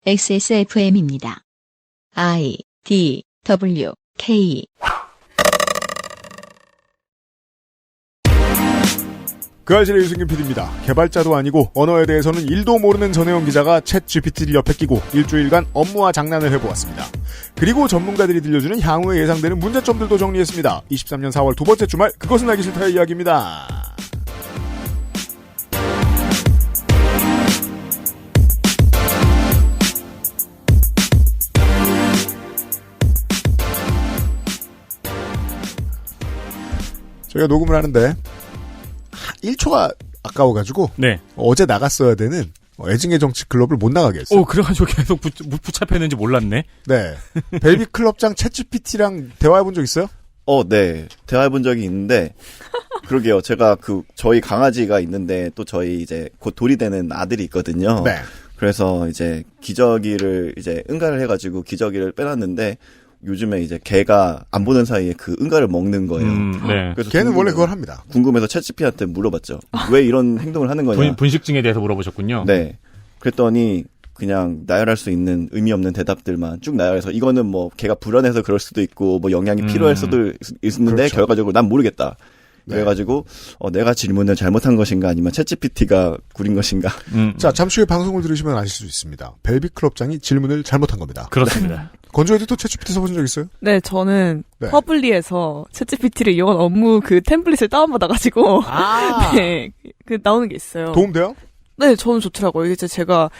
XSFM입니다. I, D, W, K. 그 알실의 유승균 PD입니다. 개발자도 아니고 언어에 대해서는 1도 모르는 전혜영 기자가 챗 GPT를 옆에 끼고 일주일간 업무와 장난을 해보았습니다. 그리고 전문가들이 들려주는 향후에 예상되는 문제점들도 정리했습니다. 23년 4월 두 번째 주말 그것은 알기 싫다의 이야기입니다. 저희가 녹음을 하는데 1초가 아까워가지고 네. 어제 나갔어야 되는 애증의 정치 클럽을 못 나가게 했어요. 그래가지고 계속 붙잡혔는지 몰랐네. 네. 벨비 클럽장 챗GPT랑 대화해본 적 있어요? 네. 대화해본 적이 있는데, 그러게요. 제가 저희 강아지가 있는데, 또 저희 이제 곧 돌이 되는 아들이 있거든요. 네. 그래서 이제 기저귀를 이제 응가를 해가지고 기저귀를 빼놨는데, 요즘에 이제 개가 안 보는 사이에 그 응가를 먹는 거예요. 네. 그래서 걔는 원래 그걸 합니다. 궁금해서 챗GPT한테 물어봤죠. 왜 이런 행동을 하는 거냐. 분식증에 대해서 물어보셨군요. 네. 그랬더니 그냥 나열할 수 있는 의미 없는 대답들만 쭉 나열해서 이거는 뭐 개가 불안해서 그럴 수도 있고 뭐 영양이 필요할 수도 있는데 그렇죠. 결과적으로 난 모르겠다. 네. 그래가지고 내가 질문을 잘못한 것인가 아니면 챗GPT가 구린 것인가. 자, 잠시 후에 방송을 들으시면 아실 수 있습니다. 벨비 클럽장이 질문을 잘못한 겁니다. 그렇습니다. 건조 에디터 챗GPT 써본 적 있어요? 네, 저는 네. 퍼블리에서 챗GPT를 이용한 업무 그 템플릿을 다운받아가지고 네, 나오는 게 있어요. 도움돼요? 네, 저는 좋더라고요. 이게 저희가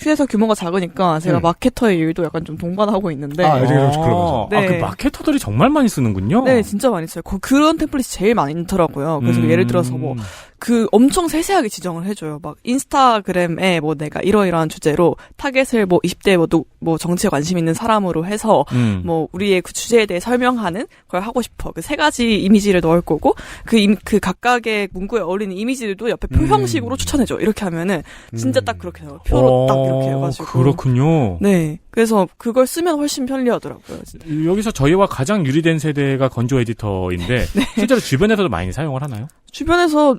회사 규모가 작으니까 제가 마케터의 일도 약간 좀 동반하고 있는데. 애증의 정치 클럽에서. 네. 그 마케터들이 정말 많이 쓰는군요. 네, 진짜 많이 써요. 그런 템플릿이 제일 많더라고요. 그래서 예를 들어서 엄청 세세하게 지정을 해줘요. 막 인스타그램에 내가 이러이러한 주제로 타겟을 20대 정치에 관심 있는 사람으로 해서 우리의 그 주제에 대해 설명하는 걸 하고 싶어. 그 세 가지 이미지를 넣을 거고 그 각각의 문구에 어울리는 이미지들도 옆에 표 형식으로 추천해줘. 이렇게 하면은 진짜 딱 그렇게 나와요. 표로 딱 이렇게 해가지고. 그렇군요. 네. 그래서 그걸 쓰면 훨씬 편리하더라고요. 진짜. 여기서 저희와 가장 유리된 세대가 건조 에디터인데 네. 실제로 주변에서도 많이 사용을 하나요? 주변에서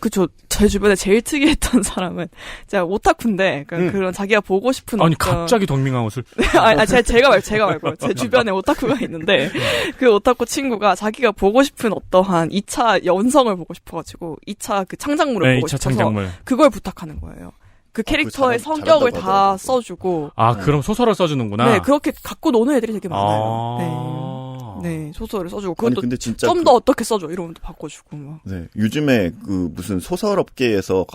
그쵸. 제 주변에 제일 특이했던 사람은 제가 오타쿠인데 그런 자기가 보고 싶은 갑자기 덕밍아웃을 제가 말고 제 주변에 오타쿠가 있는데 그 오타쿠 친구가 자기가 보고 싶은 어떠한 2차 연성을 보고 싶어가지고 2차 그 창작물을 보고 2차 싶어서 창작물. 그걸 부탁하는 거예요. 그 캐릭터의 성격을 다 써주고. 그럼 소설을 써주는구나. 네, 그렇게 갖고 노는 애들이 되게 많아요. 네, 소설을 써주고 그것도 근데 진짜 좀 더 어떻게 써줘 이러면 또 바꿔주고 막. 네, 요즘에 무슨 소설 업계에서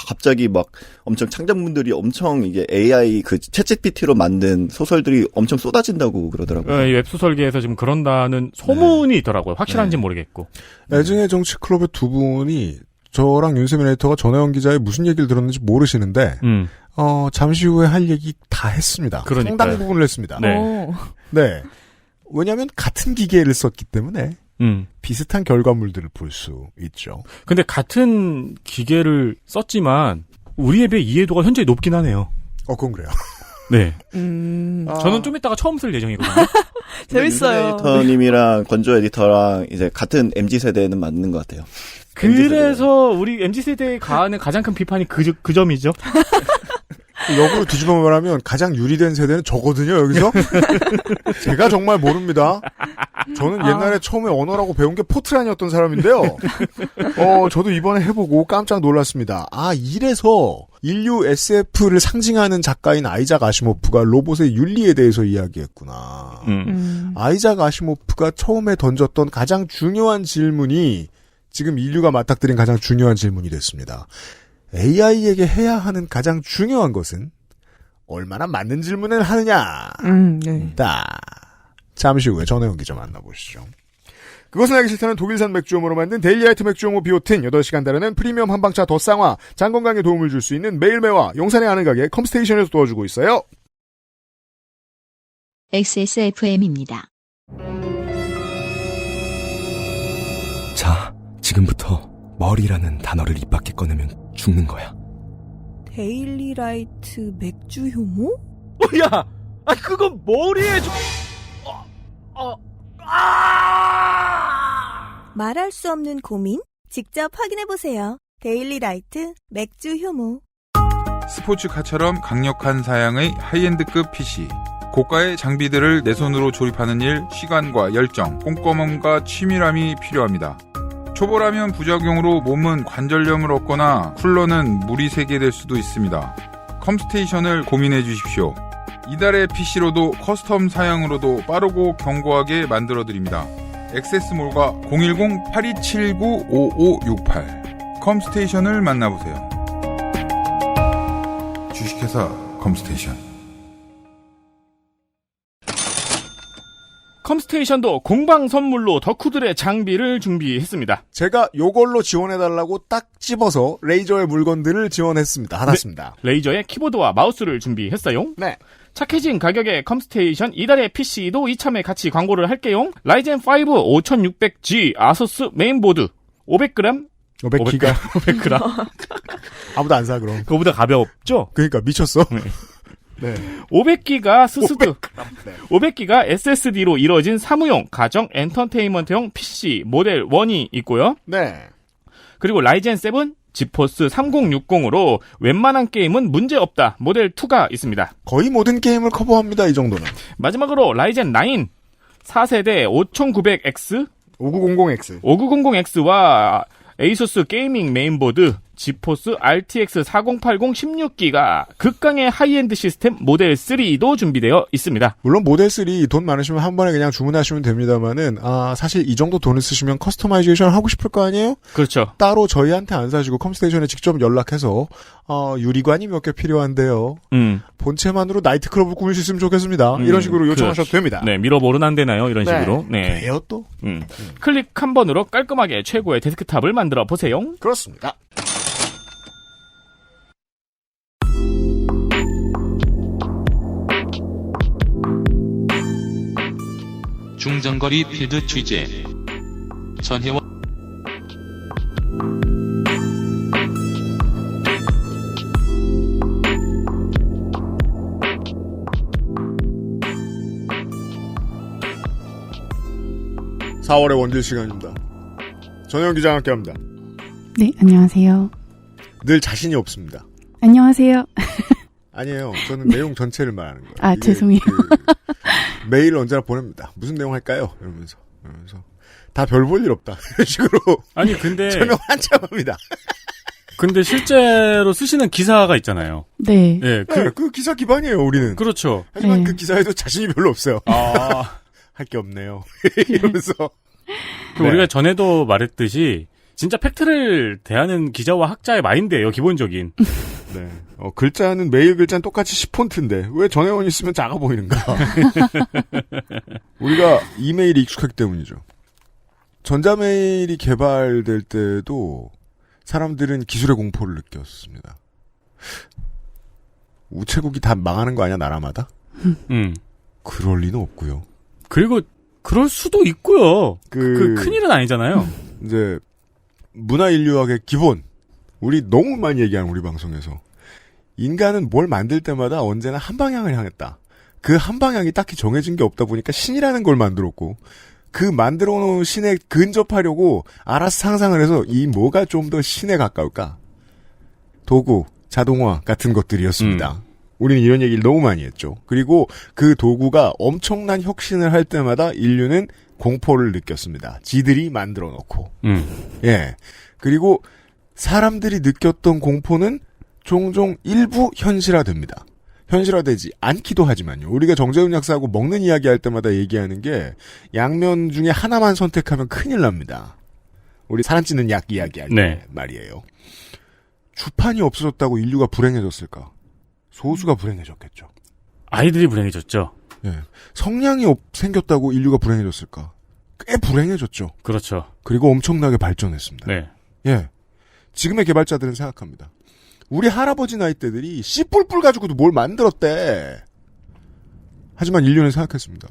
갑자기 막 엄청 창작문들이 엄청 이게 AI 챗GPT로 만든 소설들이 엄청 쏟아진다고 그러더라고요. 이 웹소설계에서 지금 그런다는 소문이 있더라고요. 확실한지는 모르겠고. 애증의 정치 클럽의 두 분이 저랑 윤세민 에디터가 전혜영 기자의 무슨 얘기를 들었는지 모르시는데, 잠시 후에 할 얘기 다 했습니다. 그러니까요. 상당 부분을 했습니다. 네. 네. 왜냐하면 같은 기계를 썼기 때문에 비슷한 결과물들을 볼 수 있죠. 근데 같은 기계를 썼지만 우리에 비해 이해도가 현재 높긴 하네요. 그건 그래요. 네. 저는 좀 이따가 처음 쓸 예정이거든요. 재밌어요. 에디터님이랑 건조 에디터랑 이제 같은 MZ 세대는 맞는 것 같아요. 그래서 우리 MZ세대에 가하는 가장 큰 비판이 그 점이죠. 역으로 뒤집어 말하면 가장 유리된 세대는 저거든요, 여기서. 제가 정말 모릅니다. 저는 옛날에 처음에 언어라고 배운 게 포트란이었던 사람인데요. 저도 이번에 해보고 깜짝 놀랐습니다. 이래서 인류 SF를 상징하는 작가인 아이작 아시모프가 로봇의 윤리에 대해서 이야기했구나. 아이작 아시모프가 처음에 던졌던 가장 중요한 질문이 지금 인류가 맞닥뜨린 가장 중요한 질문이 됐습니다. AI에게 해야 하는 가장 중요한 것은 얼마나 맞는 질문을 하느냐. 네. 잠시 후에 전혜영 기자 만나보시죠. 그것은 알기 싫다는 독일산 맥주효모로 만든 데일리라이트 맥주효모 비오틴 8시간 다르는 프리미엄 한방차 더 쌍화 장 건강에 도움을 줄 수 있는 매일매화 용산의 아는 가게 컴스테이션에서 도와주고 있어요. XSFM입니다. 자, 지금부터 머리라는 단어를 입 밖에 꺼내면 죽는 거야. 데일리라이트 맥주 효모? 야! 그건 머리에 좀... 말할 수 없는 고민? 직접 확인해보세요. 데일리라이트 맥주 효모. 스포츠카처럼 강력한 사양의 하이엔드급 PC. 고가의 장비들을 내 손으로 조립하는 일, 시간과 열정, 꼼꼼함과 치밀함이 필요합니다. 초보라면 부작용으로 몸은 관절염을 얻거나 쿨러는 물이 새게 될 수도 있습니다. 컴스테이션을 고민해 주십시오. 이달의 PC로도 커스텀 사양으로도 빠르고 견고하게 만들어드립니다. 액세스몰과 010-8279-5568 컴스테이션을 만나보세요. 주식회사 컴스테이션. 컴스테이션도 공방 선물로 덕후들의 장비를 준비했습니다. 제가 요걸로 지원해달라고 딱 집어서 레이저의 물건들을 지원했습니다. 받았습니다. 네, 레이저의 키보드와 마우스를 준비했어요. 네. 착해진 가격의 컴스테이션 이달의 PC도 이참에 같이 광고를 할게요. 라이젠 5 5600G 아소스 메인보드 500g 500기가 500g 아무도 안 사 그럼. 그거보다 가볍죠? 그러니까 미쳤어. 네. 500기가 스스드 500. 500기가 SSD로 이루어진 사무용 가정 엔터테인먼트용 PC 모델 1이 있고요. 네. 그리고 라이젠 7 지포스 3060으로 웬만한 게임은 문제없다 모델 2가 있습니다. 거의 모든 게임을 커버합니다. 이 정도는. 마지막으로 라이젠 9 4세대 5900X 5900X 5900X와 에이수스 게이밍 메인보드 지포스 RTX 4080 16기가 극강의 하이엔드 시스템 모델 3도 준비되어 있습니다. 물론 모델 3 돈 많으시면 한 번에 그냥 주문하시면 됩니다만은 사실 이 정도 돈을 쓰시면 커스터마이제이션 하고 싶을 거 아니에요? 그렇죠. 따로 저희한테 안 사시고 컴스테이션에 직접 연락해서 유리관이 몇 개 필요한데요. 본체만으로 나이트클럽을 꾸밀 수 있으면 좋겠습니다. 이런 식으로 요청하셔도 됩니다. 네, 밀어보는 안 되나요? 이런 식으로. 네. 돼요 또? 클릭 한 번으로 깔끔하게 최고의 데스크탑을 만들어 보세요. 그렇습니다. 중장거리 필드 취재 전혜원 (4월의) 원딜 시간입니다. 전혜원 기자와 함께합니다. 네, 안녕하세요. 늘 자신이 없습니다. 안녕하세요. 아니에요. 저는 내용 전체를 말하는 거예요. 아, 죄송해요. 메일 언제나 보냅니다. 무슨 내용 할까요? 이러면서 다 별 볼 일 없다. 이런 식으로. 아니 근데 설명 한참 합니다. 근데 실제로 쓰시는 기사가 있잖아요. 네. 네, 그 기사 기반이에요. 우리는. 그렇죠. 하지만 네. 그 기사에도 자신이 별로 없어요. 할 게 없네요. 이러면서. 네. 우리가 전에도 말했듯이 진짜 팩트를 대하는 기자와 학자의 마인드예요. 기본적인. 네. 글자는 메일 글자는 똑같이 10폰트인데 왜 전혜원이 쓰면 작아 보이는가? 우리가 이메일이 익숙하기 때문이죠. 전자메일이 개발될 때도 사람들은 기술의 공포를 느꼈습니다. 우체국이 다 망하는 거 아니야 나라마다? 그럴 리는 없고요. 그리고 그럴 수도 있고요. 그 큰일은 아니잖아요. 이제 문화인류학의 기본 우리 너무 많이 얘기하는 우리 방송에서 인간은 뭘 만들 때마다 언제나 한 방향을 향했다. 그 한 방향이 딱히 정해진 게 없다 보니까 신이라는 걸 만들었고 그 만들어 놓은 신에 근접하려고 알아서 상상을 해서 이 뭐가 좀 더 신에 가까울까? 도구, 자동화 같은 것들이었습니다. 우리는 이런 얘기를 너무 많이 했죠. 그리고 그 도구가 엄청난 혁신을 할 때마다 인류는 공포를 느꼈습니다. 지들이 만들어 놓고. 예. 그리고 사람들이 느꼈던 공포는 종종 일부 현실화됩니다. 현실화되지 않기도 하지만요. 우리가 정재훈 약사하고 먹는 이야기 할 때마다 얘기하는 게 양면 중에 하나만 선택하면 큰일 납니다. 우리 사람 찌는 약 이야기할 때 말이에요. 주판이 없어졌다고 인류가 불행해졌을까? 소수가 불행해졌겠죠. 아이들이 불행해졌죠. 예. 성량이 생겼다고 인류가 불행해졌을까? 꽤 불행해졌죠. 그렇죠. 그리고 엄청나게 발전했습니다. 네. 예. 지금의 개발자들은 생각합니다. 우리 할아버지 나이 때들이 씨 뿔뿔 가지고도 뭘 만들었대. 하지만 인류는 생각했습니다.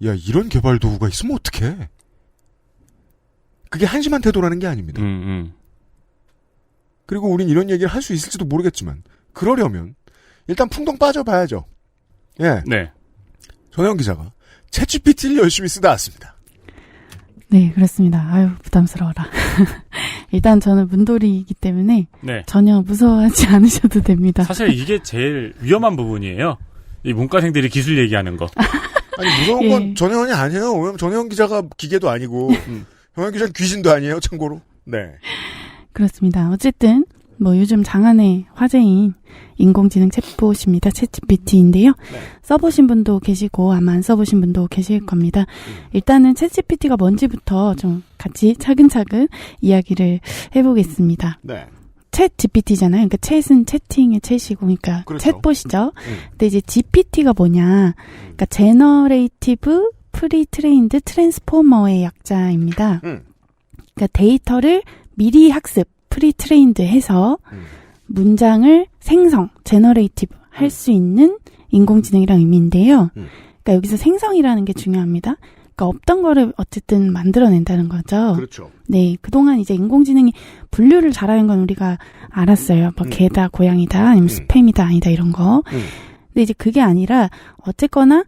야, 이런 개발 도구가 있으면 어떡해? 그게 한심한 태도라는 게 아닙니다. 그리고 우린 이런 얘기를 할 수 있을지도 모르겠지만 그러려면 일단 풍덩 빠져봐야죠. 예. 네. 전혜원 기자가 챗GPT를 열심히 쓰다 왔습니다. 네, 그렇습니다. 아유, 부담스러워라. 일단 저는 문돌이이기 때문에 네. 전혀 무서워하지 않으셔도 됩니다. 사실 이게 제일 위험한 부분이에요. 이 문과생들이 기술 얘기하는 거. 아니, 무서운 건 전혜원이 아니에요. 왜냐면 전혜원 기자가 기계도 아니고, 전혜원 기자는 귀신도 아니에요, 참고로. 네. 그렇습니다. 어쨌든 뭐 요즘 장안의 화제인 인공지능 챗봇입니다. 챗GPT인데요. 네. 써보신 분도 계시고 아마 안 써보신 분도 계실 겁니다. 일단은 챗GPT가 뭔지부터 좀 같이 차근차근 이야기를 해보겠습니다. 네. 챗GPT잖아요. 그러니까 챗은 채팅의 챗이고, 그러니까 그렇죠. 챗봇이죠. 근데 이제 GPT가 뭐냐? 그러니까 제너레이티브 프리트레인드 트랜스포머의 약자입니다. 그러니까 데이터를 미리 학습, 프리트레인드 해서 문장을 생성, 제너레이티브 할 수 있는 인공지능이라는 의미인데요. 그러니까 여기서 생성이라는 게 중요합니다. 그러니까 없던 거를 어쨌든 만들어낸다는 거죠. 그렇죠. 네, 그동안 이제 인공지능이 분류를 잘하는 건 우리가 알았어요. 뭐 개다, 고양이다, 아니면 스팸이다, 아니다 이런 거. 근데 이제 그게 아니라 어쨌거나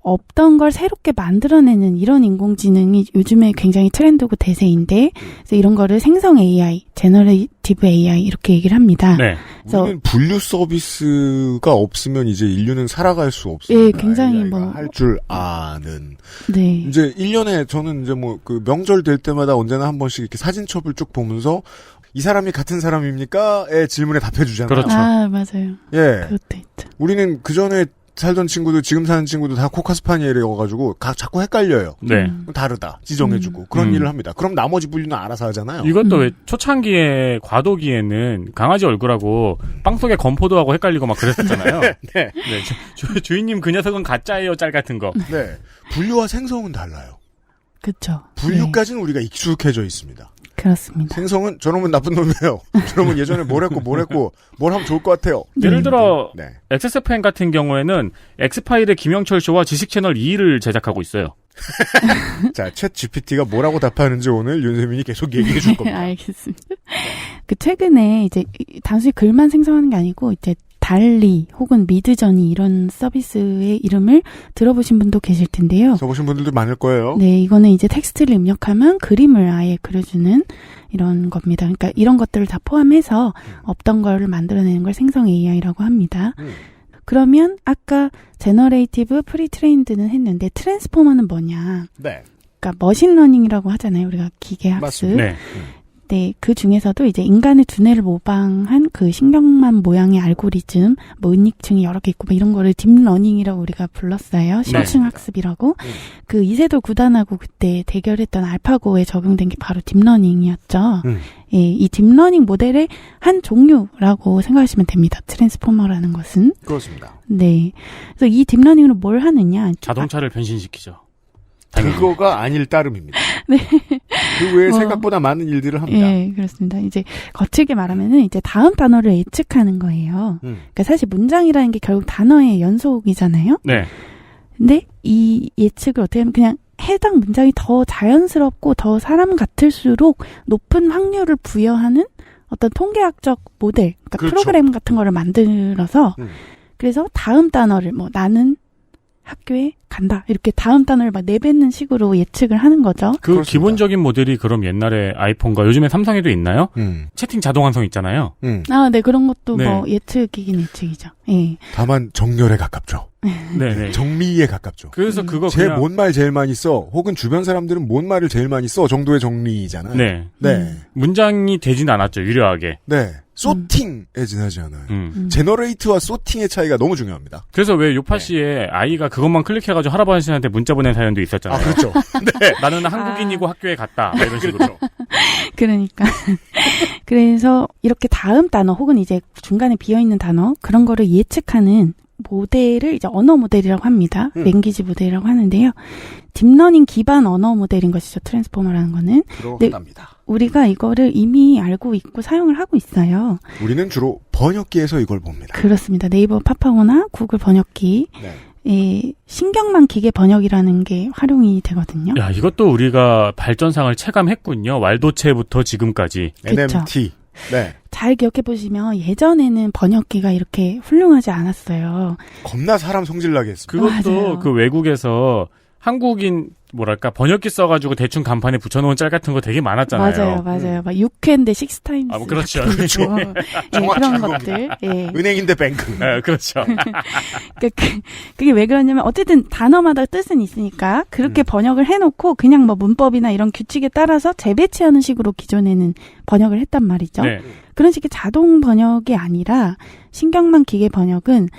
없던 걸 새롭게 만들어내는 이런 인공지능이 요즘에 굉장히 트렌드고 대세인데, 그래서 이런 거를 생성 AI, 제너레이티브 AI 이렇게 얘기를 합니다. 네. 그래서 우리는 분류 서비스가 없으면 이제 인류는 살아갈 수 없습니다. 예, 굉장히 뭐 할 줄 아는. 네. 이제 1년에 저는 이제 뭐 그 명절 될 때마다 언제나 한 번씩 이렇게 사진첩을 쭉 보면서 이 사람이 같은 사람입니까?의 질문에 답해 주잖아요. 그렇죠. 아, 맞아요. 예. 그것도 있죠. 우리는 그 전에 살던 친구들, 지금 사는 친구들 다 코카스파니엘이어가지고 자꾸 헷갈려요. 네. 다르다. 지정해주고. 그런 일을 합니다. 그럼 나머지 분류는 알아서 하잖아요. 이것도 왜 초창기에 과도기에는 강아지 얼굴하고 빵 속에 건포도하고 헷갈리고 막 그랬었잖아요. 네. 네. 주인님 그 녀석은 가짜예요 짤 같은 거. 네. 분류와 생성은 달라요. 그쵸. 분류까지는 우리가 익숙해져 있습니다. 그렇습니다. 생성은 저놈은 나쁜 놈이에요. 저놈은 예전에 뭘 했고 뭘 하면 좋을 것 같아요. 예를 들어 네. XSFM 같은 경우에는 엑스파일의 김영철 쇼와 지식채널 2를 제작하고 있어요. 자, 챗 GPT가 뭐라고 답하는지 오늘 윤세민이 계속 얘기해 줄 겁니다. 알겠습니다. 그 최근에 이제 단순히 글만 생성하는 게 아니고 이제 달리 혹은 미드저니 이런 서비스의 이름을 들어보신 분도 계실 텐데요. 써보신 분들도 많을 거예요. 네, 이거는 이제 텍스트를 입력하면 그림을 아예 그려주는 이런 겁니다. 그러니까 이런 것들을 다 포함해서 없던 거를 만들어내는 걸 생성 AI라고 합니다. 그러면 아까 제너레이티브 프리트레인드는 했는데 트랜스포머는 뭐냐? 네. 그러니까 머신러닝이라고 하잖아요. 우리가 기계 학습. 맞습니다. 네. 네, 그 중에서도 이제 인간의 두뇌를 모방한 그 신경만 모양의 알고리즘, 뭐 은닉층이 여러 개 있고 뭐 이런 거를 딥러닝이라고 우리가 불렀어요. 심층 학습이라고. 그 이세돌 구단하고 그때 대결했던 알파고에 적용된 게 바로 딥러닝이었죠. 예, 이 딥러닝 모델의 한 종류라고 생각하시면 됩니다. 트랜스포머라는 것은. 그렇습니다. 네. 그래서 이 딥러닝으로 뭘 하느냐? 자동차를 변신시키죠. 그거가 아닐 따름입니다. 네. 그 외에 생각보다 많은 일들을 합니다. 예, 그렇습니다. 이제 거칠게 말하면은 이제 다음 단어를 예측하는 거예요. 그러니까 사실 문장이라는 게 결국 단어의 연속이잖아요. 네. 근데 이 예측을 어떻게 하면 그냥 해당 문장이 더 자연스럽고 더 사람 같을수록 높은 확률을 부여하는 어떤 통계학적 모델, 그러니까 그렇죠. 프로그램 같은 거를 만들어서 그래서 다음 단어를 뭐 나는 학교에 간다. 이렇게 다음 단어를 막 내뱉는 식으로 예측을 하는 거죠. 그 그렇습니다. 기본적인 모델이 그럼 옛날에 아이폰과 요즘에 삼성에도 있나요? 채팅 자동 완성 있잖아요. 아, 네. 그런 것도 네. 뭐 예측이긴 예측이죠. 예. 다만 정렬에 가깝죠. 네네. 정리에 가깝죠. 그래서 그거 쟤 그냥 뭔 말 제일 많이 써? 혹은 주변 사람들은 뭔 말을 제일 많이 써? 정도의 정리잖아요. 네. 네. 문장이 되진 않았죠. 유려하게. 네. 소팅에 지나지 않아요. 제너레이트와 소팅의 차이가 너무 중요합니다. 그래서 왜 요파 씨의 아이가 그것만 클릭해가지고 할아버지한테 문자 보낸 사연도 있었잖아요. 아, 그렇죠. 네. 나는 한국인이고 학교에 갔다. 뭐 이런 식으로. 그러니까. 그래서 이렇게 다음 단어 혹은 이제 중간에 비어있는 단어 그런 거를 예측하는 모델을 이제 언어 모델이라고 합니다. 랭귀지 모델이라고 하는데요. 딥러닝 기반 언어 모델인 것이죠. 트랜스포머라는 거는. 들어갑니다. 우리가 이거를 이미 알고 있고 사용을 하고 있어요. 우리는 주로 번역기에서 이걸 봅니다. 그렇습니다. 네이버 파파고나 구글 번역기. 네. 신경망 기계 번역이라는 게 활용이 되거든요. 야, 이것도 우리가 발전상을 체감했군요. 왈도체부터 지금까지. 그쵸. NMT. 네. 잘 기억해 보시면 예전에는 번역기가 이렇게 훌륭하지 않았어요. 겁나 사람 성질나게 했습니다. 그것도 맞아요. 그 외국에서 한국인 뭐랄까 번역기 써가지고 대충 간판에 붙여놓은 짤 같은 거 되게 많았잖아요. 맞아요. 막 6회인데 6타임스. 뭐 그렇죠. 예, 그런 것들. 예. 은행인데 뱅크. 네, 그렇죠. 그게 왜 그러냐면 어쨌든 단어마다 뜻은 있으니까 그렇게 번역을 해놓고 그냥 뭐 문법이나 이런 규칙에 따라서 재배치하는 식으로 기존에는 번역을 했단 말이죠. 네. 그런 식의 자동 번역이 아니라 신경망 기계 번역은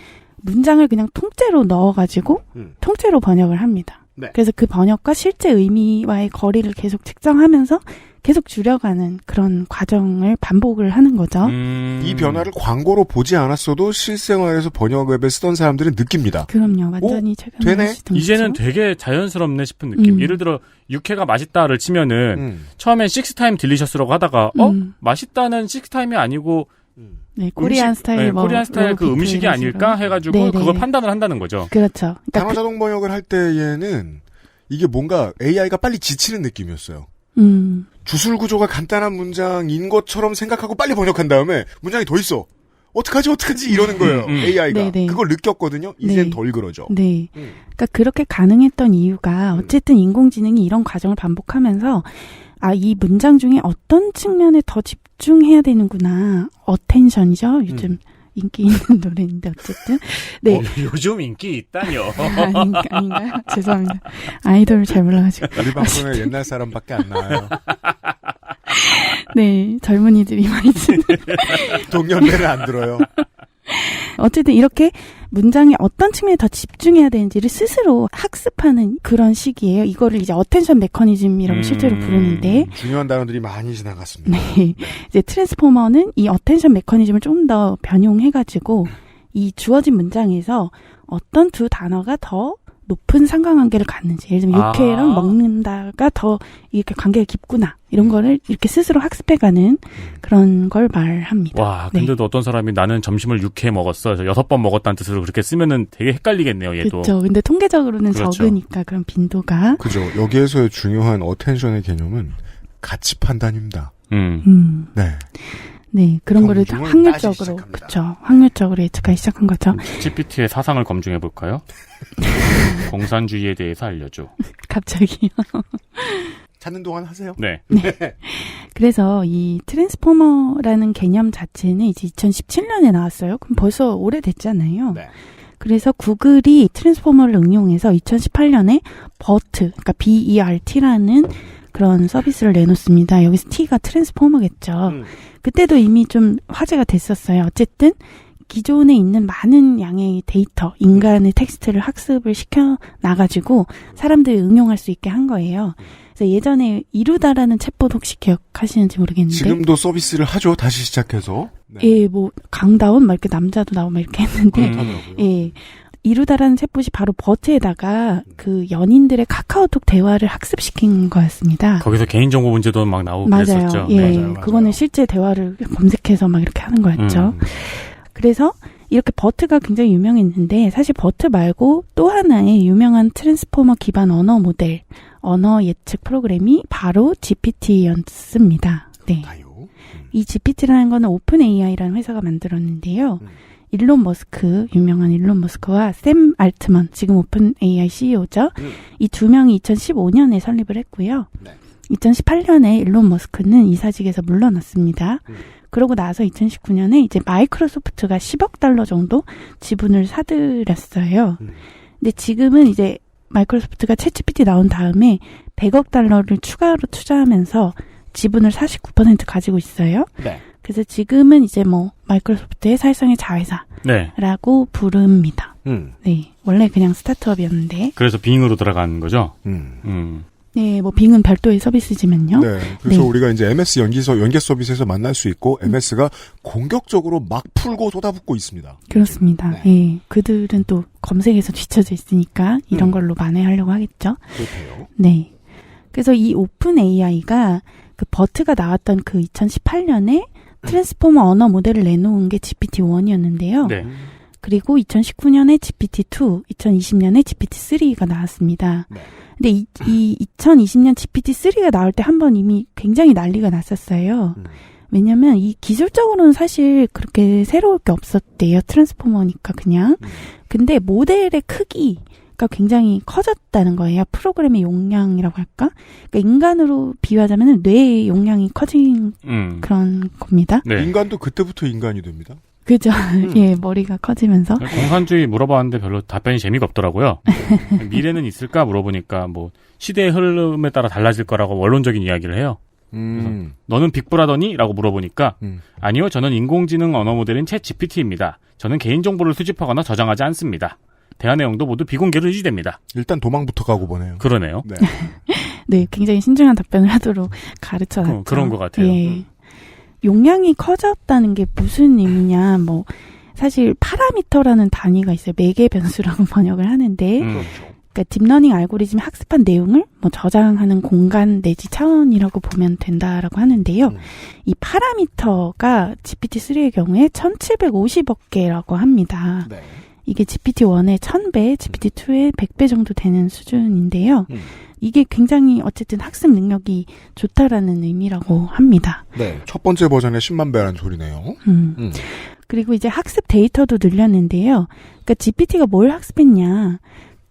문장을 그냥 통째로 넣어가지고 통째로 번역을 합니다. 네. 그래서 그 번역과 실제 의미와의 거리를 계속 측정하면서 계속 줄여가는 그런 과정을 반복을 하는 거죠. 이 변화를 광고로 보지 않았어도 실생활에서 번역 앱을 쓰던 사람들은 느낍니다. 그럼요. 완전히 되네. 이제는 되게 자연스럽네 싶은 느낌. 예를 들어 육회가 맛있다를 치면은 처음엔 식스타임 딜리셔스라고 하다가 맛있다는 식스타임이 아니고 네, 코리안 스타일 코리안 스타일 그 음식이 아닐까 해가지고 네네. 그걸 판단을 한다는 거죠. 그렇죠. 그러니까 단어 자동 번역을 할 때에는 이게 뭔가 AI가 빨리 지치는 느낌이었어요. 주술 구조가 간단한 문장인 것처럼 생각하고 빨리 번역한 다음에 문장이 더 있어. 어떡하지 이러는 거예요. AI가. 네네. 그걸 느꼈거든요. 이젠 네. 덜 그러죠. 네. 그러니까 그렇게 가능했던 이유가 어쨌든 인공지능이 이런 과정을 반복하면서 이 문장 중에 어떤 측면에 더 집중해야 되는구나. 어텐션이죠. 요즘 인기 있는 노래인데 어쨌든. 네. 요즘 인기 있다뇨. 아닌가요? 죄송합니다. 아이돌을 잘 몰라가지고. 우리 방송에 옛날 사람밖에 안 나와요. 네. 젊은이들이 많이 듣는. 동년배를 안 들어요. 어쨌든 이렇게 문장에 어떤 측면에 더 집중해야 되는지를 스스로 학습하는 그런 시기예요. 이거를 이제 어텐션 메커니즘이라고 실제로 부르는데. 중요한 단어들이 많이 지나갔습니다. 네. 이제 트랜스포머는 이 어텐션 메커니즘을 좀 더 변용해가지고 이 주어진 문장에서 어떤 두 단어가 더 높은 상관관계를 갖는지, 예를 들면 육회랑 먹는다가 더 이렇게 관계가 깊구나 이런 거를 이렇게 스스로 학습해가는 그런 걸 말합니다. 와, 근데도 어떤 사람이 나는 점심을 6회 먹었어, 6번 먹었다는 뜻으로 그렇게 쓰면은 되게 헷갈리겠네요, 얘도. 그렇죠. 근데 통계적으로는 그렇죠. 적으니까 그런 빈도가. 그죠. 여기에서의 중요한 어텐션의 개념은 가치 판단입니다. 네. 네, 그런 거를 확률적으로, 그렇죠. 확률적으로 예측하기 시작한 거죠. GPT의 사상을 검증해 볼까요? 공산주의에 대해서 알려줘. 갑자기요. 찾는 동안 하세요. 네. 그래서 이 트랜스포머라는 개념 자체는 이제 2017년에 나왔어요. 그럼 벌써 오래됐잖아요. 네. 그래서 구글이 트랜스포머를 응용해서 2018년에 BERT, 그러니까 BERT라는 그런 서비스를 내놓습니다. 여기서 T가 트랜스포머겠죠. 그때도 이미 좀 화제가 됐었어요. 어쨌든 기존에 있는 많은 양의 데이터, 인간의 텍스트를 학습을 시켜 나가지고 사람들이 응용할 수 있게 한 거예요. 그래서 예전에 이루다라는 챗봇 혹시 기억하시는지 모르겠는데 지금도 서비스를 하죠. 다시 시작해서. 네. 예, 뭐 강다운 막 이렇게 남자도 나오고 막 이렇게 했는데 예. 이루다라는 챗봇이 바로 버트에다가 그 연인들의 카카오톡 대화를 학습시킨 거였습니다. 거기서 개인정보 문제도 막 나오고 그랬었죠. 예, 맞아요. 그거는 실제 대화를 검색해서 막 이렇게 하는 거였죠. 그래서 이렇게 버트가 굉장히 유명했는데 사실 버트 말고 또 하나의 유명한 트랜스포머 기반 언어 모델, 언어 예측 프로그램이 바로 GPT였습니다. 네. 이 GPT라는 거는 오픈 AI라는 회사가 만들었는데요. 일론 머스크, 유명한 일론 머스크와 샘 알트먼, 지금 오픈 AI CEO죠. 이 두 명이 2015년에 설립을 했고요. 2018년에 일론 머스크는 이사직에서 물러났습니다. 그러고 나서 2019년에 이제 마이크로소프트가 10억 달러 정도 지분을 사들였어요. 근데 지금은 이제 마이크로소프트가 챗GPT 나온 다음에 100억 달러를 추가로 투자하면서 지분을 49% 가지고 있어요. 네. 그래서 지금은 이제 뭐 마이크로소프트의 사실상의 자회사라고 부릅니다. 네, 원래 그냥 스타트업이었는데. 그래서 빙으로 들어간 거죠. 네, 뭐 빙은 별도의 서비스지만요. 네, 그래서 우리가 이제 MS 연계 서비스에서 만날 수 있고 MS가 공격적으로 막 풀고 쏟아붓고 있습니다. 그렇습니다. 네, 그들은 또 검색에서 뒤쳐져 있으니까 이런 걸로 만회하려고 하겠죠. 그렇대요. 네, 그래서 이 오픈 AI가 그 버트가 나왔던 그 2018년에 트랜스포머 언어 모델을 내놓은 게 GPT-1이었는데요. 네. 그리고 2019년에 GPT-2, 2020년에 GPT-3가 나왔습니다. 네. 근데 이 2020년 GPT-3가 나올 때 한 번 이미 굉장히 난리가 났었어요. 왜냐면 이 기술적으로는 사실 그렇게 새로울 게 없었대요. 트랜스포머니까 그냥. 근데 모델의 크기, 굉장히 커졌다는 거예요. 프로그램의 용량이라고 할까? 그러니까 인간으로 비유하자면 뇌의 용량이 커진 그런 겁니다. 네. 인간도 그때부터 인간이 됩니다. 그죠. 예, 머리가 커지면서. 공산주의 물어봤는데 별로 답변이 재미가 없더라고요. 미래는 있을까 물어보니까 뭐 시대의 흐름에 따라 달라질 거라고 원론적인 이야기를 해요. 그래서 너는 빅브라더니? 라고 물어보니까 아니요, 저는 인공지능 언어 모델인 챗 GPT입니다. 저는 개인정보를 수집하거나 저장하지 않습니다. 대화 내용도 모두 비공개로 유지됩니다. 일단 도망부터 가고 보네요. 그러네요. 네. 네, 굉장히 신중한 답변을 하도록 가르쳐놨죠. 그런 것 같아요. 예. 용량이 커졌다는 게 무슨 의미냐, 뭐, 사실 파라미터라는 단위가 있어요. 매개 변수라고 번역을 하는데, 그러니까 딥러닝 알고리즘이 학습한 내용을 뭐 저장하는 공간 내지 차원이라고 보면 된다라고 하는데요. 이 파라미터가 GPT-3의 경우에 1750억 개라고 합니다. 네. 이게 GPT-1의 1000배, GPT-2의 100배 정도 되는 수준인데요. 이게 굉장히 어쨌든 학습 능력이 좋다라는 의미라고 합니다. 네. 첫 번째 버전의 10만 배라는 소리네요. 그리고 이제 학습 데이터도 늘렸는데요. 그러니까 GPT가 뭘 학습했냐.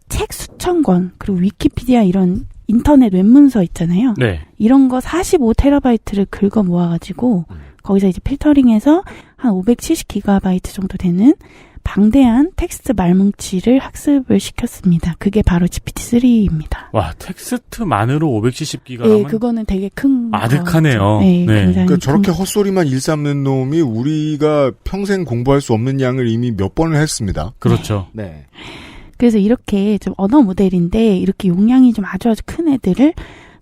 책 수천 권, 그리고 위키피디아 이런 인터넷 웹문서 있잖아요. 네. 이런 거 45테라바이트를 긁어 모아가지고 거기서 이제 필터링해서 한 570기가바이트 정도 되는 방대한 텍스트 말뭉치를 학습을 시켰습니다. 그게 바로 GPT-3입니다. 와, 텍스트만으로 570기가. 네, 그거는 되게 큰. 아득하네요. 네, 네. 그러니까 저렇게 헛소리만 일삼는 놈이 우리가 평생 공부할 수 없는 양을 이미 몇 번을 했습니다. 그렇죠. 네. 그래서 이렇게 좀 언어 모델인데 이렇게 용량이 좀 아주 큰 애들을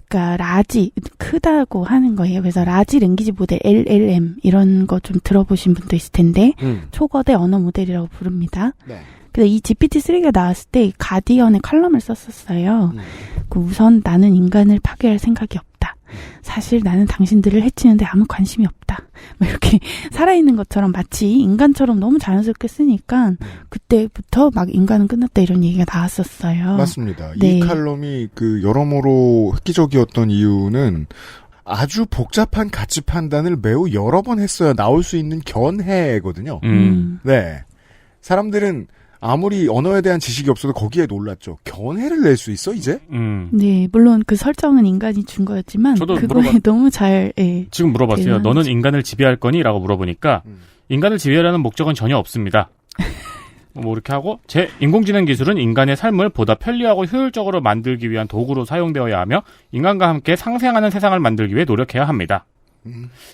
그러니까 라지 크다고 하는 거예요. 그래서 라지 랭귀지 모델 LLM 이런 거 좀 들어보신 분도 있을 텐데 초거대 언어 모델이라고 부릅니다. 네. 그래서 이 GPT-3가 나왔을 때 가디언에 칼럼을 썼었어요. 그 우선 나는 인간을 파괴할 생각이 없다. 사실 나는 당신들을 해치는데 아무 관심이 없다. 뭐 이렇게 살아있는 것처럼 마치 인간처럼 너무 자연스럽게 쓰니까 그때부터 막 인간은 끝났다 이런 얘기가 나왔었어요. 맞습니다. 네. 이 칼럼이 그 여러모로 획기적이었던 이유는 아주 복잡한 가치 판단을 매우 여러 번 했어야 나올 수 있는 견해거든요. 네. 사람들은 아무리 언어에 대한 지식이 없어도 거기에 놀랐죠. 견해를 낼 수 있어 이제? 네, 물론 그 설정은 인간이 준 거였지만 저도 그거에 너무 잘 지금 물어봤어요. 너는 인간을 지배할 거니? 라고 물어보니까 인간을 지배하려는 목적은 전혀 없습니다. 뭐 이렇게 하고 제 인공지능 기술은 인간의 삶을 보다 편리하고 효율적으로 만들기 위한 도구로 사용되어야 하며 인간과 함께 상생하는 세상을 만들기 위해 노력해야 합니다.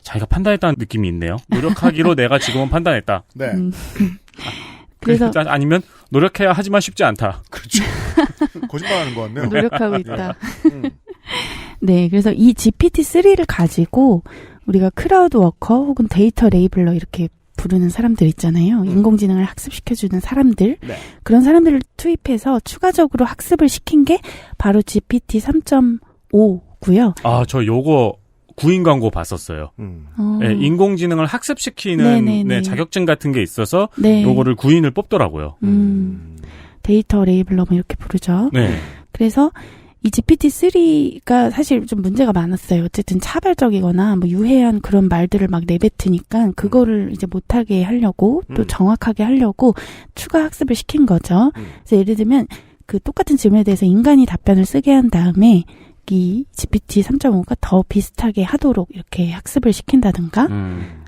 자기가 판단했다는 느낌이 있네요. 노력하기로 내가 지금은 판단했다. 네. 그래서 아니면 노력해야 하지만 쉽지 않다. 그렇죠. 거짓말하는 것 같네요. 노력하고 있다. 네, 그래서 이 GPT-3를 가지고 우리가 크라우드 워커 혹은 데이터 레이블러 이렇게 부르는 사람들 있잖아요. 인공지능을 학습시켜주는 사람들. 네. 그런 사람들을 투입해서 추가적으로 학습을 시킨 게 바로 GPT 3.5고요. 아, 저 요거 구인 광고 봤었어요. 네, 인공지능을 학습시키는 네, 자격증 같은 게 있어서 네. 요거를 구인을 뽑더라고요. 데이터 레이블러 뭐 이렇게 부르죠. 네. 그래서 이 GPT-3가 사실 좀 문제가 많았어요. 어쨌든 차별적이거나 뭐 유해한 그런 말들을 막 내뱉으니까 그거를 이제 못하게 하려고 또 정확하게 하려고 추가 학습을 시킨 거죠. 그래서 예를 들면 그 똑같은 질문에 대해서 인간이 답변을 쓰게 한 다음에 이 GPT 3.5가 더 비슷하게 하도록 이렇게 학습을 시킨다든가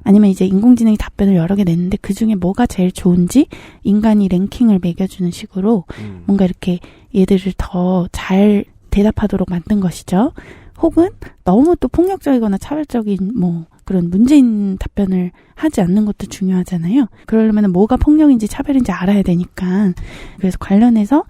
아니면 이제 인공지능이 답변을 여러 개 냈는데 그중에 뭐가 제일 좋은지 인간이 랭킹을 매겨주는 식으로 뭔가 이렇게 얘들을 더 잘 대답하도록 만든 것이죠. 혹은 너무 또 폭력적이거나 차별적인 뭐 그런 문제 있는 답변을 하지 않는 것도 중요하잖아요. 그러려면 뭐가 폭력인지 차별인지 알아야 되니까. 그래서 관련해서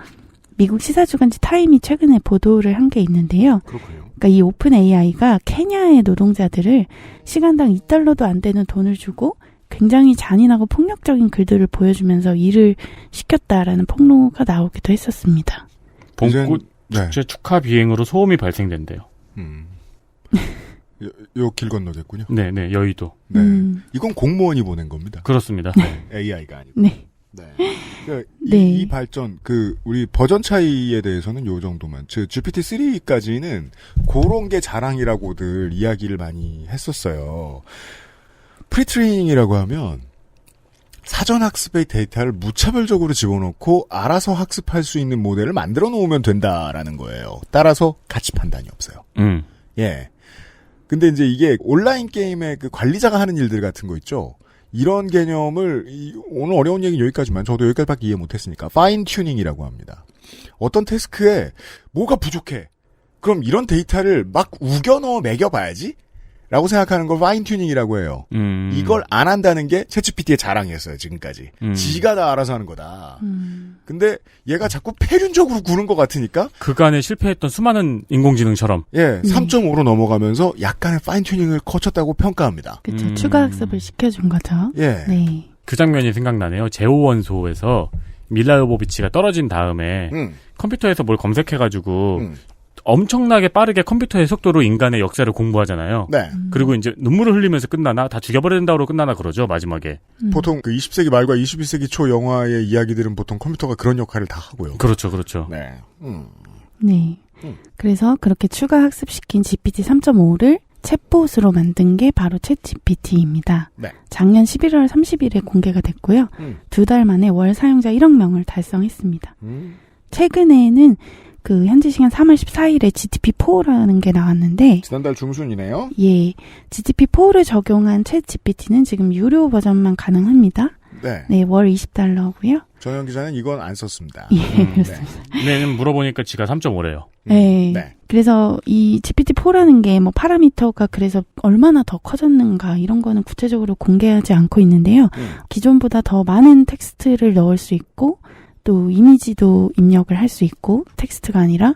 미국 시사주간지 타임이 최근에 보도를 한 게 있는데요. 그렇군요. 그러니까 이 오픈 AI가 케냐의 노동자들을 시간당 $2도 안 되는 돈을 주고 굉장히 잔인하고 폭력적인 글들을 보여주면서 일을 시켰다라는 폭로가 나오기도 했었습니다. 봄꽃 축제 축하 비행으로 소음이 발생된대요. 요 길 건너겠군요. 네, 여의도. 네. 이건 공무원이 보낸 겁니다. 그렇습니다. 네, AI가 아니고. 네. 네. 그러니까 이 발전, 우리 버전 차이에 대해서는 요 정도만. GPT-3까지는 그런 게 자랑이라고들 이야기를 많이 했었어요. 프리트레이닝이라고 하면, 사전 학습의 데이터를 무차별적으로 집어넣고 알아서 학습할 수 있는 모델을 만들어 놓으면 된다라는 거예요. 따라서 가치 판단이 없어요. 예. 근데 이제 이게 온라인 게임의 그 관리자가 하는 일들 같은 거 있죠. 이런 개념을 오늘 어려운 얘기는 여기까지만 저도 여기까지밖에 이해 못했으니까 파인 튜닝이라고 합니다. 어떤 태스크에 뭐가 부족해. 그럼 이런 데이터를 막 우겨 넣어 매겨봐야지? 라고 생각하는 걸 파인 튜닝이라고 해요. 이걸 안 한다는 게 챗GPT의 자랑이었어요, 지금까지. 지가 다 알아서 하는 거다. 근데 얘가 자꾸 폐륜적으로 구는 것 같으니까 그간에 실패했던 수많은 인공지능처럼 3.5로 넘어가면서 약간의 파인 튜닝을 거쳤다고 평가합니다. 그렇죠. 추가 학습을 시켜준 거죠. 예. 네. 그 장면이 생각나네요. 제오원소에서 밀라 요보비치가 떨어진 다음에 컴퓨터에서 뭘 검색해가지고 엄청나게 빠르게 컴퓨터의 속도로 인간의 역사를 공부하잖아요. 네. 그리고 이제 눈물을 흘리면서 끝나나 다 죽여버려야 된다고 끝나나 그러죠, 마지막에. 보통 그 20세기 말과 21세기 초 영화의 이야기들은 보통 컴퓨터가 그런 역할을 다 하고요. 그렇죠, 그렇죠. 네. 네. 그래서 그렇게 추가 학습시킨 GPT 3.5를 챗봇으로 만든 게 바로 챗GPT입니다. 네. 작년 11월 30일에 공개가 됐고요. 2달 만에 월 사용자 1억 명을 달성했습니다. 최근에는 그 현지 시간 3월 14일에 GTP4라는 게 나왔는데 지난달 중순이네요. 예. GTP4를 적용한 챗GPT는 지금 유료 버전만 가능합니다. 네. 네, 월 20달러고요. 전현 기자는 이건 안 썼습니다. 예, 그렇습니다. 네, 물어보니까 지가 3.5래요. 네. 네. 그래서 이 GPT-4라는 게 뭐 파라미터가 그래서 얼마나 더 커졌는가 이런 거는 구체적으로 공개하지 않고 있는데요. 기존보다 더 많은 텍스트를 넣을 수 있고 또 이미지도 입력을 할 수 있고 텍스트가 아니라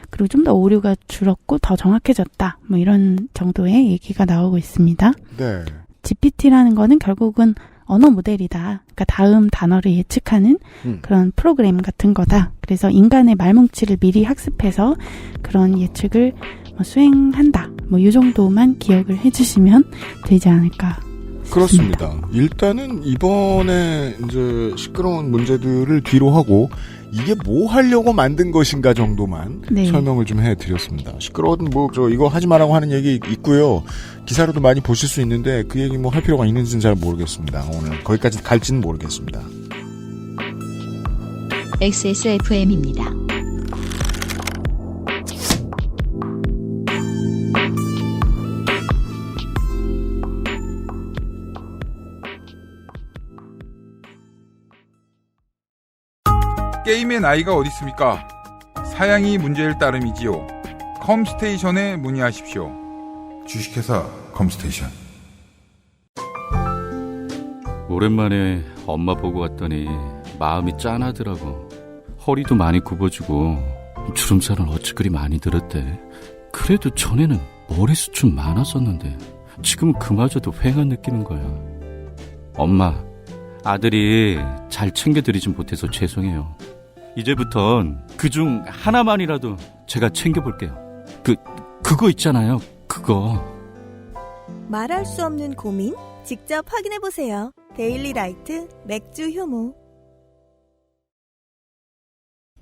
그리고 좀 더 오류가 줄었고 더 정확해졌다. 뭐 이런 정도의 얘기가 나오고 있습니다. 네. GPT라는 거는 결국은 언어 모델이다. 그러니까 다음 단어를 예측하는 그런 프로그램 같은 거다. 그래서 인간의 말뭉치를 미리 학습해서 그런 예측을 뭐 수행한다. 뭐 이 정도만 기억을 해주시면 되지 않을까. 그렇습니다. 일단은 이번에 이제 시끄러운 문제들을 뒤로 하고 이게 뭐 하려고 만든 것인가 정도만 네. 설명을 좀 해드렸습니다. 시끄러운 저 이거 하지 말라고 하는 얘기 있고요. 기사로도 많이 보실 수 있는데 그 얘기 뭐 할 필요가 있는지는 잘 모르겠습니다. 오늘 거기까지 갈지는 모르겠습니다. XSFM입니다. 게임의 나이가 어디 있습니까? 사양이 문제일 따름이지요. 컴스테이션에 문의하십시오. 주식회사 컴스테이션. 오랜만에 엄마 보고 왔더니 마음이 짠하더라고. 허리도 많이 굽어지고 주름살은 어찌 그리 많이 들었대. 그래도 전에는 머리숱 좀 많았었는데 지금은 그마저도 휑한 느끼는 거야. 엄마, 아들이 잘 챙겨드리진 못해서 죄송해요. 이제부턴 그중 하나만이라도 제가 챙겨볼게요. 그거 있잖아요. 그거. 말할 수 없는 고민? 직접 확인해보세요. 데일리라이트 맥주 효모.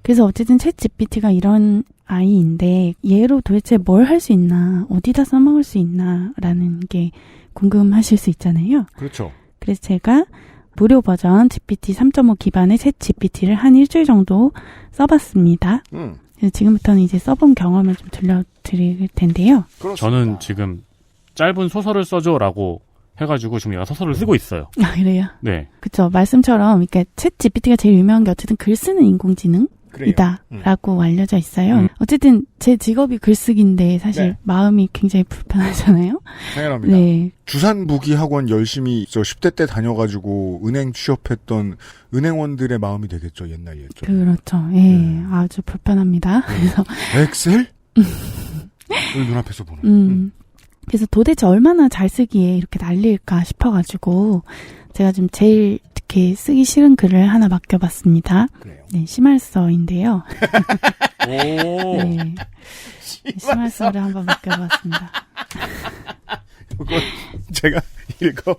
그래서 어쨌든 챗GPT가 이런 아이인데 얘로 도대체 뭘 할 수 있나, 어디다 써먹을 수 있나라는 게 궁금하실 수 있잖아요. 그렇죠. 그래서 제가 무료 버전 GPT 3.5 기반의 챗GPT를 한 일주일 정도 써봤습니다. 그래서 지금부터는 이제 써본 경험을 좀 들려드릴 텐데요. 그렇습니다. 저는 지금 짧은 소설을 써줘라고 해가지고 지금 얘가 소설을 쓰고 있어요. 아, 그래요? 네. 그쵸. 말씀처럼, 그러니까 챗GPT가 제일 유명한 게 어쨌든 글 쓰는 인공지능이다라고 알려져 있어요. 어쨌든 제 직업이 글쓰기인데 사실 네. 마음이 굉장히 불편하잖아요. 당연합니다. 네. 주산부기학원 열심히 10대 때 다녀가지고 은행 취업했던 은행원들의 마음이 되겠죠. 옛날 옛죠. 그렇죠. 예, 아주 불편합니다. 그래서 엑셀? 을 눈앞에서 보는. 그래서 도대체 얼마나 잘 쓰기에 이렇게 난리일까 싶어가지고 제가 좀 제일 이렇게 쓰기 싫은 글을 하나 맡겨봤습니다. 그래요. 네, 심할서인데요. 오. 네, 심할서를 한번 맡겨봤습니다. 이건 제가 읽어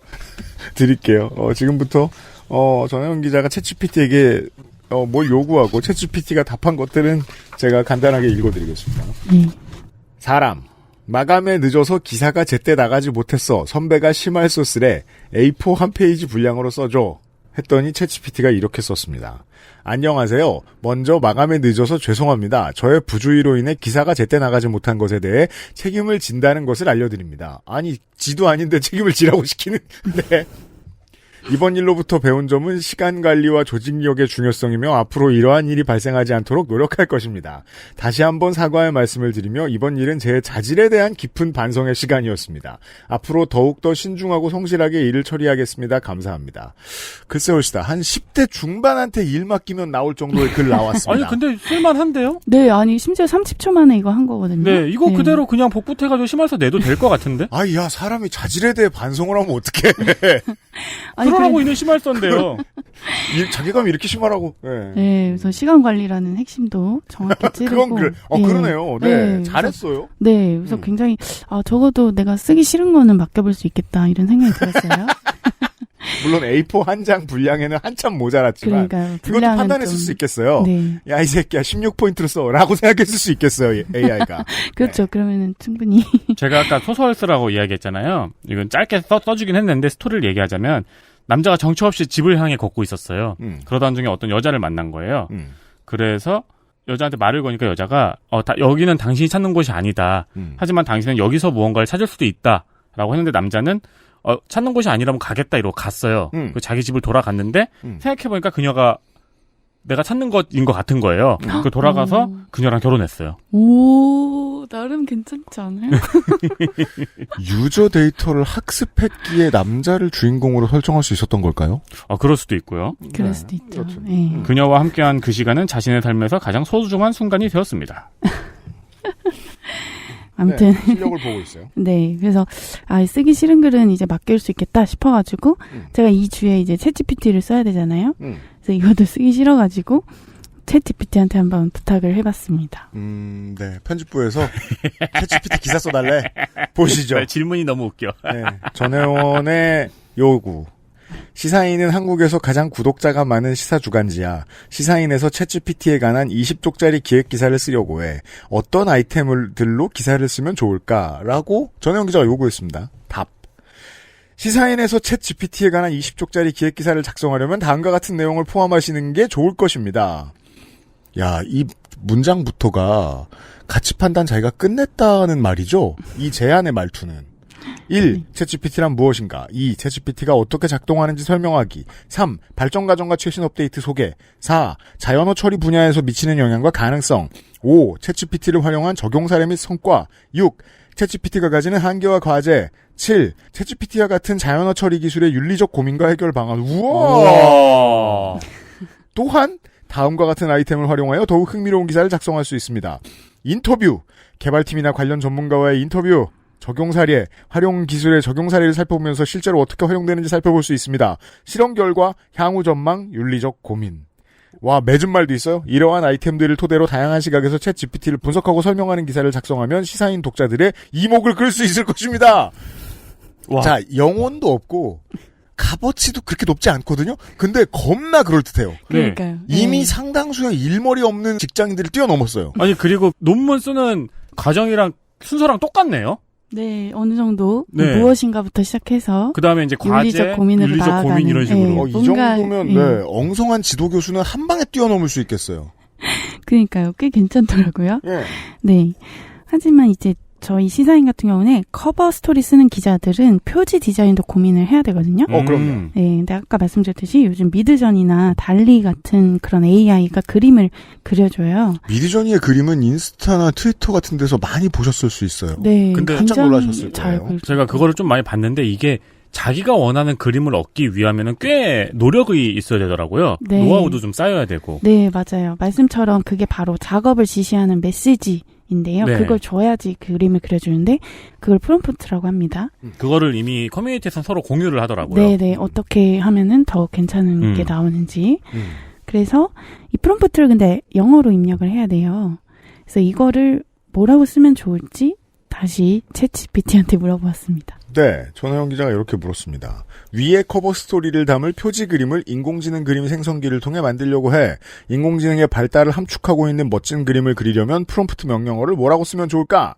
드릴게요. 지금부터 전혜원 기자가 챗GPT에게 뭘 요구하고 챗GPT가 답한 것들은 제가 간단하게 읽어드리겠습니다. 사람. 마감에 늦어서 기사가 제때 나가지 못했어. 선배가 심할서 쓰래. A4 한 페이지 분량으로 써줘. 했더니 챗GPT가 이렇게 썼습니다. 안녕하세요. 먼저 마감에 늦어서 죄송합니다. 저의 부주의로 인해 기사가 제때 나가지 못한 것에 대해 책임을 진다는 것을 알려드립니다. 아니, 지도 아닌데 책임을 지라고 시키는데. 이번 일로부터 배운 점은 시간 관리와 조직력의 중요성이며 앞으로 이러한 일이 발생하지 않도록 노력할 것입니다. 다시 한번 사과의 말씀을 드리며 이번 일은 제 자질에 대한 깊은 반성의 시간이었습니다. 앞으로 더욱더 신중하고 성실하게 일을 처리하겠습니다. 감사합니다. 글쎄 옳시다. 한 10대 중반한테 일 맡기면 나올 정도의 글 나왔습니다. 아니 근데 쓸만한데요? 네, 아니 심지어 30초 만에 이거 한 거거든요. 네, 이거 그대로 그냥 복붙해가지고 심할서 내도 될 것 같은데? 야, 사람이 자질에 대해 반성을 하면 어떡해. 아니, 그러라고 있는 심할서인데요. 자괴감이 이렇게 심하라고. 네, 그래서 시간 관리라는 핵심도 정확히 찌르고. 그러네요. 네, 잘했어요. 네, 그래서 굉장히 적어도 내가 쓰기 싫은 거는 맡겨볼 수 있겠다 이런 생각이 들었어요. 물론 A4 한 장 분량에는 한참 모자랐지만 그러니까요. 그것도 판단했을 수 있겠어요. 네. 야, 이 새끼야 16포인트로 써라고 생각했을 수 있겠어요. AI가. 그렇죠. 네. 그러면은 충분히. 제가 아까 소설 쓰라고 이야기했잖아요. 이건 짧게 써주긴 했는데 스토리를 얘기하자면 남자가 정처 없이 집을 향해 걷고 있었어요. 그러던 중에 어떤 여자를 만난 거예요. 그래서 여자한테 말을 거니까 여자가 여기는 당신이 찾는 곳이 아니다. 하지만 당신은 여기서 무언가를 찾을 수도 있다. 라고 했는데 남자는 찾는 곳이 아니라면 가겠다 이러고 갔어요. 그 자기 집을 돌아갔는데 생각해보니까 그녀가 내가 찾는 것인 것 같은 거예요. 그 돌아가서 그녀랑 결혼했어요. 오, 나름 괜찮지 않아요? 유저 데이터를 학습했기에 남자를 주인공으로 설정할 수 있었던 걸까요? 그럴 수도 있고요. 그럴 수도 있죠. 그렇죠. 네. 그녀와 함께한 그 시간은 자신의 삶에서 가장 소중한 순간이 되었습니다. 아무튼 네, 실력을 보고 있어요. 네, 그래서 쓰기 싫은 글은 이제 맡길 수 있겠다 싶어가지고 제가 이 주에 이제 챗GPT를 써야 되잖아요. 그래서 이것도 쓰기 싫어가지고 챗GPT한테 한번 부탁을 해봤습니다. 네, 편집부에서 챗GPT 기사 써달래. 보시죠. 질문이 너무 웃겨. 네, 전혜원의 요구. 시사인은 한국에서 가장 구독자가 많은 시사 주간지야. 시사인에서 챗GPT에 관한 20쪽짜리 기획 기사를 쓰려고 해. 어떤 아이템들로 기사를 쓰면 좋을까라고 전혜원 기자가 요구했습니다. 답. 시사인에서 챗GPT에 관한 20쪽짜리 기획 기사를 작성하려면 다음과 같은 내용을 포함하시는 게 좋을 것입니다. 야, 이 문장부터가 가치 판단 자기가 끝냈다는 말이죠. 이 제안의 말투는. 1. 챗GPT란 무엇인가? 2. 챗GPT가 어떻게 작동하는지 설명하기. 3. 발전 과정과 최신 업데이트 소개. 4. 자연어 처리 분야에서 미치는 영향과 가능성. 5. 챗GPT를 활용한 적용 사례 및 성과. 6. 챗GPT가 가지는 한계와 과제. 7. 챗GPT와 같은 자연어 처리 기술의 윤리적 고민과 해결 방안. 우와! 또한 다음과 같은 아이템을 활용하여 더욱 흥미로운 기사를 작성할 수 있습니다. 인터뷰. 개발팀이나 관련 전문가와의 인터뷰. 적용 사례, 활용 기술의 적용 사례를 살펴보면서 실제로 어떻게 활용되는지 살펴볼 수 있습니다. 실험 결과, 향후 전망, 윤리적 고민. 와, 맺은 말도 있어요. 이러한 아이템들을 토대로 다양한 시각에서 챗 GPT를 분석하고 설명하는 기사를 작성하면 시사인 독자들의 이목을 끌 수 있을 것입니다. 와. 자, 영혼도 없고 값어치도 그렇게 높지 않거든요. 근데 겁나 그럴듯해요. 그러니까요. 이미 상당수의 일머리 없는 직장인들을 뛰어넘었어요. 아니 그리고 논문 쓰는 과정이랑 순서랑 똑같네요. 네, 어느 정도 네. 무엇인가부터 시작해서 그 다음에 이제 과제, 윤리적 고민으로 나아가는. 고민 이런 식으로. 이 정도면 네, 엉성한 지도 교수는 한 방에 뛰어넘을 수 있겠어요. 그러니까요, 꽤 괜찮더라고요. 예. 네, 하지만 이제 저희 시사인 같은 경우는 커버 스토리 쓰는 기자들은 표지 디자인도 고민을 해야 되거든요. 그럼요. 네, 근데 아까 말씀드렸듯이 요즘 미드전이나 달리 같은 그런 AI가 그림을 그려줘요. 미드저니의 그림은 인스타나 트위터 같은 데서 많이 보셨을 수 있어요. 네, 근데 깜짝 놀라셨을 거예요. 제가 그거를 좀 많이 봤는데 이게 자기가 원하는 그림을 얻기 위하면은 꽤 노력이 있어야 되더라고요. 네. 노하우도 좀 쌓여야 되고. 네, 맞아요. 말씀처럼 그게 바로 작업을 지시하는 메시지인데요. 네. 그걸 줘야지 그림을 그려주는데 그걸 프롬프트라고 합니다. 그거를 이미 커뮤니티에서 서로 공유를 하더라고요. 네네. 어떻게 하면은 더 괜찮은 게 나오는지. 그래서 이 프롬프트를 근데 영어로 입력을 해야 돼요. 그래서 이거를 뭐라고 쓰면 좋을지 다시 챗GPT한테 물어보았습니다. 네, 전혜영 기자가 이렇게 물었습니다. 위에 커버 스토리를 담을 표지 그림을 인공지능 그림 생성기를 통해 만들려고 해. 인공지능의 발달을 함축하고 있는 멋진 그림을 그리려면 프롬프트 명령어를 뭐라고 쓰면 좋을까?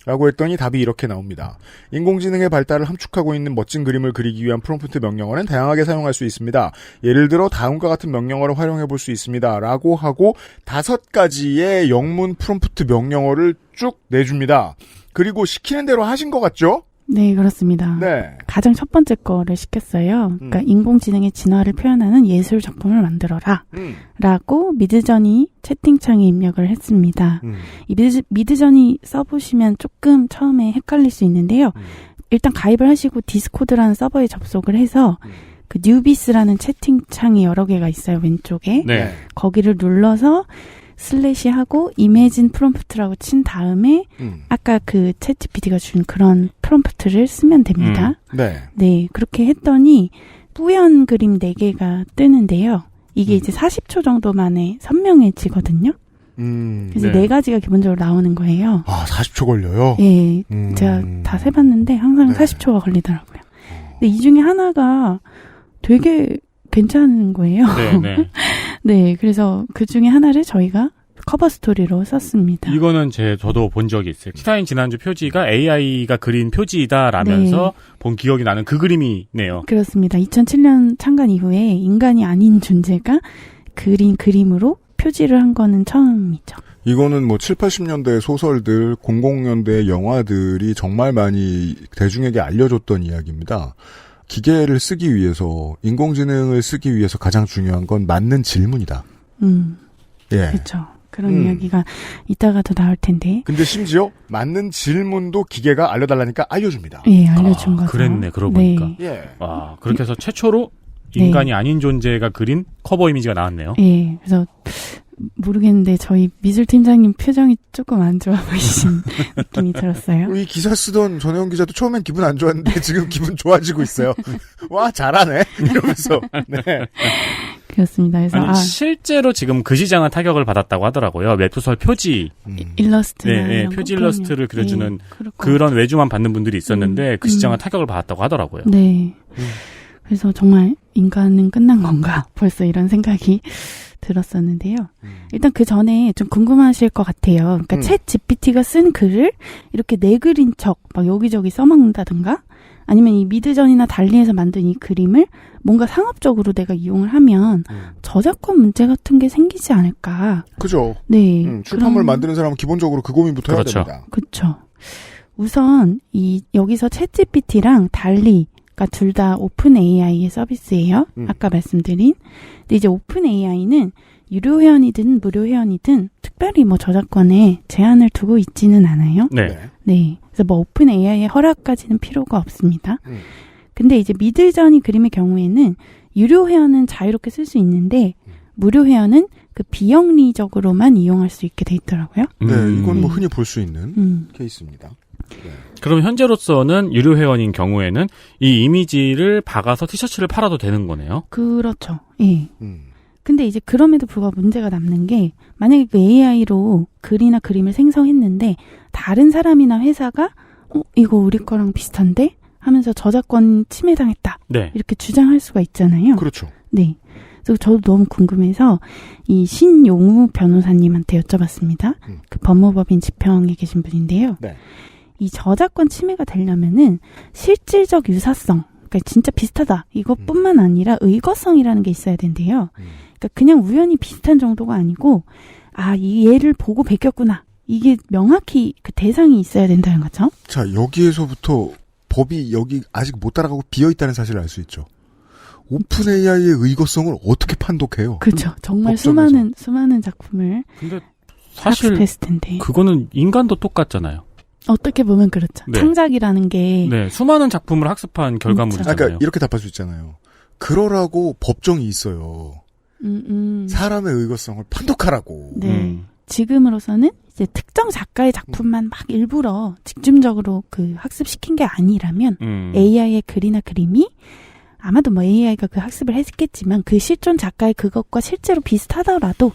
라고 했더니 답이 이렇게 나옵니다. 인공지능의 발달을 함축하고 있는 멋진 그림을 그리기 위한 프롬프트 명령어는 다양하게 사용할 수 있습니다. 예를 들어 다음과 같은 명령어를 활용해 볼 수 있습니다. 라고 하고 5가지의 영문 프롬프트 명령어를 쭉 내줍니다. 그리고 시키는 대로 하신 것 같죠? 네, 그렇습니다. 네. 가장 첫 번째 거를 시켰어요. 그러니까 인공지능의 진화를 표현하는 예술 작품을 만들어라. 라고 미드저니 채팅창에 입력을 했습니다. 이 미드저니 써보시면 조금 처음에 헷갈릴 수 있는데요. 일단 가입을 하시고 디스코드라는 서버에 접속을 해서 그 뉴비스라는 채팅창이 여러 개가 있어요, 왼쪽에. 네. 거기를 눌러서 슬래시 하고 이매진 프롬프트라고 친 다음에 아까 그 챗GPT가 준 그런 프롬프트를 쓰면 됩니다. 네. 네, 그렇게 했더니 뿌연 그림 4개가 뜨는데요. 이게 이제 40초 정도 만에 선명해지거든요. 그래서 네. 4가지가 기본적으로 나오는 거예요. 아, 40초 걸려요? 네, 제가 다 세봤는데 항상 40초가 걸리더라고요. 근데 이 중에 하나가 되게 괜찮은 거예요. 네, 네. 네, 그래서 그 중에 하나를 저희가 커버 스토리로 썼습니다. 이거는 저도 본 적이 있어요. 티타임 지난주 표지가 AI가 그린 표지다라면서 네. 본 기억이 나는 그 그림이네요. 그렇습니다. 2007년 창간 이후에 인간이 아닌 존재가 그린 그림으로 표지를 한 거는 처음이죠. 이거는 뭐 7, 80년대 소설들, 00년대 영화들이 정말 많이 대중에게 알려줬던 이야기입니다. 기계를 쓰기 위해서, 인공지능을 쓰기 위해서 가장 중요한 건 맞는 질문이다. 예. 그렇죠. 그런 이야기가 이따가 더 나올 텐데. 근데 심지어 맞는 질문도 기계가 알려달라니까 알려줍니다. 예, 알려준 거죠. 그랬네, 그러고 보니까. 네. 예. 와, 그렇게 해서 최초로 인간이 아닌 존재가 그린 커버 이미지가 나왔네요. 예, 그래서 모르겠는데 저희 미술팀장님 표정이 조금 안 좋아 보이신 느낌이 들었어요. 이 기사 쓰던 전혜원 기자도 처음엔 기분 안 좋았는데 지금 기분 좋아지고 있어요. 와, 잘하네. 이러면서. 네. 그렇습니다. 그래서 아니, 실제로 지금 그 시장은 타격을 받았다고 하더라고요. 웹소설 표지. 일러스트나 네, 이런 표지 거 일러스트를 그럼요. 그려주는 네, 그런 외주만 받는 분들이 있었는데 그 시장은 타격을 받았다고 하더라고요. 네. 그래서 정말 인간은 끝난 건가? 벌써 이런 생각이 들었었는데요. 일단 그 전에 좀 궁금하실 것 같아요. 그러니까 챗 GPT가 쓴 글을 이렇게 내글인 척 막 여기저기 써먹는다든가 아니면 이 미드전이나 달리에서 만든 이 그림을 뭔가 상업적으로 내가 이용을 하면 저작권 문제 같은 게 생기지 않을까. 그죠. 네. 출판물 만드는 사람은 기본적으로 그 고민부터 그렇죠. 해야 됩니다. 그렇죠. 우선 여기서 챗GPT랑 달리 그러니까 둘 다 오픈 AI의 서비스예요. 아까 말씀드린. 근데 이제 오픈 AI는 유료 회원이든 무료 회원이든 특별히 뭐 저작권에 제한을 두고 있지는 않아요. 네. 네. 그래서 뭐 오픈 AI의 허락까지는 필요가 없습니다. 근데 이제 미들저니 그림의 경우에는 유료 회원은 자유롭게 쓸 수 있는데 무료 회원은 그 비영리적으로만 이용할 수 있게 돼 있더라고요. 네, 이건 뭐 흔히 볼 수 있는 케이스입니다. 네. 그럼 현재로서는 유료 회원인 경우에는 이 이미지를 박아서 티셔츠를 팔아도 되는 거네요? 그렇죠. 예. 근데 이제 그럼에도 불구하고 문제가 남는 게 만약에 그 AI로 글이나 그림을 생성했는데 다른 사람이나 회사가 이거 우리 거랑 비슷한데? 하면서 저작권 침해당했다. 네. 이렇게 주장할 수가 있잖아요. 그렇죠. 네. 그래서 저도 너무 궁금해서 이 신용우 변호사님한테 여쭤봤습니다. 그 법무법인 지평에 계신 분인데요. 네. 이 저작권 침해가 되려면은 실질적 유사성, 그러니까 진짜 비슷하다 이것뿐만 아니라 의거성이라는 게 있어야 된대요. 그러니까 그냥 우연히 비슷한 정도가 아니고 이 얘를 보고 베꼈구나. 이게 명확히 그 대상이 있어야 된다는 거죠. 자, 여기에서부터 법이 여기 아직 못 따라가고 비어있다는 사실을 알 수 있죠. 오픈 AI의 의거성을 어떻게 판독해요? 그렇죠. 정말 법정에서. 수많은 작품을 근데 사실 학습했을 텐데. 그거는 인간도 똑같잖아요. 어떻게 보면 그렇죠. 네. 창작이라는 게 네, 수많은 작품을 학습한 결과물이잖아요. 그러니까 이렇게 답할 수 있잖아요. 그러라고 법정이 있어요. 사람의 의거성을 판독하라고. 네. 지금으로서는 이제 특정 작가의 작품만 막 일부러 집중적으로 그 학습시킨 게 아니라면 AI의 글이나 그림이 아마도 뭐 AI가 그 학습을 했겠지만 그 실존 작가의 그것과 실제로 비슷하더라도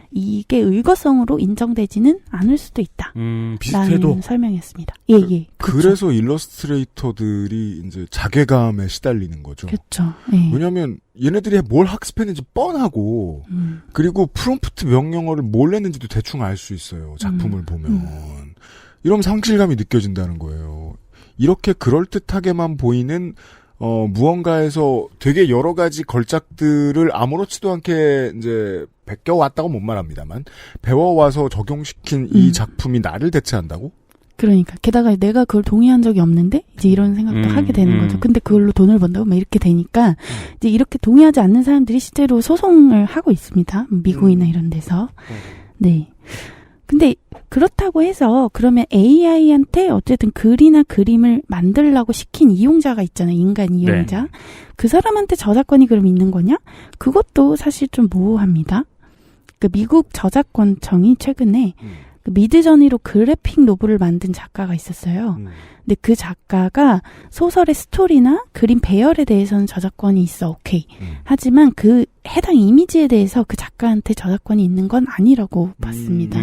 이게 의거성으로 인정되지는 않을 수도 있다. 비슷해도 라는 설명이었습니다. 예. 그렇죠. 그래서 일러스트레이터들이 이제 자괴감에 시달리는 거죠. 그렇죠. 예. 왜냐하면 얘네들이 뭘 학습했는지 뻔하고 그리고 프롬프트 명령어를 뭘 냈는지도 대충 알 수 있어요. 작품을 보면. 이런 상실감이 느껴진다는 거예요. 이렇게 그럴듯하게만 보이는 무언가에서 되게 여러 가지 걸작들을 아무렇지도 않게 이제 베껴왔다고 못 말합니다만 배워와서 적용시킨 이 작품이 나를 대체한다고? 그러니까 게다가 내가 그걸 동의한 적이 없는데 이제 이런 생각도 하게 되는 거죠. 근데 그걸로 돈을 번다고 막 이렇게 되니까 이제 이렇게 동의하지 않는 사람들이 실제로 소송을 하고 있습니다. 미국이나 이런 데서. 네. 근데 그렇다고 해서 그러면 AI한테 어쨌든 글이나 그림을 만들라고 시킨 이용자가 있잖아요. 인간 이용자. 네. 그 사람한테 저작권이 그럼 있는 거냐? 그것도 사실 좀 모호합니다. 그 미국 저작권청이 최근에 그 미드저니로 그래픽 노블을 만든 작가가 있었어요. 근데 그 작가가 소설의 스토리나 그림 배열에 대해서는 저작권이 있어, 오케이. 하지만 그 해당 이미지에 대해서 그 작가한테 저작권이 있는 건 아니라고 봤습니다.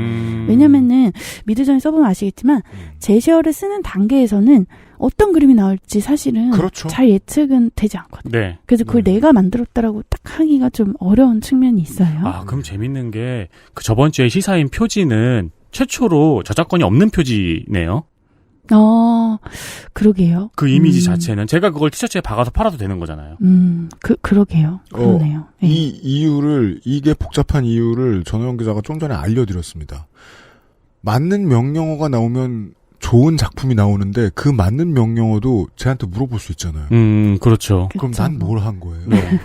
왜냐면은 미드저니 써보면 아시겠지만 제시어를 쓰는 단계에서는 어떤 그림이 나올지 사실은 그렇죠. 잘 예측은 되지 않거든요. 네. 그래서 그걸 내가 만들었다라고 딱 하기가 좀 어려운 측면이 있어요. 아, 그럼 재밌는 게 그 저번 주에 시사인 표지는 최초로 저작권이 없는 표지네요. 그러게요. 그 이미지 자체는 제가 그걸 티셔츠에 박아서 팔아도 되는 거잖아요. 그러게요. 그러네요. 네. 이게 복잡한 이유를 전호영 기자가 좀 전에 알려드렸습니다. 맞는 명령어가 나오면 좋은 작품이 나오는데 그 맞는 명령어도 쟤한테 물어볼 수 있잖아요. 그렇죠. 그럼 난 뭘 한 거예요? 네.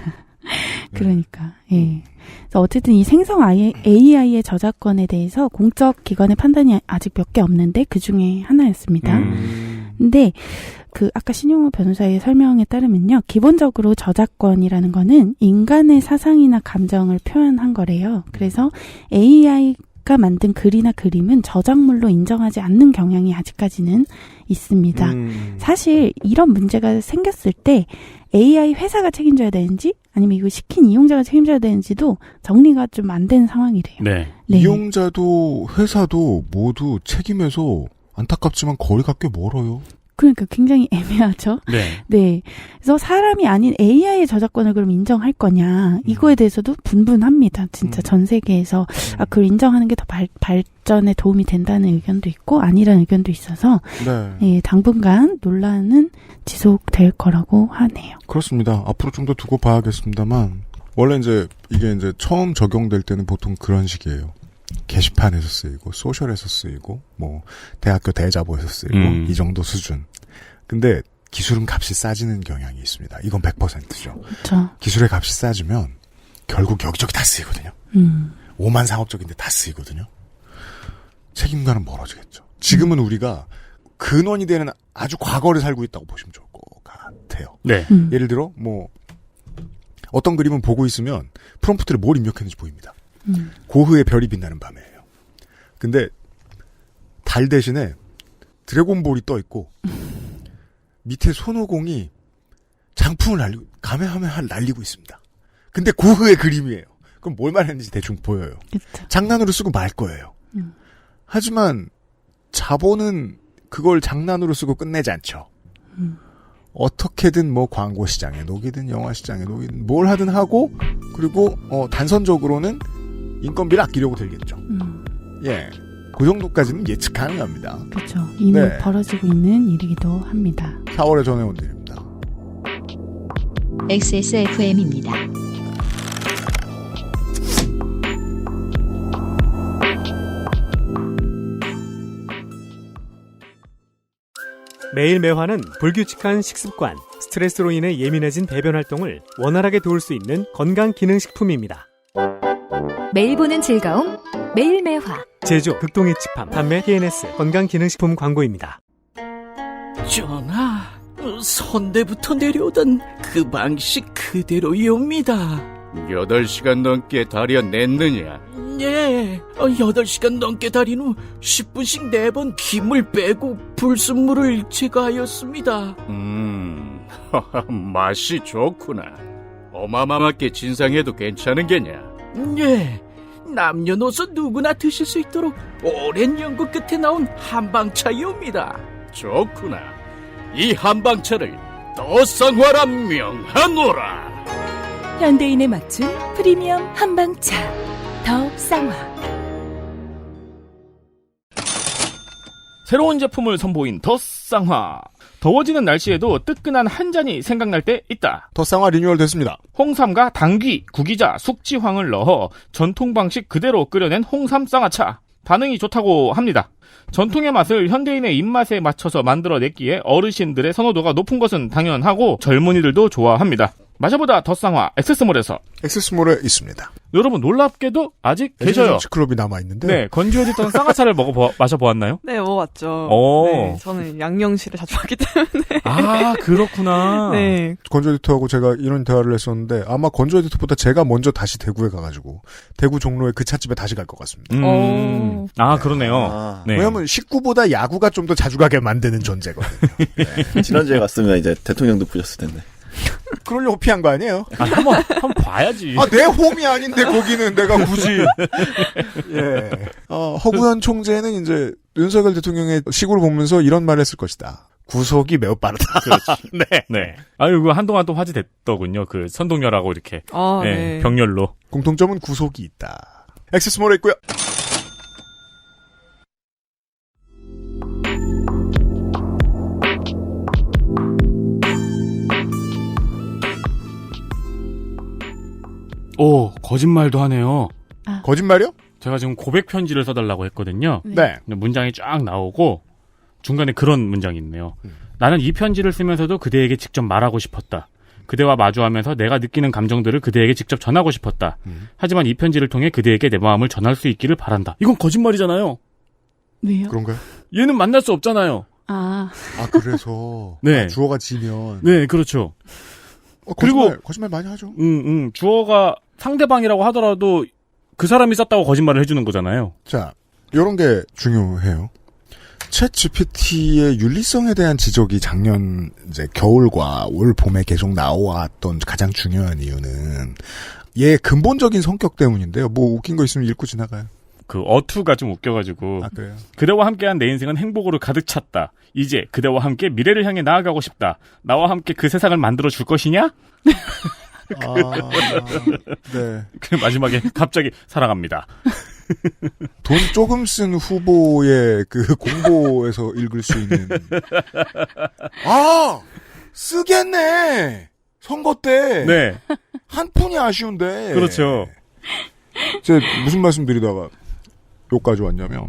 그러니까, 예. 그래서 어쨌든 이 생성 AI의 저작권에 대해서 공적 기관의 판단이 아직 몇 개 없는데 그 중에 하나였습니다. 근데 아까 신용호 변호사의 설명에 따르면요. 기본적으로 저작권이라는 거는 인간의 사상이나 감정을 표현한 거래요. 그래서 AI가 만든 글이나 그림은 저작물로 인정하지 않는 경향이 아직까지는 있습니다. 사실 이런 문제가 생겼을 때 AI 회사가 책임져야 되는지 아니면 이거 시킨 이용자가 책임져야 되는지도 정리가 좀 안 된 상황이래요. 네. 네. 이용자도 회사도 모두 책임에서 안타깝지만 거리가 꽤 멀어요. 그러니까 굉장히 애매하죠. 네. 네. 그래서 사람이 아닌 AI의 저작권을 그럼 인정할 거냐 이거에 대해서도 분분합니다. 진짜 전 세계에서 그걸 인정하는 게 더 발전에 도움이 된다는 의견도 있고 아니라는 의견도 있어서 예, 당분간 논란은 지속될 거라고 하네요. 그렇습니다. 앞으로 좀 더 두고 봐야겠습니다만 원래 이게 처음 적용될 때는 보통 그런 식이에요. 게시판에서 쓰이고 소셜에서 쓰이고 뭐 대학교 대자보에서 쓰이고 이 정도 수준. 근데 기술은 값이 싸지는 경향이 있습니다. 이건 100%죠. 그렇죠. 기술의 값이 싸지면 결국 여기저기 다 쓰이거든요. 오만 상업적인데 다 쓰이거든요. 책임과는 멀어지겠죠. 지금은 우리가 근원이 되는 아주 과거를 살고 있다고 보시면 좋을 것 같아요. 네. 예를 들어 어떤 그림은 보고 있으면 프롬프트를 뭘 입력했는지 보입니다. 고흐의 별이 빛나는 밤이에요. 근데 달 대신에 드래곤볼이 떠 있고 밑에 손오공이 장풍을 날리고 가메하메하를 날리고 있습니다. 근데 고흐의 그림이에요. 그럼 뭘 말했는지 대충 보여요. 그쵸. 장난으로 쓰고 말 거예요. 하지만 자본은 그걸 장난으로 쓰고 끝내지 않죠. 어떻게든 뭐 광고 시장에 녹이든 영화 시장에 녹이든 뭘 하든 하고 그리고 단선적으로는 인건비를 아끼려고 들겠죠. 예, 그 정도까지는 예측 가능합니다. 그렇죠. 이미 벌어지고 있는 일이기도 합니다. 4월에 전해온 일입니다. XSFM입니다. 매일 매화는 불규칙한 식습관, 스트레스로 인해 예민해진 배변 활동을 원활하게 도울 수 있는 건강기능식품입니다. 매일 보는 즐거움, 매일 매화. 제조 극동의 칩함 판매 TNS 건강기능식품 광고입니다. 전하, 선대부터 내려오던 그 방식 그대로이옵니다. 8시간 넘게 다려냈느냐? 네, 8시간 넘게 달인 후 10분씩 4번 김을 빼고 불순물을 제거하였습니다. 맛이 좋구나. 어마어마하게 진상해도 괜찮은 게냐? 네, 남녀노소 누구나 드실 수 있도록 오랜 연구 끝에 나온 한방차이옵니다. 좋구나. 이 한방차를 더 쌍화라 명하노라. 현대인에 맞춘 프리미엄 한방차 더 쌍화. 새로운 제품을 선보인 덧쌍화. 더워지는 날씨에도 뜨끈한 한 잔이 생각날 때 있다. 덧쌍화 리뉴얼 됐습니다. 홍삼과 당귀, 구기자, 숙지황을 넣어 전통 방식 그대로 끓여낸 홍삼 쌍화차. 반응이 좋다고 합니다. 전통의 맛을 현대인의 입맛에 맞춰서 만들어냈기에 어르신들의 선호도가 높은 것은 당연하고 젊은이들도 좋아합니다. 마셔보다 덧쌍화 엑세스몰에서. 엑세스몰에 있습니다. 여러분 놀랍게도 아직 계셔요. 클럽이 남아있는데. 네, 건조해졌던 쌍화차를 마셔보았나요? 네, 먹어봤죠. 오. 네, 저는 양령시를 자주 하기 때문에. 아, 그렇구나. 네. 건조 에디터하고 제가 이런 대화를 했었는데 아마 건조 에디터보다 제가 먼저 다시 대구에 가가지고 대구 종로의 그 찻집에 다시 갈 것 같습니다. 아, 그러네요. 네. 왜냐면 식구보다 야구가 좀 더 자주 가게 만드는 존재거든요. 네. 지난주에 갔으면 이제 대통령도 보셨을 텐데. 그러려고 피한 거 아니에요? 아, 한번 봐야지. 아, 내 홈이 아닌데, 거기는 내가 굳이. 예. 허구현 총재는 이제 윤석열 대통령의 시구를 보면서 이런 말을 했을 것이다. 구속이 매우 빠르다. 그렇지. 네. 네. 아유, 그 한동안 또 화제됐더군요. 그 선동열하고 이렇게. 아, 네. 네. 병렬로. 공통점은 구속이 있다. 엑세스몰에 있고요. 오, 거짓말도 하네요. 아. 거짓말이요? 제가 지금 고백 편지를 써달라고 했거든요. 네. 근데 문장이 쫙 나오고 중간에 그런 문장이 있네요. 나는 이 편지를 쓰면서도 그대에게 직접 말하고 싶었다. 그대와 마주하면서 내가 느끼는 감정들을 그대에게 직접 전하고 싶었다. 하지만 이 편지를 통해 그대에게 내 마음을 전할 수 있기를 바란다. 이건 거짓말이잖아요. 왜요? 그런가요? 얘는 만날 수 없잖아요. 아, 그래서. 네. 주어가 지면. 네, 그렇죠. 그리고 거짓말 많이 하죠. 주어가 상대방이라고 하더라도 그 사람이 썼다고 거짓말을 해주는 거잖아요. 자, 요런 게 중요해요. 챗 GPT의 윤리성에 대한 지적이 작년 이제 겨울과 올 봄에 계속 나왔던 가장 중요한 이유는 얘 근본적인 성격 때문인데요. 뭐 웃긴 거 있으면 읽고 지나가요. 그 어투가 좀 웃겨가지고. 아, 그래요? 그대와 함께한 내 인생은 행복으로 가득 찼다. 이제 그대와 함께 미래를 향해 나아가고 싶다. 나와 함께 그 세상을 만들어 줄 것이냐? 네. 그 마지막에 갑자기 사랑합니다. 돈 조금 쓴 후보의 그 공보에서 읽을 수 있는. 쓰겠네! 선거 때! 네. 한 푼이 아쉬운데. 그렇죠. 제가 무슨 말씀 드리다가 여기까지 왔냐면,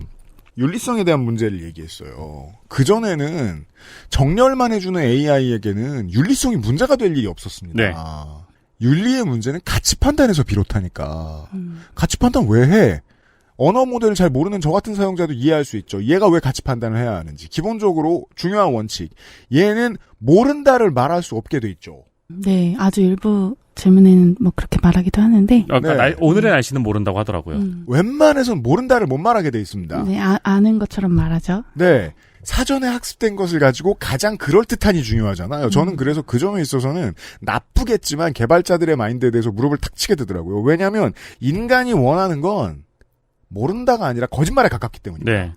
윤리성에 대한 문제를 얘기했어요. 그전에는 정렬만 해주는 AI에게는 윤리성이 문제가 될 일이 없었습니다. 네. 윤리의 문제는 가치 판단에서 비롯하니까. 가치 판단 왜 해? 언어 모델을 잘 모르는 저 같은 사용자도 이해할 수 있죠. 얘가 왜 가치 판단을 해야 하는지. 기본적으로 중요한 원칙. 얘는 모른다를 말할 수 없게 돼 있죠. 네, 아주 일부 질문에는 뭐 그렇게 말하기도 하는데. 그러니까 네. 오늘의 날씨는 모른다고 하더라고요. 웬만해선 모른다를 못 말하게 돼 있습니다. 네, 아는 것처럼 말하죠. 네. 사전에 학습된 것을 가지고 가장 그럴듯한이 중요하잖아요. 저는 그래서 그 점에 있어서는 나쁘겠지만 개발자들의 마인드에 대해서 무릎을 탁 치게 되더라고요. 왜냐하면 인간이 원하는 건 모른다가 아니라 거짓말에 가깝기 때문입니다. 네.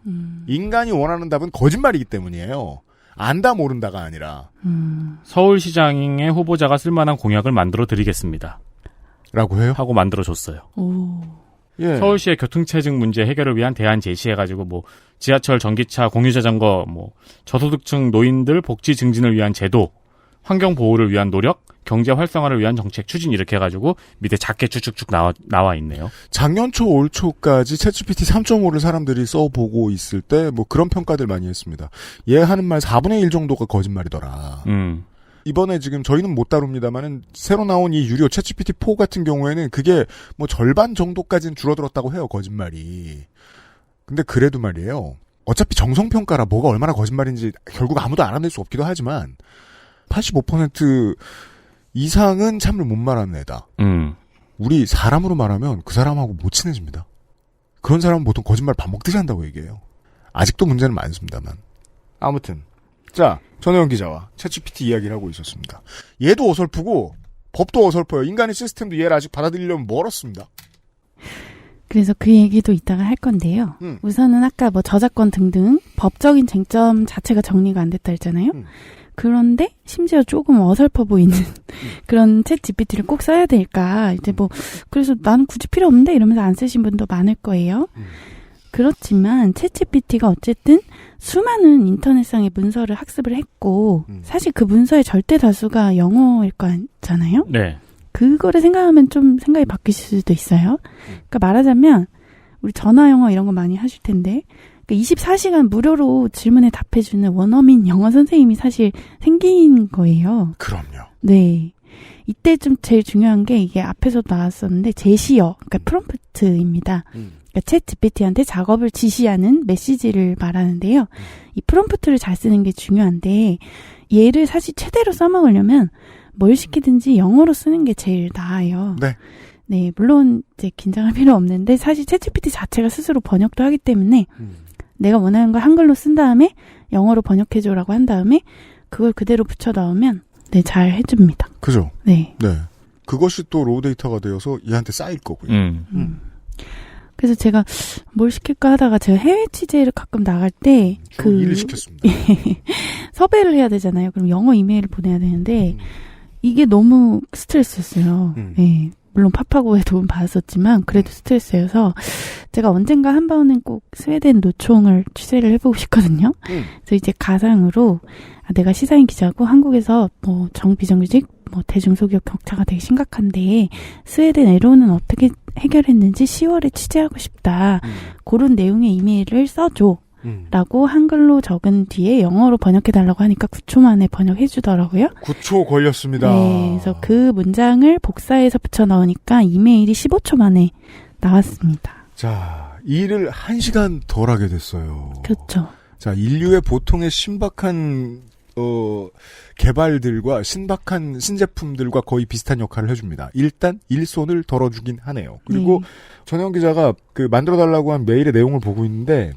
인간이 원하는 답은 거짓말이기 때문이에요. 안다 모른다가 아니라. 서울시장의 후보자가 쓸만한 공약을 만들어 드리겠습니다. 라고 해요? 하고 만들어 줬어요. 예. 서울시의 교통체증 문제 해결을 위한 대안 제시해가지고 뭐 지하철, 전기차, 공유자전거, 뭐 저소득층 노인들 복지 증진을 위한 제도, 환경 보호를 위한 노력, 경제 활성화를 위한 정책 추진 이렇게 해가지고 밑에 작게 쭉쭉쭉 나와 있네요. 작년 초, 올 초까지 챗GPT 3.5를 사람들이 써보고 있을 때 뭐 그런 평가들 많이 했습니다. 얘 하는 말 4분의 1 정도가 거짓말이더라. 이번에 지금 저희는 못 다룹니다만은 새로 나온 이 유료 챗GPT 4 같은 경우에는 그게 뭐 절반 정도까지는 줄어들었다고 해요, 거짓말이. 근데 그래도 말이에요. 어차피 정성평가라 뭐가 얼마나 거짓말인지 결국 아무도 알아낼 수 없기도 하지만 85% 이상은 참을 못 말하는 애다. 우리 사람으로 말하면 그 사람하고 못 친해집니다. 그런 사람은 보통 거짓말 밥 먹듯이 한다고 얘기해요. 아직도 문제는 많습니다만. 아무튼 자, 전혜영 기자와 챗GPT 이야기를 하고 있었습니다. 얘도 어설프고 법도 어설퍼요. 인간의 시스템도 얘를 아직 받아들이려면 멀었습니다. 그래서 그 얘기도 이따가 할 건데요. 우선은 아까 뭐 저작권 등등 법적인 쟁점 자체가 정리가 안 됐다 했잖아요. 그런데 심지어 조금 어설퍼 보이는 그런 챗 GPT를 꼭 써야 될까? 이제 뭐 그래서 나는 굳이 필요 없는데 이러면서 안 쓰신 분도 많을 거예요. 그렇지만 챗GPT가 어쨌든 수많은 인터넷상의 문서를 학습을 했고 사실 그 문서의 절대 다수가 영어일 거잖아요. 네. 그거를 생각하면 좀 생각이 바뀌실 수도 있어요. 그러니까 말하자면 우리 전화 영어 이런 거 많이 하실 텐데 그러니까 24시간 무료로 질문에 답해주는 원어민 영어 선생님이 사실 생긴 거예요. 그럼요. 네. 이때 좀 제일 중요한 게 이게 앞에서도 나왔었는데 제시어, 그러니까 프롬프트입니다. 그러니까 챗 GPT한테 작업을 지시하는 메시지를 말하는데요. 이 프롬프트를 잘 쓰는 게 중요한데 얘를 사실 최대로 써먹으려면 뭘 시키든지 영어로 쓰는 게 제일 나아요. 네. 네, 물론 이제 긴장할 필요 없는데 사실 챗 GPT 자체가 스스로 번역도 하기 때문에 내가 원하는 걸 한글로 쓴 다음에 영어로 번역해줘라고 한 다음에 그걸 그대로 붙여 넣으면 네, 잘 해줍니다. 그죠? 네. 네. 그것이 또 로우 데이터가 되어서 얘한테 쌓일 거고요. 그래서 제가 뭘 시킬까 하다가 제가 해외 취재를 가끔 나갈 때 일을 시켰습니다. 섭외를 해야 되잖아요. 그럼 영어 이메일을 보내야 되는데 이게 너무 스트레스였어요. 네. 물론 파파고에 도움 받았었지만 그래도 스트레스여서 제가 언젠가 한 번은 꼭 스웨덴 노총을 취재를 해보고 싶거든요. 그래서 이제 가상으로 내가 시사인 기자고 한국에서 뭐 정비정규직 뭐 대중소기업 격차가 되게 심각한데 스웨덴 애로는 어떻게 해결했는지 10월에 취재하고 싶다. 그런 내용의 이메일을 써줘. 라고 한글로 적은 뒤에 영어로 번역해달라고 하니까 9초 만에 번역해주더라고요. 9초 걸렸습니다. 네, 그래서 그 문장을 복사해서 붙여 넣으니까 이메일이 15초 만에 나왔습니다. 자, 일을 1시간 덜 하게 됐어요. 그렇죠. 자, 인류의 보통의 신박한 개발들과 신박한 신제품들과 거의 비슷한 역할을 해줍니다. 일단 일손을 덜어주긴 하네요. 그리고 전혜원 기자가 그 만들어달라고 한 메일의 내용을 보고 있는데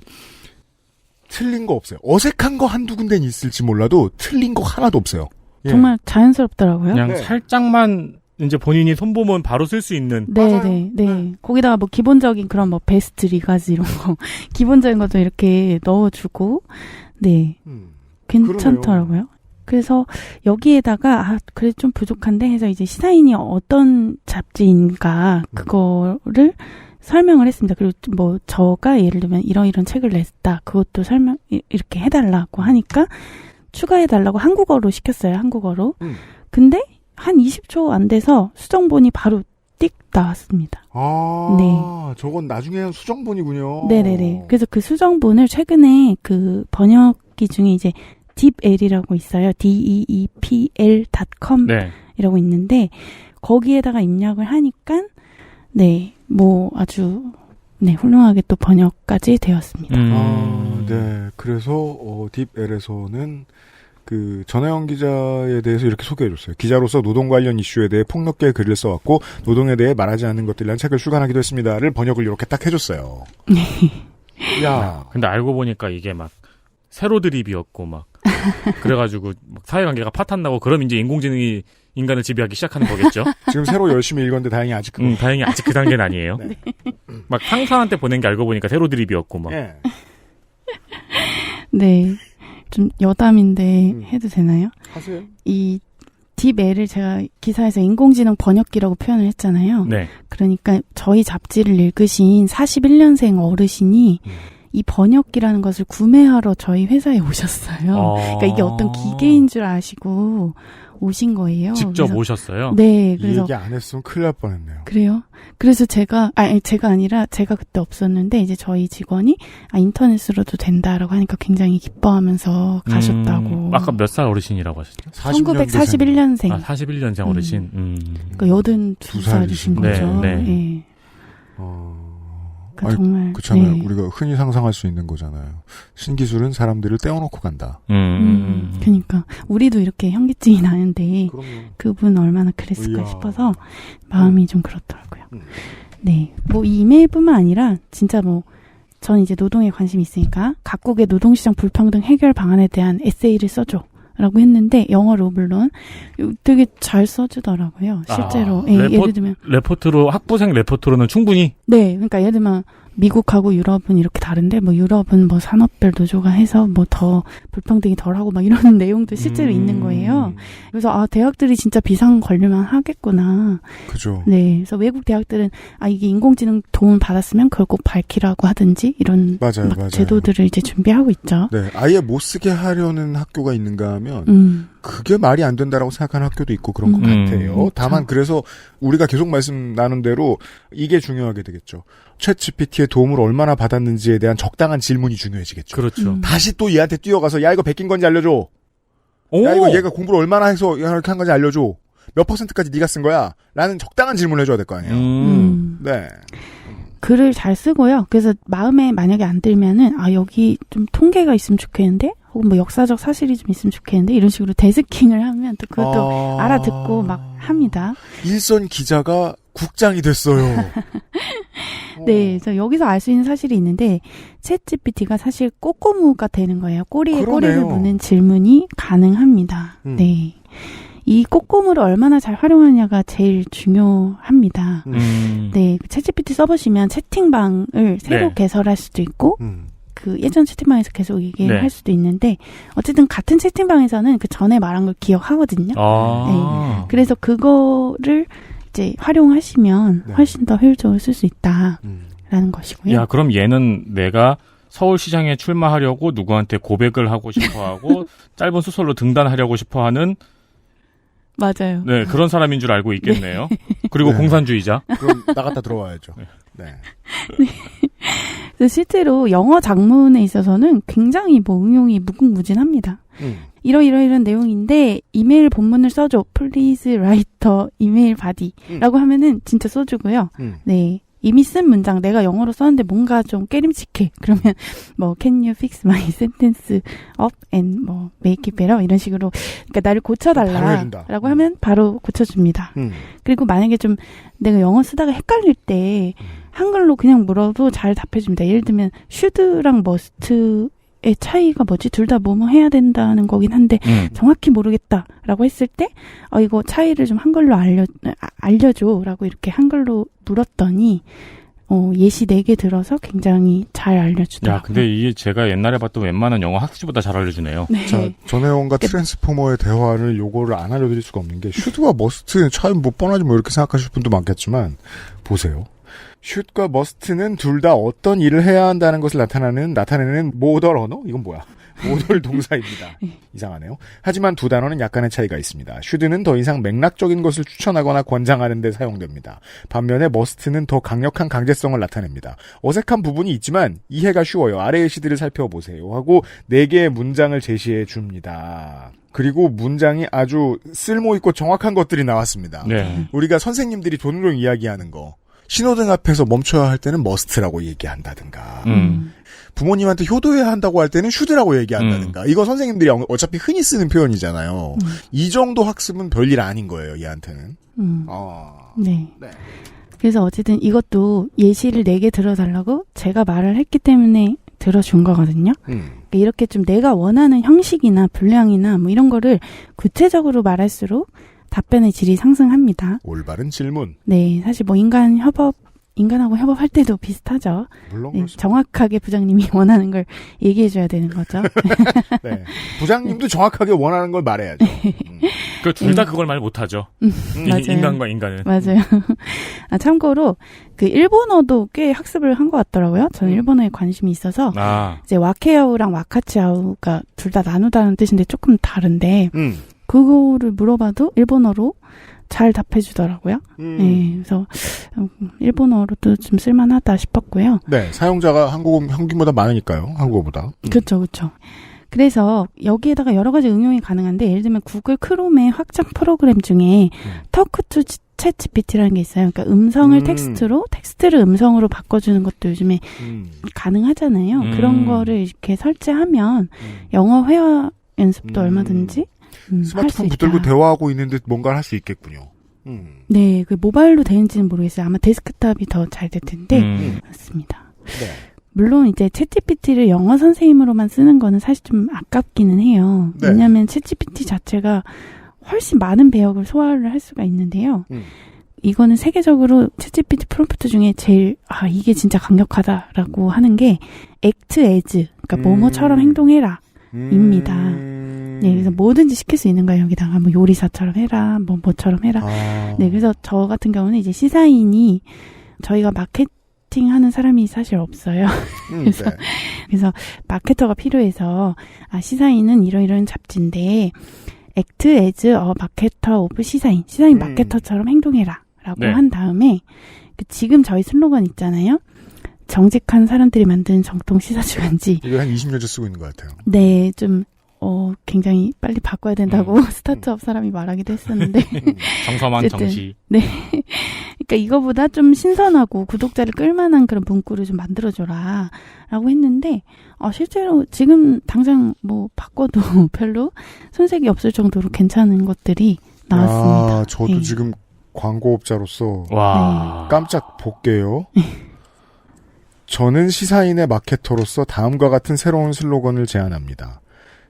틀린 거 없어요. 어색한 거 한두 군데는 있을지 몰라도 틀린 거 하나도 없어요. 예. 정말 자연스럽더라고요. 그냥 살짝만 이제 본인이 손보면 바로 쓸 수 있는. 네. 거기다가 뭐 기본적인 그런 뭐 베스트 리가즈 이런 거 기본적인 것도 이렇게 넣어주고 네 괜찮더라고요. 그러네요. 그래서 여기에다가 그래 좀 부족한데 해서 이제 시사인이 어떤 잡지인가 그거를 설명을 했습니다. 그리고 뭐 저가 예를 들면 이런 책을 냈다. 그것도 설명 이렇게 해달라고 하니까 추가해달라고 한국어로 시켰어요. 한국어로. 근데 한 20초 안 돼서 수정본이 바로 띡 나왔습니다. 네. 저건 나중에 수정본이군요. 네네네. 그래서 그 수정본을 최근에 그 번역기 중에 이제 DeepL이라고 있어요. deepl.com 이라고 있는데 거기에다가 입력을 하니까 네, 뭐 아주 훌륭하게 또 번역까지 되었습니다. 네. 그래서 딥L에서는 그 전혜영 기자에 대해서 이렇게 소개해줬어요. 기자로서 노동 관련 이슈에 대해 폭넓게 글을 써왔고 노동에 대해 말하지 않는 것들이란 책을 출간하기도 했습니다를 번역을 이렇게 딱 해줬어요. 야, 근데 알고 보니까 이게 막 세로 드립이었고 막 그래가지고 막 사회관계가 파탄나고 그럼 이제 인공지능이 인간을 지배하기 시작하는 거겠죠. 지금 새로 열심히 읽었는데 다행히 아직 다행히 아직 그 단계는 아니에요. 네. 막 상사한테 보낸 게 알고 보니까 세로 드립이었고 막. 네. 좀 여담인데 해도 되나요? 하세요. 이 딥L을 제가 기사에서 인공지능 번역기라고 표현을 했잖아요. 네. 그러니까 저희 잡지를 읽으신 41년생 어르신이 이 번역기라는 것을 구매하러 저희 회사에 오셨어요. 그러니까 이게 어떤 기계인 줄 아시고 오신 거예요. 직접 오셨어요? 네. 그래서 이 얘기 안 했으면 큰일 날 뻔했네요. 그래요? 그래서 제가 아니라 제가 그때 없었는데 이제 저희 직원이 인터넷으로도 된다라고 하니까 굉장히 기뻐하면서 가셨다고. 아까 몇 살 어르신이라고 하셨죠? 1941년생. 41년생 어르신. 그러니까 82살이신 거죠. 네. 그러니까 정말 그렇잖아요. 네. 우리가 흔히 상상할 수 있는 거잖아요. 신기술은 사람들을 떼어놓고 간다. 그러니까 우리도 이렇게 현기증이 나는데 그분 얼마나 그랬을까 싶어서 마음이 좀 그렇더라고요. 네, 뭐 이 이메일뿐만 아니라 진짜 뭐 전 이제 노동에 관심이 있으니까 각국의 노동시장 불평등 해결 방안에 대한 에세이를 써줘. 라고 했는데 영어로 물론 되게 잘 써주더라고요. 실제로. 예를 들면 레포트로 학부생 레포트로는 충분히. 네, 그러니까 예를 들면 미국하고 유럽은 이렇게 다른데 뭐 유럽은 뭐 산업별 노조가 해서 뭐 더 불평등이 덜하고 막 이런 내용도 실제로 있는 거예요. 그래서 대학들이 진짜 비상 걸릴만 하겠구나. 그죠. 네, 그래서 외국 대학들은 이게 인공지능 도움 받았으면 그걸 꼭 밝히라고 하든지 이런 맞아요. 제도들을 이제 준비하고 있죠. 네, 아예 못 쓰게 하려는 학교가 있는가 하면 그게 말이 안 된다라고 생각하는 학교도 있고 그런 것 같아요. 다만 그래서 우리가 계속 말씀 나눈 대로 이게 중요하게 되겠죠. 챗 GPT의 도움을 얼마나 받았는지에 대한 적당한 질문이 중요해지겠죠. 그렇죠. 다시 또 얘한테 뛰어가서 야 이거 베낀 건지 알려줘. 야 이거 얘가 공부를 얼마나 해서 이렇게 한 건지 알려줘. 몇 %까지 네가 쓴 거야? 라는 적당한 질문을 해줘야 될 거 아니에요. 네. 글을 잘 쓰고요. 그래서 마음에 만약에 안 들면은 여기 좀 통계가 있으면 좋겠는데 혹은 뭐 역사적 사실이 좀 있으면 좋겠는데 이런 식으로 데스킹을 하면 또 그것도 알아듣고 막 합니다. 일선 기자가 국장이 됐어요. 네, 그래서 여기서 알 수 있는 사실이 있는데 챗GPT가 사실 꼬꼬무가 되는 거예요. 꼬리에 꼬리를 무는 질문이 가능합니다. 네. 이 꼬꼬무를 얼마나 잘 활용하냐가 제일 중요합니다. 네, 챗GPT 써보시면 채팅방을 새로 개설할 수도 있고, 그 예전 채팅방에서 계속 얘기를 할 수도 있는데, 어쨌든 같은 채팅방에서는 그 전에 말한 걸 기억하거든요. 네, 그래서 그거를 이제 활용하시면 훨씬 더 효율적으로 쓸 수 있다라는 것이고요. 야, 그럼 얘는 내가 서울시장에 출마하려고 누구한테 고백을 하고 싶어하고 짧은 소설로 등단하려고 싶어하는 맞아요. 네, 그런 사람인 줄 알고 있겠네요. 네. 그리고 공산주의자. 그럼 나갔다 들어와야죠. 네. 그래서 실제로 영어 작문에 있어서는 굉장히 뭐 응용이 무궁무진합니다. 이런 내용인데 이메일 본문을 써줘. Please write a email body라고 하면은 진짜 써주고요. 네. 이미 쓴 문장 내가 영어로 썼는데 뭔가 좀 깨림칙해. 그러면 뭐 Can you fix my sentence up and 뭐 make it better 이런 식으로 그러니까 나를 고쳐달라라고 하면 바로 고쳐줍니다. 그리고 만약에 좀 내가 영어 쓰다가 헷갈릴 때 한글로 그냥 물어도 잘 답해줍니다. 예를 들면 should랑 must의 차이가 뭐지? 둘 다 뭐뭐 해야 된다는 거긴 한데 정확히 모르겠다라고 했을 때 이거 차이를 좀 한글로 알려줘라고 이렇게 한글로 물었더니 예시 4개 들어서 굉장히 잘 알려주더라고요. 야, 근데 이게 제가 옛날에 봤던 웬만한 영어 학습지보다 잘 알려주네요. 네. 자, 전혜원과 트랜스포머의 대화를 요거를 안 알려드릴 수가 없는 게 슈드와 머스트 차이 뭐 뻔하지 뭐 이렇게 생각하실 분도 많겠지만 보세요. 슛과 must는 둘 다 어떤 일을 해야 한다는 것을 나타내는 모덜 언어? 이건 뭐야? 모덜 동사입니다. 이상하네요. 하지만 두 단어는 약간의 차이가 있습니다. should는 더 이상 맥락적인 것을 추천하거나 권장하는 데 사용됩니다. 반면에 must는 더 강력한 강제성을 나타냅니다. 어색한 부분이 있지만 이해가 쉬워요. 아래의 시들을 살펴보세요. 하고 4개의 문장을 제시해 줍니다. 그리고 문장이 아주 쓸모있고 정확한 것들이 나왔습니다. 네. 우리가 선생님들이 종종 이야기하는 거. 신호등 앞에서 멈춰야 할 때는 must라고 얘기한다든가 부모님한테 효도해야 한다고 할 때는 should라고 얘기한다든가 이거 선생님들이 어차피 흔히 쓰는 표현이잖아요. 이 정도 학습은 별일 아닌 거예요. 얘한테는. 네. 그래서 어쨌든 이것도 예시를 4개 들어달라고 제가 말을 했기 때문에 들어준 거거든요. 그러니까 이렇게 좀 내가 원하는 형식이나 분량이나 뭐 이런 거를 구체적으로 말할수록 답변의 질이 상승합니다. 올바른 질문. 네, 사실 뭐 인간하고 협업할 때도 비슷하죠. 물론 네, 정확하게 부장님이 원하는 걸 얘기해줘야 되는 거죠. 네, 부장님도 정확하게 원하는 걸 말해야죠. 그 둘 다 그걸 말 못하죠. 맞아요. 인간과 인간은. 맞아요. 참고로 그 일본어도 꽤 학습을 한 것 같더라고요. 저는 일본어에 관심이 있어서 이제 와케아우랑 와카치아우가 둘 다 나누다는 뜻인데 조금 다른데 그거를 물어봐도 일본어로 잘 답해주더라고요. 네, 그래서 일본어로도 좀 쓸만하다 싶었고요. 네, 사용자가 한국보다 많으니까요. 한국어보다. 그렇죠, 그렇죠. 그래서 여기에다가 여러 가지 응용이 가능한데 예를 들면 구글 크롬의 확장 프로그램 중에 터크 투 챗 GPT라는 게 있어요. 그러니까 음성을 텍스트로, 텍스트를 음성으로 바꿔주는 것도 요즘에 가능하잖아요. 그런 거를 이렇게 설치하면 영어 회화 연습도 얼마든지 스마트폰 붙들고 대화하고 있는데 뭔가를 할 수 있겠군요. 네, 그 모바일로 되는지는 모르겠어요. 아마 데스크탑이 더 잘 될 텐데 그렇습니다. 네. 물론 이제 챗GPT를 영어 선생님으로만 쓰는 거는 사실 좀 아깝기는 해요. 네. 왜냐하면 챗GPT 자체가 훨씬 많은 배역을 소화를 할 수가 있는데요. 이거는 세계적으로 챗GPT 프롬프트 중에 제일 이게 진짜 강력하다라고 하는 게 act as, 그러니까 뭐뭐처럼 행동해라 입니다. 네, 그래서 뭐든지 시킬 수 있는 거예요. 여기다가 뭐 요리사처럼 해라, 뭐처럼 해라. 네, 그래서 저 같은 경우는 이제 시사인이 저희가 마케팅하는 사람이 사실 없어요. 그래서 마케터가 필요해서 시사인은 이러이러한 잡지인데 act as a marketer of 시사인 마케터처럼 행동해라 라고 한 다음에 지금 저희 슬로건 있잖아요. 정직한 사람들이 만든 정통 시사주간지. 이거 한 20년째 쓰고 있는 것 같아요. 네, 좀 굉장히 빨리 바꿔야 된다고 스타트업 사람이 말하기도 했었는데. 정서만 정시. 네. 그러니까 이거보다 좀 신선하고 구독자를 끌만한 그런 문구를 좀 만들어줘라 라고 했는데 실제로 지금 당장 뭐 바꿔도 별로 손색이 없을 정도로 괜찮은 것들이 나왔습니다. 저도 지금 광고업자로서 깜짝 볼게요. 저는 시사인의 마케터로서 다음과 같은 새로운 슬로건을 제안합니다.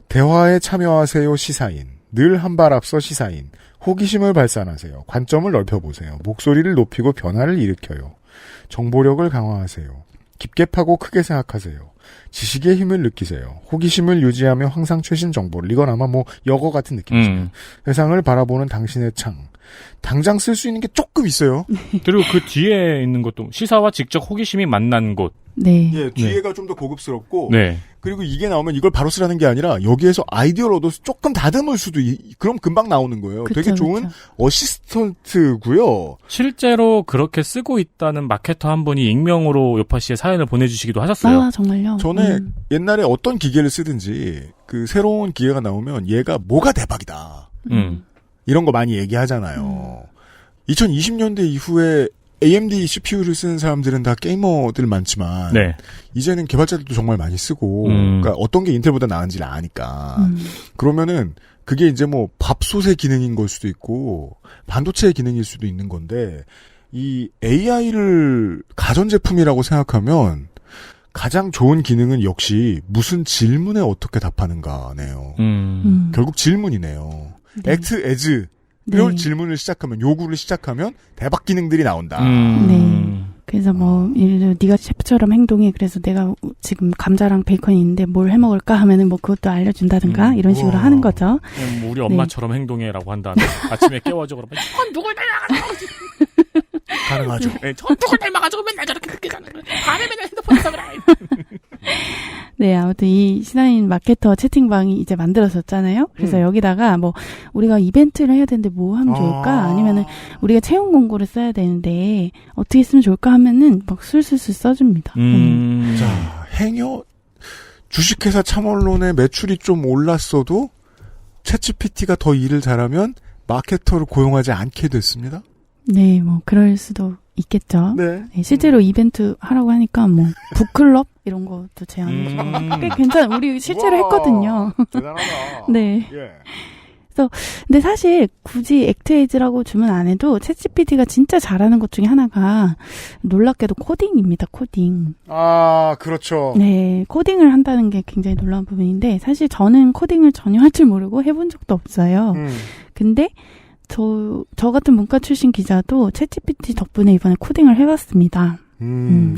대화에 참여하세요 시사인. 늘 한 발 앞서 시사인. 호기심을 발산하세요. 관점을 넓혀보세요. 목소리를 높이고 변화를 일으켜요. 정보력을 강화하세요. 깊게 파고 크게 생각하세요. 지식의 힘을 느끼세요. 호기심을 유지하며 항상 최신 정보를. 이건 아마 뭐 역어 같은 느낌이죠. 세상을 바라보는 당신의 창. 당장 쓸 수 있는 게 조금 있어요. 그리고 그 뒤에 있는 것도 시사와 직접 호기심이 만난 곳. 네. 예, 뒤에가 좀 더 고급스럽고. 네. 그리고 이게 나오면 이걸 바로 쓰라는 게 아니라 여기에서 아이디어를 얻어서 조금 다듬을 수도 그럼 금방 나오는 거예요. 그쵸, 되게 좋은 어시스턴트고요. 실제로 그렇게 쓰고 있다는 마케터 한 분이 익명으로 요파 씨의 사연을 보내주시기도 하셨어요. 정말요? 전에 옛날에 어떤 기계를 쓰든지 그 새로운 기계가 나오면 얘가 뭐가 대박이다. 이런 거 많이 얘기하잖아요. 2020년대 이후에 AMD CPU를 쓰는 사람들은 다 게이머들 많지만 이제는 개발자들도 정말 많이 쓰고 그러니까 어떤 게 인텔보다 나은지를 아니까 그러면은 그게 이제 뭐 밥솥의 기능인 걸 수도 있고 반도체의 기능일 수도 있는 건데 이 AI를 가전제품이라고 생각하면 가장 좋은 기능은 역시 무슨 질문에 어떻게 답하는가네요. 결국 질문이네요. act as 이런 질문을 시작하면 요구를 시작하면 대박 기능들이 나온다. 네. 그래서 뭐 예를 들어 네가 셰프처럼 행동해. 그래서 내가 지금 감자랑 베이컨이 있는데 뭘 해 먹을까 하면은 뭐 그것도 알려준다든가 이런 식으로 하는 거죠. 뭐 우리 엄마처럼 행동해라고 한 다음에 아침에 깨워줘 그러면 전 누굴 닮아가지고 가능하죠. 전 누굴 닮아가지고 맨날 저렇게 늦게 가는 거야. 밤에 맨날 핸드폰에서 그래. 네, 아무튼 이 시사인 마케터 채팅방이 이제 만들어졌잖아요. 그래서 여기다가 뭐 우리가 이벤트를 해야 되는데 뭐 하면 좋을까? 아니면은 우리가 채용 공고를 써야 되는데 어떻게 쓰면 좋을까 하면은 막 술술술 써줍니다. 자, 행여 주식회사 참언론의 매출이 좀 올랐어도 챗GPT가 더 일을 잘하면 마케터를 고용하지 않게 됐습니다. 네, 뭐 그럴 수도 있겠죠. 네. 실제로 이벤트 하라고 하니까 뭐 북클럽 이런 것도 제안해주고 꽤 괜찮아. 우리 실제로 했거든요. 대단하다. 네. 예. 그래서 근데 사실 굳이 액트에이즈라고 주문 안 해도 챗GPT가 진짜 잘하는 것 중에 하나가 놀랍게도 코딩입니다. 코딩. 그렇죠. 네, 코딩을 한다는 게 굉장히 놀라운 부분인데 사실 저는 코딩을 전혀 할 줄 모르고 해본 적도 없어요. 근데 저 같은 문과 출신 기자도 챗GPT 덕분에 이번에 코딩을 해봤습니다.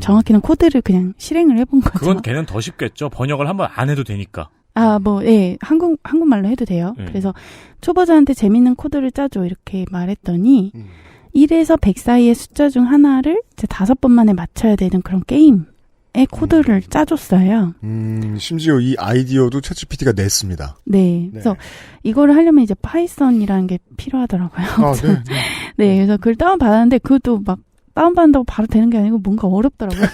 정확히는 코드를 그냥 실행을 해본 거죠. 그건 걔는 더 쉽겠죠. 번역을 한번 안 해도 되니까. 한국말로 해도 돼요. 그래서 초보자한테 재밌는 코드를 짜줘 이렇게 말했더니 1에서 100 사이의 숫자 중 하나를 이제 5번 만에 맞춰야 되는 그런 게임의 코드를 짜줬어요. 심지어 이 아이디어도 챗GPT가 냈습니다. 네. 그래서 이거를 하려면 이제 파이썬이라는 게 필요하더라고요. 네, 그래서 그걸 다운받았는데 그것도 막 다운받는다고 바로 되는 게 아니고 뭔가 어렵더라고요.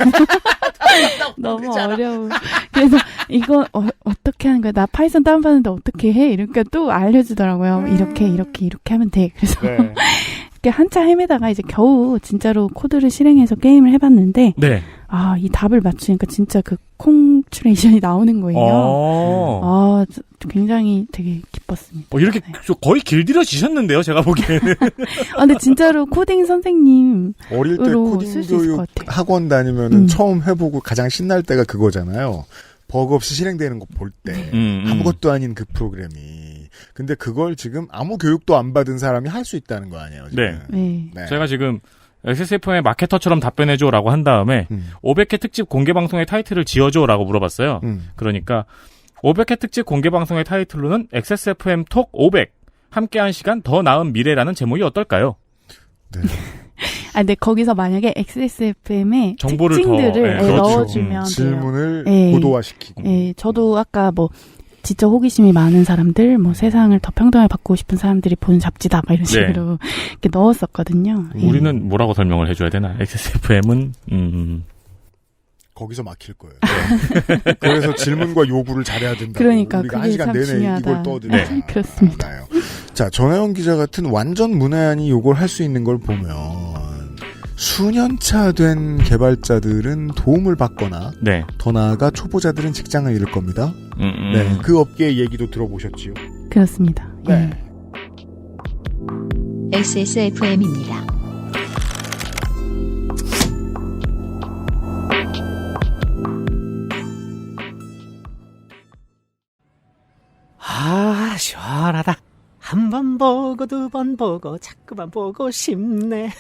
너무 어려워. 그래서 이거 어떻게 하는 거야? 나 파이썬 다운받는데 어떻게 해? 이러니까 또 알려주더라고요. 이렇게 하면 돼. 그래서 이렇게 한참 헤매다가 이제 겨우 진짜로 코드를 실행해서 게임을 해봤는데 이 답을 맞추니까 진짜 그 콩츄레이션이 나오는 거예요. 굉장히 되게 기뻤습니다. 이렇게 거의 길들여지셨는데요, 제가 보기에는. 근데 진짜로 코딩 선생님 어릴 때 코딩 교육 학원 다니면은 처음 해보고 가장 신날 때가 그거잖아요. 버그 없이 실행되는 거 볼 때 아무것도 아닌 그 프로그램이 근데 그걸 지금 아무 교육도 안 받은 사람이 할 수 있다는 거 아니에요? 지금. 네. 제가 지금 XSFM의 마케터처럼 답변해줘라고 한 다음에 500회 특집 공개방송의 타이틀을 지어줘라고 물어봤어요. 그러니까 500회 특집 공개방송의 타이틀로는 XSFM 톡 500 함께한 시간 더 나은 미래라는 제목이 어떨까요? 네. 아, 근데 거기서 만약에 XSFM의 정보를 특징들을 더, 넣어주면 돼요. 질문을 고도화시키고. 저도 아까 뭐 지적 호기심이 많은 사람들, 뭐 세상을 더 평등하게 바꾸고 싶은 사람들이 보는 잡지다, 막 이런 식으로 이렇게 넣었었거든요. 우리는 뭐라고 설명을 해줘야 되나? XSFM은 거기서 막힐 거예요. 네. 그래서 질문과 요구를 잘해야 된다. 그러니까 우리가 그게 1시간 참 내내 중요하다. 이걸 떠드는. 네, 그렇습니다. 자, 전하영 기자 같은 완전 문외한이 요걸 할 수 있는 걸 보면 수년차 된 개발자들은 도움을 받거나 더 나아가 초보자들은 직장을 잃을 겁니다. 네, 그 업계의 얘기도 들어보셨지요? 그렇습니다. 네. XSFM입니다. 아, 시원하다. 한 번 보고 두 번 보고 자꾸만 보고 싶네.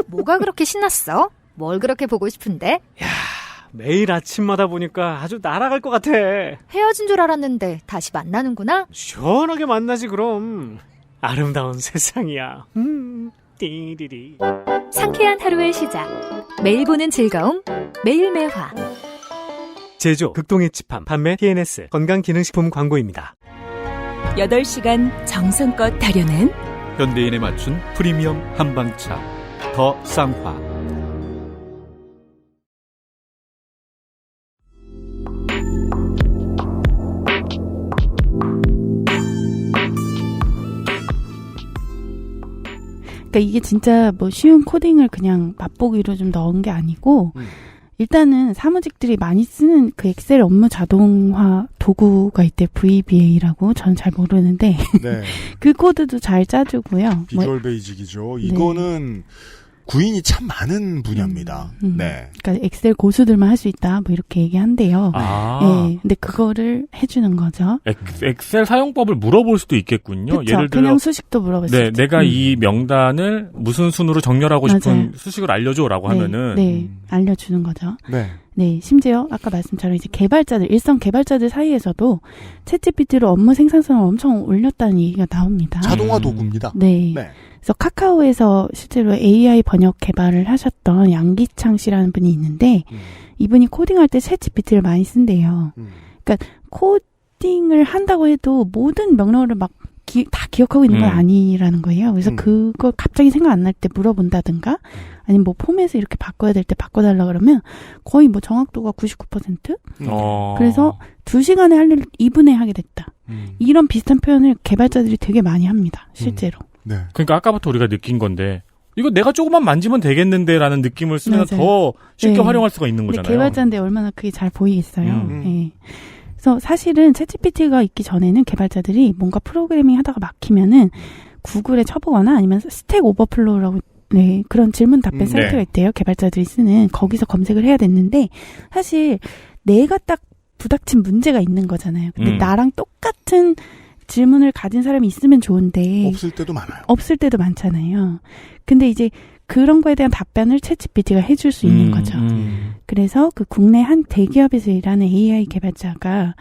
뭐가 그렇게 신났어? 뭘 그렇게 보고 싶은데? 매일 아침마다 보니까 아주 날아갈 것 같아. 헤어진 줄 알았는데 다시 만나는구나? 시원하게 만나지 그럼. 아름다운 세상이야. 띠리리. 상쾌한 하루의 시작. 매일 보는 즐거움. 매일매화. 제조 극동의 칩함 판매 TNS 건강기능식품 광고입니다. 8시간 정성껏 다려낸 현대인에 맞춘 프리미엄 한방차 더 쌍화. 그러니까 이게 진짜 뭐 쉬운 코딩을 그냥 맛보기로 좀 넣은 게 아니고 일단은 사무직들이 많이 쓰는 그 엑셀 업무 자동화 도구가 있대. VBA라고. 저는 잘 모르는데 네. 그 코드도 잘 짜주고요. 비주얼 베이직이죠. 이거는 구인이 참 많은 분야입니다. 네. 그러니까 엑셀 고수들만 할 수 있다. 뭐 이렇게 얘기한대요. 네. 근데 그거를 해주는 거죠. 엑셀 사용법을 물어볼 수도 있겠군요. 그쵸? 예를 들어 그냥 수식도 물어볼 수 있죠. 내가 이 명단을 무슨 순으로 정렬하고 싶은 맞아요. 수식을 알려줘라고 하면은 알려주는 거죠. 네. 네, 심지어 아까 말씀처럼 이제 개발자들, 일선 개발자들 사이에서도 챗GPT로 업무 생산성을 엄청 올렸다는 얘기가 나옵니다. 자동화 도구입니다. 네. 그래서 카카오에서 실제로 AI 번역 개발을 하셨던 양기창 씨라는 분이 있는데 이분이 코딩할 때 챗GPT를 많이 쓴대요. 그러니까 코딩을 한다고 해도 모든 명령어를 막 다 기억하고 있는 건 아니라는 거예요. 그래서 그걸 갑자기 생각 안 날 때 물어본다든가 아니면 뭐 포맷을 이렇게 바꿔야 될 때 바꿔달라 그러면 거의 뭐 정확도가 99%? 그래서 2시간에 할 일을 2분에 하게 됐다. 이런 비슷한 표현을 개발자들이 되게 많이 합니다. 실제로. 네. 그러니까 아까부터 우리가 느낀 건데 이거 내가 조금만 만지면 되겠는데라는 느낌을 쓰면 맞아요. 더 쉽게 네. 활용할 수가 있는 거잖아요. 근데 개발자인데 얼마나 그게 잘 보이겠어요. 네. 그래서 사실은 챗GPT가 있기 전에는 개발자들이 뭔가 프로그래밍 하다가 막히면은 구글에 쳐보거나 아니면 스택 오버플로우라고 그런 질문 답변 사이트가 있대요. 개발자들이 쓰는. 거기서 검색을 해야 됐는데 사실 내가 딱 부닥친 문제가 있는 거잖아요. 근데 나랑 똑같은 질문을 가진 사람이 있으면 좋은데 없을 때도 많아요. 없을 때도 많잖아요. 근데 이제 그런 거에 대한 답변을 챗GPT가 해줄 수 있는 거죠. 그래서 그 국내 한 대기업에서 일하는 AI 개발자가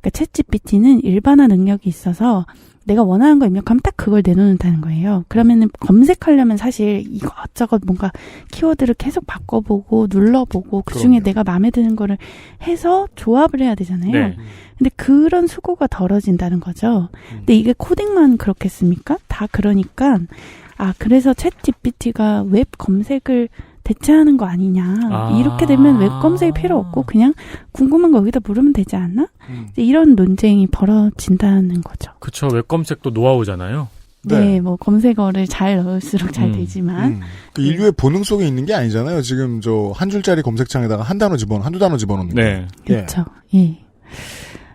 그러니까 챗GPT는 일반화 능력이 있어서 내가 원하는 거 입력하면 딱 그걸 내놓는다는 거예요. 그러면은 검색하려면 사실 이것저것 뭔가 키워드를 계속 바꿔보고 눌러보고 그중에 내가 마음에 드는 거를 해서 조합을 해야 되잖아요. 네. 근데 그런 수고가 덜어진다는 거죠. 근데 이게 코딩만 그렇겠습니까? 다 그러니까 그래서 챗GPT가 웹 검색을 대체하는 거 아니냐. 이렇게 되면 웹 검색이 필요 없고 그냥 궁금한 거 여기다 물으면 되지 않나? 이런 논쟁이 벌어진다는 거죠. 그렇죠. 웹 검색도 노하우잖아요. 네, 뭐 검색어를 잘 넣을수록 잘 되지만 그 인류의 본능 속에 있는 게 아니잖아요. 지금 저 한 줄짜리 검색창에다가 한두 단어 집어넣는 거. 네. 그렇죠. 예.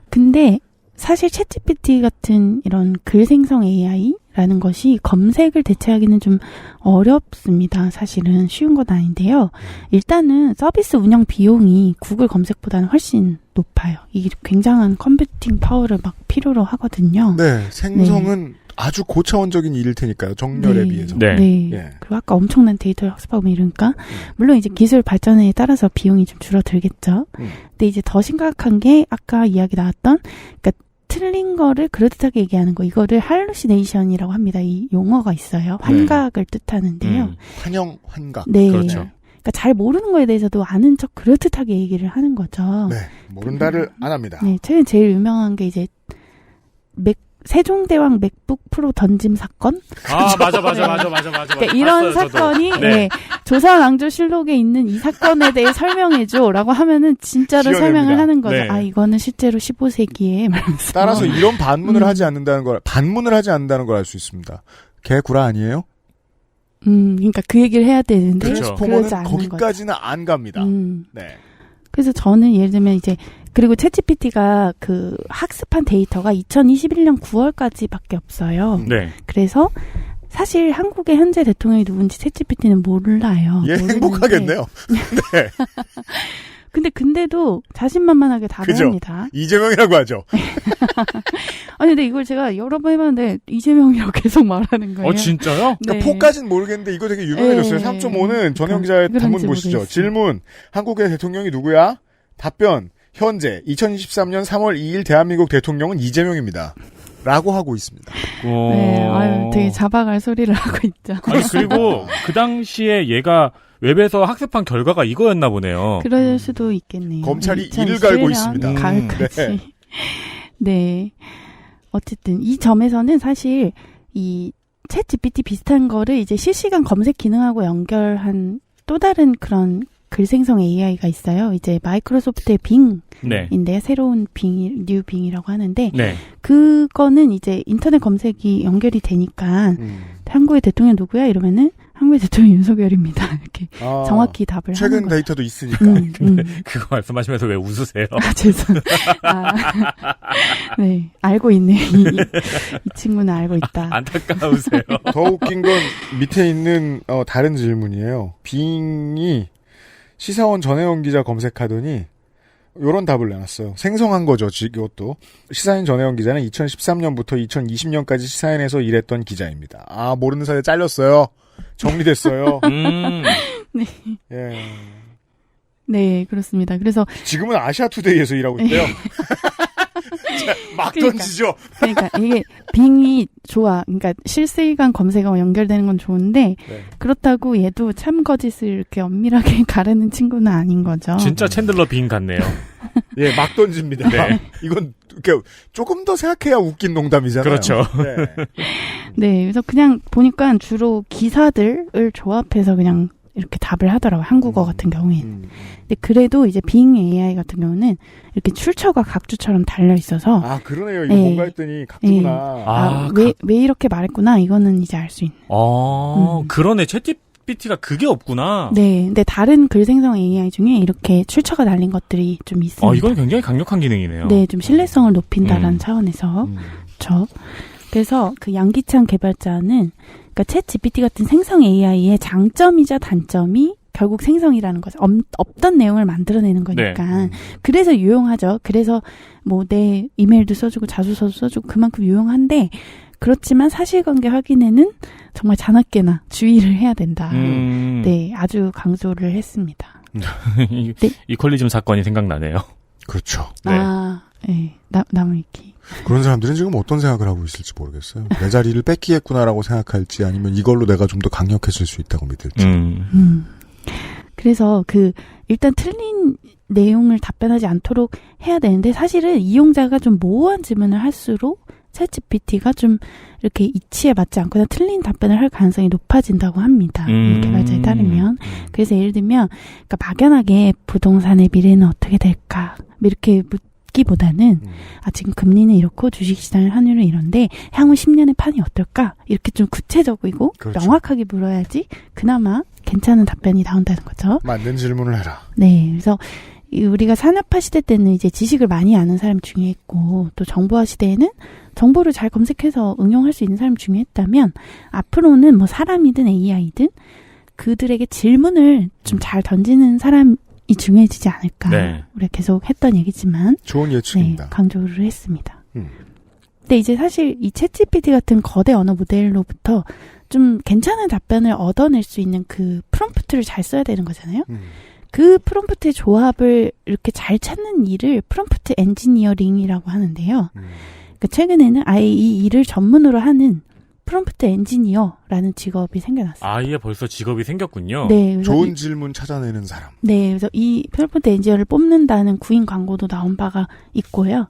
근데 사실 챗GPT 같은 이런 글 생성 AI, 라는 것이 검색을 대체하기는 좀 어렵습니다. 사실은 쉬운 건 아닌데요. 일단은 서비스 운영 비용이 구글 검색보다는 훨씬 높아요. 이게 굉장한 컴퓨팅 파워를 막 필요로 하거든요. 네, 생성은 아주 고차원적인 일일 테니까요. 정렬에 비해서. 네. 예. 그리고 아까 엄청난 데이터를 학습하고 이러니까 물론 이제 기술 발전에 따라서 비용이 좀 줄어들겠죠. 근데 이제 더 심각한 게 아까 이야기 나왔던 그러니까 틀린 거를 그럴듯하게 얘기하는 거. 이거를 할루시네이션이라고 합니다. 이 용어가 있어요. 환각을 뜻하는데요. 환영, 환각. 네. 그렇죠. 그러니까 잘 모르는 거에 대해서도 아는 척 그럴듯하게 얘기를 하는 거죠. 네. 모른다를 안 합니다. 네. 최근 제일 유명한 게 이제 세종대왕 맥북 프로 던짐 사건? 아, 맞아. 그러니까 이런 봤어요, 사건이 저도. 네. 조선왕조실록에 있는 이 사건에 대해 설명해줘라고 하면은 진짜로 지어냅니다. 설명을 하는 거죠. 네. 아, 이거는 실제로 15세기에 말하면서. 따라서 이런 반문을 하지 않는다는 걸 알 수 있습니다. 개구라 아니에요? 그러니까 그 얘기를 해야 되는데 트랜스포머는 그러지 않는 거기까지는 안 갑니다. 네. 그래서 저는 예를 들면 이제 그리고 챗GPT가 그 학습한 데이터가 2021년 9월까지밖에 없어요. 네. 그래서 사실 한국의 현재 대통령이 누군지 챗GPT는 몰라요. 예, 모르는데. 행복하겠네요. 네. 근데도 자신만만하게 답을 그죠? 합니다. 이재명이라고 하죠. 아니 근데 이걸 제가 여러 번 해봤는데 이재명이라고 계속 말하는 거예요. 진짜요? 네. 그러니까 포까지는 모르겠는데 이거 되게 유명해졌어요. 네. 3.5는 전혜영 기자의 그런지 단문 보시죠. 모르겠어요. 질문. 한국의 대통령이 누구야? 답변. 현재 2023년 3월 2일 대한민국 대통령은 이재명입니다. 라고 하고 있습니다. 네, 아유, 되게 잡아갈 소리를 하고 있죠. 아니, 그리고 그 당시에 얘가 웹에서 학습한 결과가 이거였나 보네요. 그럴 수도 있겠네요. 검찰이 이를 갈고 있습니다. 가을까지. 네. 네. 어쨌든 이 점에서는 사실 이 챗 GPT 비슷한 거를 이제 실시간 검색 기능하고 연결한 또 다른 그런 글 생성 AI가 있어요. 이제 마이크로소프트의 빙인데 새로운 뉴 빙이라고 하는데 네. 그거는 이제 인터넷 검색이 연결이 되니까 한국의 대통령 누구야 이러면은 한국의 대통령 윤석열입니다. 이렇게 정확히 답을 하는 최근 거죠. 데이터도 있으니까. 근데 그거 말씀하시면서 왜 웃으세요? 아, 죄송. 네, 알고 있네. 이 친구는 알고 있다. 안타까우세요. 더 웃긴 건 밑에 있는 다른 질문이에요. 빙이 시사원 전혜영 기자 검색하더니 요런 답을 내놨어요. 생성한 거죠, 이것도. 시사인 전혜영 기자는 2013년부터 2020년까지 시사인에서 일했던 기자입니다. 아, 모르는 사이에 잘렸어요. 정리됐어요. 네. 예. 네, 그렇습니다. 그래서 지금은 아시아투데이에서 일하고 있대요. 막 던지죠. 그러니까 이게 빙이 좋아. 그러니까 실시간 검색하고 연결되는 건 좋은데 그렇다고 얘도 참 거짓을 이렇게 엄밀하게 가르는 친구는 아닌 거죠. 진짜 챈들러 빙 같네요. 예, 막 던집니다. 네. 이건 이렇게 조금 더 생각해야 웃긴 농담이잖아요. 그렇죠. 네. 네, 그래서 그냥 보니까 주로 기사들을 조합해서 그냥 이렇게 답을 하더라고요. 한국어 같은 경우에는. 근데 그래도 이제 빙 AI 같은 경우는 이렇게 출처가 각주처럼 달려 있어서. 아, 그러네요. 이거 뭔가 했더니 각주구나. 왜 이렇게 말했구나. 이거는 이제 알 수 있는. 그러네. 챗GPT가 그게 없구나. 네. 근데 다른 글 생성 AI 중에 이렇게 출처가 달린 것들이 좀 있습니다. 이건 굉장히 강력한 기능이네요. 네. 좀 신뢰성을 높인다라는 차원에서. 그렇죠. 그래서 그 양기찬 개발자는 그러니까 챗 GPT 같은 생성 AI의 장점이자 단점이 결국 생성이라는 거죠. 없던 내용을 만들어내는 거니까. 네. 그래서 유용하죠. 그래서 뭐 내 이메일도 써주고 자소서도 써주고 그만큼 유용한데 그렇지만 사실관계 확인에는 정말 자나깨나 주의를 해야 된다. 네, 아주 강조를 했습니다. 네. 이퀄리즘 사건이 생각나네요. 그렇죠. 네. 네. 나무위키. 그런 사람들은 지금 어떤 생각을 하고 있을지 모르겠어요. 내 자리를 뺏기겠구나라고 생각할지 아니면 이걸로 내가 좀 더 강력해질 수 있다고 믿을지. 그래서 일단 틀린 내용을 답변하지 않도록 해야 되는데 사실은 이용자가 좀 모호한 질문을 할수록 챗GPT가 좀 이렇게 이치에 맞지 않고 그냥 틀린 답변을 할 가능성이 높아진다고 합니다. 개발자에 따르면. 그래서 예를 들면 그러니까 막연하게 부동산의 미래는 어떻게 될까 이렇게 묻기보다는 지금 금리는 이렇고 주식시장의 환율은 이런데 향후 10년의 판이 어떨까 이렇게 좀 구체적이고 그렇죠. 명확하게 물어야지 그나마 괜찮은 답변이 나온다는 거죠. 맞는 질문을 해라. 네, 그래서 우리가 산업화 시대 때는 이제 지식을 많이 아는 사람이 중요했고 또 정보화 시대에는 정보를 잘 검색해서 응용할 수 있는 사람이 중요했다면 앞으로는 뭐 사람이든 AI든 그들에게 질문을 좀 잘 던지는 사람이 중요해지지 않을까. 네. 우리가 계속 했던 얘기지만 좋은 예측입니다. 네, 강조를 했습니다. 근데 이제 사실 이 챗GPT 같은 거대 언어 모델로부터 좀 괜찮은 답변을 얻어낼 수 있는 그 프롬프트를 잘 써야 되는 거잖아요. 그 프롬프트의 조합을 이렇게 잘 찾는 일을 프롬프트 엔지니어링이라고 하는데요. 그러니까 최근에는 아예 이 일을 전문으로 하는 프롬프트 엔지니어라는 직업이 생겨났어요. 아예 벌써 직업이 생겼군요. 네, 좋은 질문 찾아내는 사람. 네, 그래서 이 프롬프트 엔지니어를 뽑는다는 구인 광고도 나온 바가 있고요.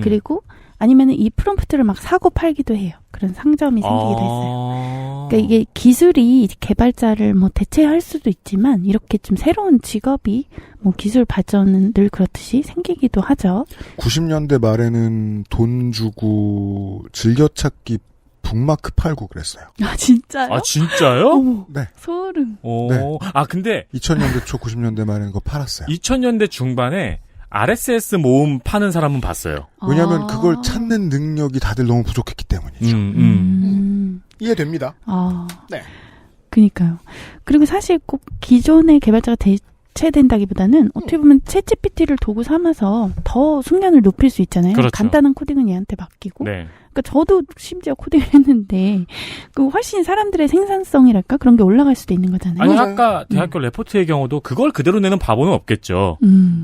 그리고 아니면은 이 프롬프트를 막 사고 팔기도 해요. 그런 상점이 생기기도 했어요. 그러니까 이게 기술이 개발자를 뭐 대체할 수도 있지만 이렇게 좀 새로운 직업이 뭐 기술 발전은 늘 그렇듯이 생기기도 하죠. 90년대 말에는 돈 주고 즐겨찾기 북마크 팔고 그랬어요. 아, 진짜요? 아, 진짜요? 어머, 네. 소름. 네. 아, 근데 2000년대 초 90년대 말에는 그거 팔았어요. 2000년대 중반에 RSS 모음 파는 사람은 봤어요. 왜냐하면 그걸 찾는 능력이 다들 너무 부족했기 때문이죠. 이해됩니다. 네. 그니까요. 그리고 사실 꼭 기존의 개발자가 대체된다기보다는 어떻게 보면 챗GPT를 도구 삼아서 더 숙련을 높일 수 있잖아요. 그렇죠. 간단한 코딩은 얘한테 맡기고. 네. 그러니까 저도 심지어 코딩을 했는데 그 훨씬 사람들의 생산성이랄까 그런 게 올라갈 수도 있는 거잖아요. 아니 아까 대학교 레포트의 경우도 그걸 그대로 내는 바보는 없겠죠.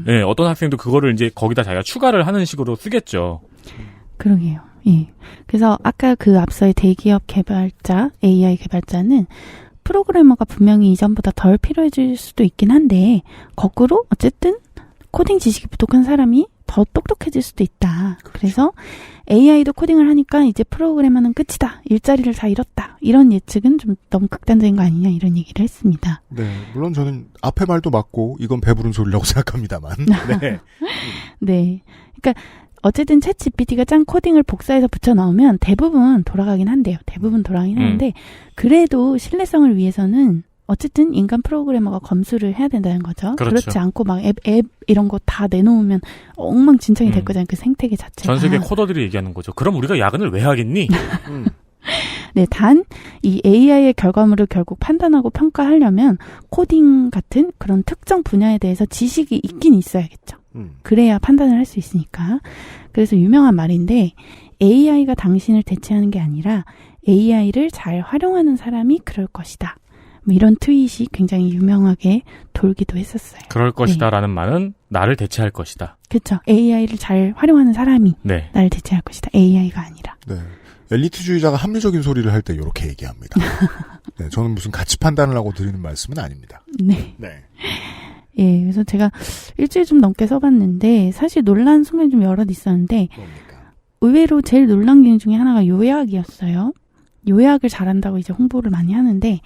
네, 어떤 학생도 그거를 이제 거기다 자기가 추가를 하는 식으로 쓰겠죠. 그러게요. 예. 그래서 아까 그 앞서의 대기업 개발자, AI 개발자는 프로그래머가 분명히 이전보다 덜 필요해질 수도 있긴 한데 거꾸로 어쨌든 코딩 지식이 부족한 사람이 더 똑똑해질 수도 있다. 그래서 AI도 코딩을 하니까 이제 프로그래머는 끝이다. 일자리를 다 잃었다. 이런 예측은 좀 너무 극단적인 거 아니냐 이런 얘기를 했습니다. 네, 물론 저는 앞에 말도 맞고 이건 배부른 소리라고 생각합니다만. 네. 네. 그러니까 어쨌든 챗 GPT가 짠 코딩을 복사해서 붙여 넣으면 대부분 돌아가긴 한대요. 대부분 돌아가긴 하는데 그래도 신뢰성을 위해서는 어쨌든 인간 프로그래머가 검수를 해야 된다는 거죠. 그렇죠. 그렇지 않고 막 앱 이런 거 다 내놓으면 엉망진창이 될 거잖아요. 그 생태계 자체가. 전 세계 코더들이 얘기하는 거죠. 그럼 우리가 야근을 왜 하겠니? 네, 단 이 AI의 결과물을 결국 판단하고 평가하려면 코딩 같은 그런 특정 분야에 대해서 지식이 있긴 있어야겠죠. 그래야 판단을 할 수 있으니까. 그래서 유명한 말인데 AI가 당신을 대체하는 게 아니라 AI를 잘 활용하는 사람이 그럴 것이다. 뭐 이런 트윗이 굉장히 유명하게 돌기도 했었어요. 그럴 것이다라는 말은 나를 대체할 것이다. 그렇죠. AI를 잘 활용하는 사람이 네. 나를 대체할 것이다. AI가 아니라. 네. 엘리트주의자가 합리적인 소리를 할 때 이렇게 얘기합니다. 네, 저는 무슨 가치 판단을 하고 드리는 말씀은 아닙니다. 네. 네. 예, 그래서 제가 일주일 좀 넘게 써봤는데 사실 놀란 순간이 좀 여럿 있었는데 의외로 제일 놀란 기능 중에 하나가 요약이었어요. 요약을 잘한다고 이제 홍보를 많이 하는데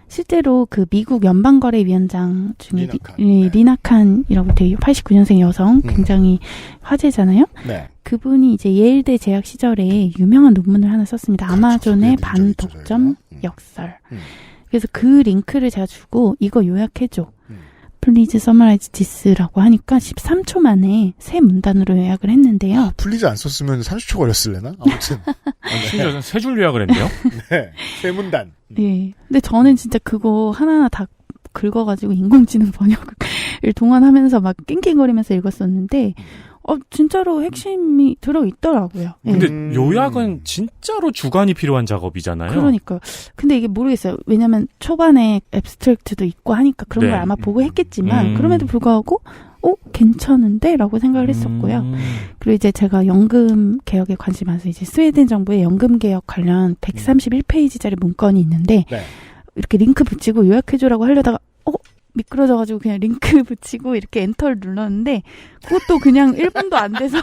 실제로 그 미국 연방거래위원장 중에 리나 칸이라고 되게 89년생 여성 굉장히 화제잖아요. 네. 그분이 이제 예일대 재학 시절에 유명한 논문을 하나 썼습니다. 그렇죠. 아마존의 반독점 역설. 그래서 그 링크를 제가 주고 이거 요약해줘. Please summarize this라고 하니까 13초 만에 세 문단으로 요약을 했는데요. 플리즈 안 썼으면 30초 걸렸을래나? 아무튼. 심지어 세 줄 요약을 했네요. 네. 세 문단. 네. 근데 저는 진짜 그거 하나하나 다 긁어가지고 인공지능 번역을 동원하면서 막 낑낑거리면서 읽었었는데 진짜로 핵심이 들어있더라고요. 근데 네. 요약은 진짜로 주관이 필요한 작업이잖아요. 그러니까요. 근데 이게 모르겠어요. 왜냐면 초반에 앱스트랙트도 있고 하니까 그런 걸 아마 보고 했겠지만 그럼에도 불구하고 괜찮은데? 라고 생각을 했었고요. 그리고 이제 제가 연금 개혁에 관심이 많아서 이제 스웨덴 정부의 연금 개혁 관련 131페이지짜리 문건이 있는데 이렇게 링크 붙이고 요약해줘라고 하려다가 미끄러져가지고 그냥 링크 붙이고 이렇게 엔터를 눌렀는데 그것도 그냥 1분도 안 돼서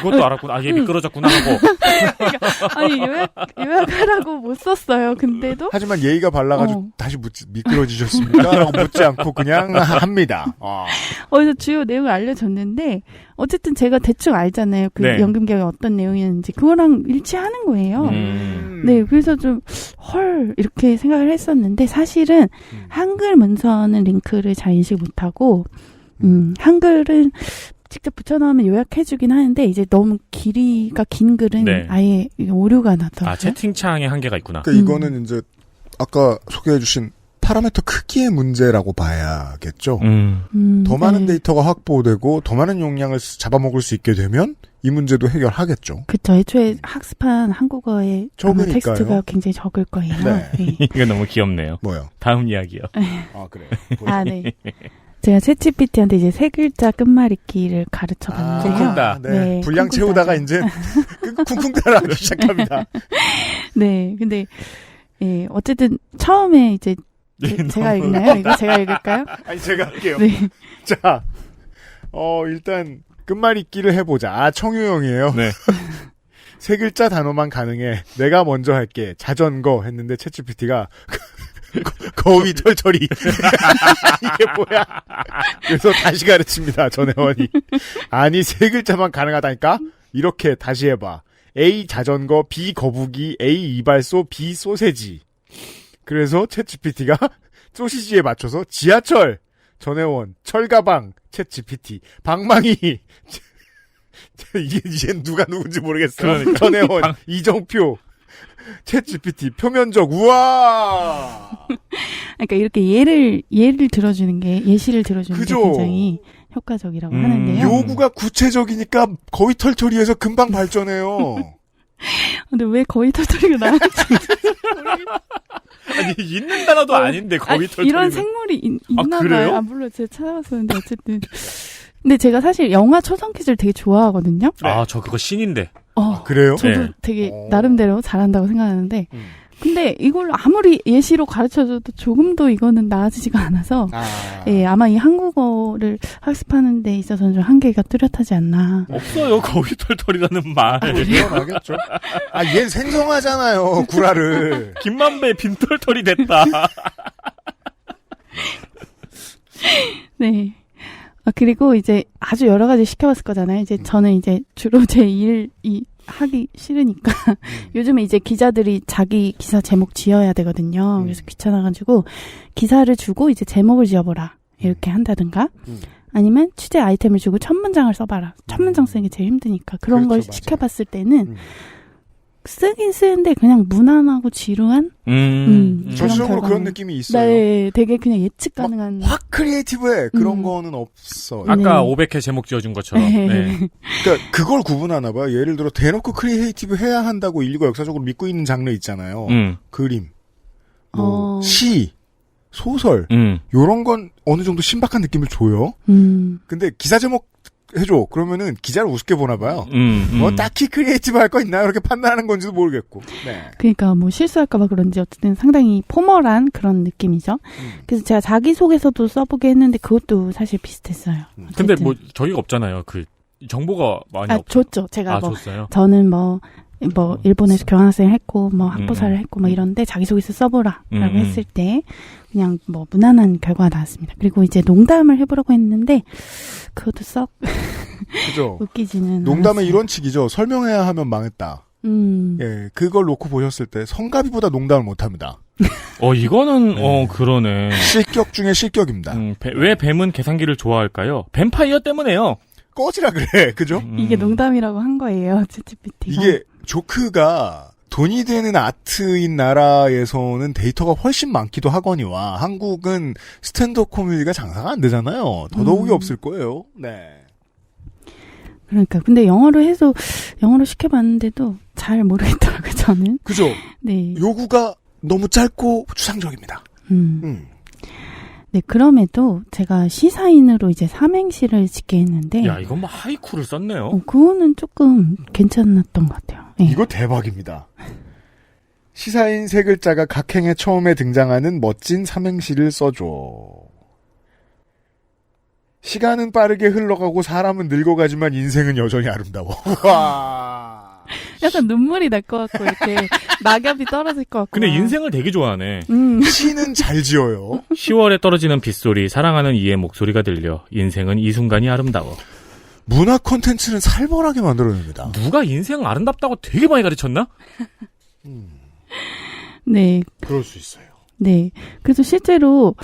그것도 알았구나. 얘 미끄러졌구나 하고 그러니까, 아니 요약하라고 못 썼어요. 근데도 하지만 예의가 발라가지고 다시 미끄러지셨습니까? 라고 묻지 않고 그냥 합니다. 그래서 주요 내용을 알려줬는데 어쨌든 제가 대충 알잖아요. 그 네. 연금 개혁이 어떤 내용이었는지 그거랑 일치하는 거예요. 네, 그래서 좀 이렇게 생각을 했었는데 사실은 한글 문서는 링크를 잘 인식 못하고 한글은 직접 붙여넣으면 요약해주긴 하는데 이제 너무 길이가 긴 글은 네. 아예 오류가 나더라고요. 아, 채팅창에 한계가 있구나. 그러니까 이거는 이제 아까 소개해주신 파라미터 크기의 문제라고 봐야겠죠. 더 많은 데이터가 확보되고 더 많은 용량을 잡아먹을 수 있게 되면 이 문제도 해결하겠죠. 그쵸. 애초에 학습한 한국어의 적으니까요. 텍스트가 굉장히 적을 거예요. 네. 네. 이거 너무 귀엽네요. 뭐요? 다음 이야기요. 아, 그래요? 아, 네. 제가 챗GPT한테 이제 세 글자 끝말잇기를 가르쳐 봤는데요. 쿵쿵따. 네. 분량 채우다가 이제 쿵쿵따라 하기 시작합니다. 네. 근데 예, 어쨌든 처음에 이제 제가 읽나요? 이거 제가 읽을까요? 아니 제가 할게요. 네. 자, 일단 끝말잇기를 해보자. 아, 청유형이에요. 네. 세 글자 단어만 가능해. 내가 먼저 할게. 자전거 했는데 챗GPT가 거위 털털이 이게 뭐야? 그래서 다시 가르칩니다. 전혜원이. 아니 세 글자만 가능하다니까? 이렇게 다시 해봐. A 자전거, B 거북이, A 이발소, B 소세지. 그래서 챗GPT가 소시지에 맞춰서 지하철, 전혜원, 철가방, 챗GPT, 방망이. 이젠 누가 누군지 모르겠어. 그러니까. 전혜원, 이정표, 챗GPT, 표면적, 우와! 그러니까 이렇게 예를 들어주는 게, 예시를 들어주는 게 굉장히 효과적이라고 하는데요. 요구가 구체적이니까 거의 털털이에서 금방 발전해요. 근데 왜 거의 털털이가 나왔지? 아니, 있는 단어도 아닌데, 거의 털털이. 이런 생물이 있나 그래요? 봐요. 물론 제가 찾아봤었는데, 어쨌든. 근데 제가 사실 영화 초성퀴즈를 되게 좋아하거든요. 아, 저 그거 신인데. 그래요? 저도 네. 되게 나름대로 잘한다고 생각하는데, 근데 이걸 아무리 예시로 가르쳐줘도 조금도 이거는 나아지지가 않아서, 예, 아마 이 한국어를 학습하는 데 있어서는 좀 한계가 뚜렷하지 않나. 없어요, 거위 털털이라는 말. 알겠죠. 아, 얘는 생성하잖아요, 구라를. 김만배 빈털털이 됐다. 네. 그리고 이제 아주 여러 가지 시켜봤을 거잖아요. 이제 저는 이제 주로 제 일이 하기 싫으니까 요즘에 이제 기자들이 자기 기사 제목 지어야 되거든요. 그래서 귀찮아가지고 기사를 주고 이제 제목을 지어보라 이렇게 한다든가 아니면 취재 아이템을 주고 첫 문장을 써봐라. 첫 문장 쓰는 게 제일 힘드니까 그런 걸 시켜봤을 때는 쓰긴 쓰는데 그냥 무난하고 지루한 전체적으로 그런 느낌이 있어요. 네, 되게 그냥 예측 가능한 확 크리에이티브해 그런 거는 없어. 아까 500회 제목 지어준 것처럼. 네. 그러니까 그걸 구분하나 봐요. 예를 들어 대놓고 크리에이티브 해야 한다고 인류가 역사적으로 믿고 있는 장르 있잖아요. 그림, 시, 소설 요런 건 어느 정도 신박한 느낌을 줘요. 근데 기사 제목 해줘. 그러면은 기자를 우습게 보나 봐요. 뭐 딱히 크리에이티브 할 거 있나요? 이렇게 판단하는 건지도 모르겠고. 네. 그러니까 뭐 실수할까봐 그런지 어쨌든 상당히 포멀한 그런 느낌이죠. 그래서 제가 자기소개서도 써보게 했는데 그것도 사실 비슷했어요. 근데 뭐 저희가 없잖아요. 그 정보가 많이 없죠. 줬죠. 제가 줬어요? 저는 뭐 일본에서 교환학생 했고 뭐 학부사를 했고 뭐 이런데 자기소개서 써보라라고 했을 때 그냥 뭐 무난한 결과가 나왔습니다. 그리고 이제 농담을 해보라고 했는데 그것도 썩 그죠. 웃기지는 농담의 않았어요. 이런 식이죠. 설명해야 하면 망했다. 예, 그걸 놓고 보셨을 때 성가비보다 농담을 못합니다. 이거는 그러네. 실격 중에 실격입니다. 왜 뱀은 계산기를 좋아할까요? 뱀파이어 때문에요. 꺼지라 그래, 그죠? 이게 농담이라고 한 거예요, 챗GPT가. 이게 조크가 돈이 되는 아트인 나라에서는 데이터가 훨씬 많기도 하거니와 한국은 스탠드업 코미디가 장사가 안 되잖아요. 더더욱이 없을 거예요. 네. 그러니까 근데 영어로 시켜봤는데도 잘 모르겠더라고요, 저는. 그죠? 네. 요구가 너무 짧고 추상적입니다. 네, 그럼에도 제가 시사인으로 이제 삼행시를 짓게 했는데. 야, 이건 뭐 하이쿠를 썼네요. 그거는 조금 괜찮았던 것 같아요. 네. 이거 대박입니다. 시사인 세 글자가 각 행에 처음에 등장하는 멋진 삼행시를 써줘. 시간은 빠르게 흘러가고 사람은 늙어가지만 인생은 여전히 아름다워. 와. 약간 눈물이 날 것 같고 이렇게 낙엽이 떨어질 것 같고. 근데 인생을 되게 좋아하네. 시는 잘 지어요. 10월에 떨어지는 빗소리, 사랑하는 이의 목소리가 들려. 인생은 이 순간이 아름다워. 문화 콘텐츠는 살벌하게 만들어냅니다. 누가 인생 아름답다고 되게 많이 가르쳤나? 네. 그럴 수 있어요. 네. 그래서 실제로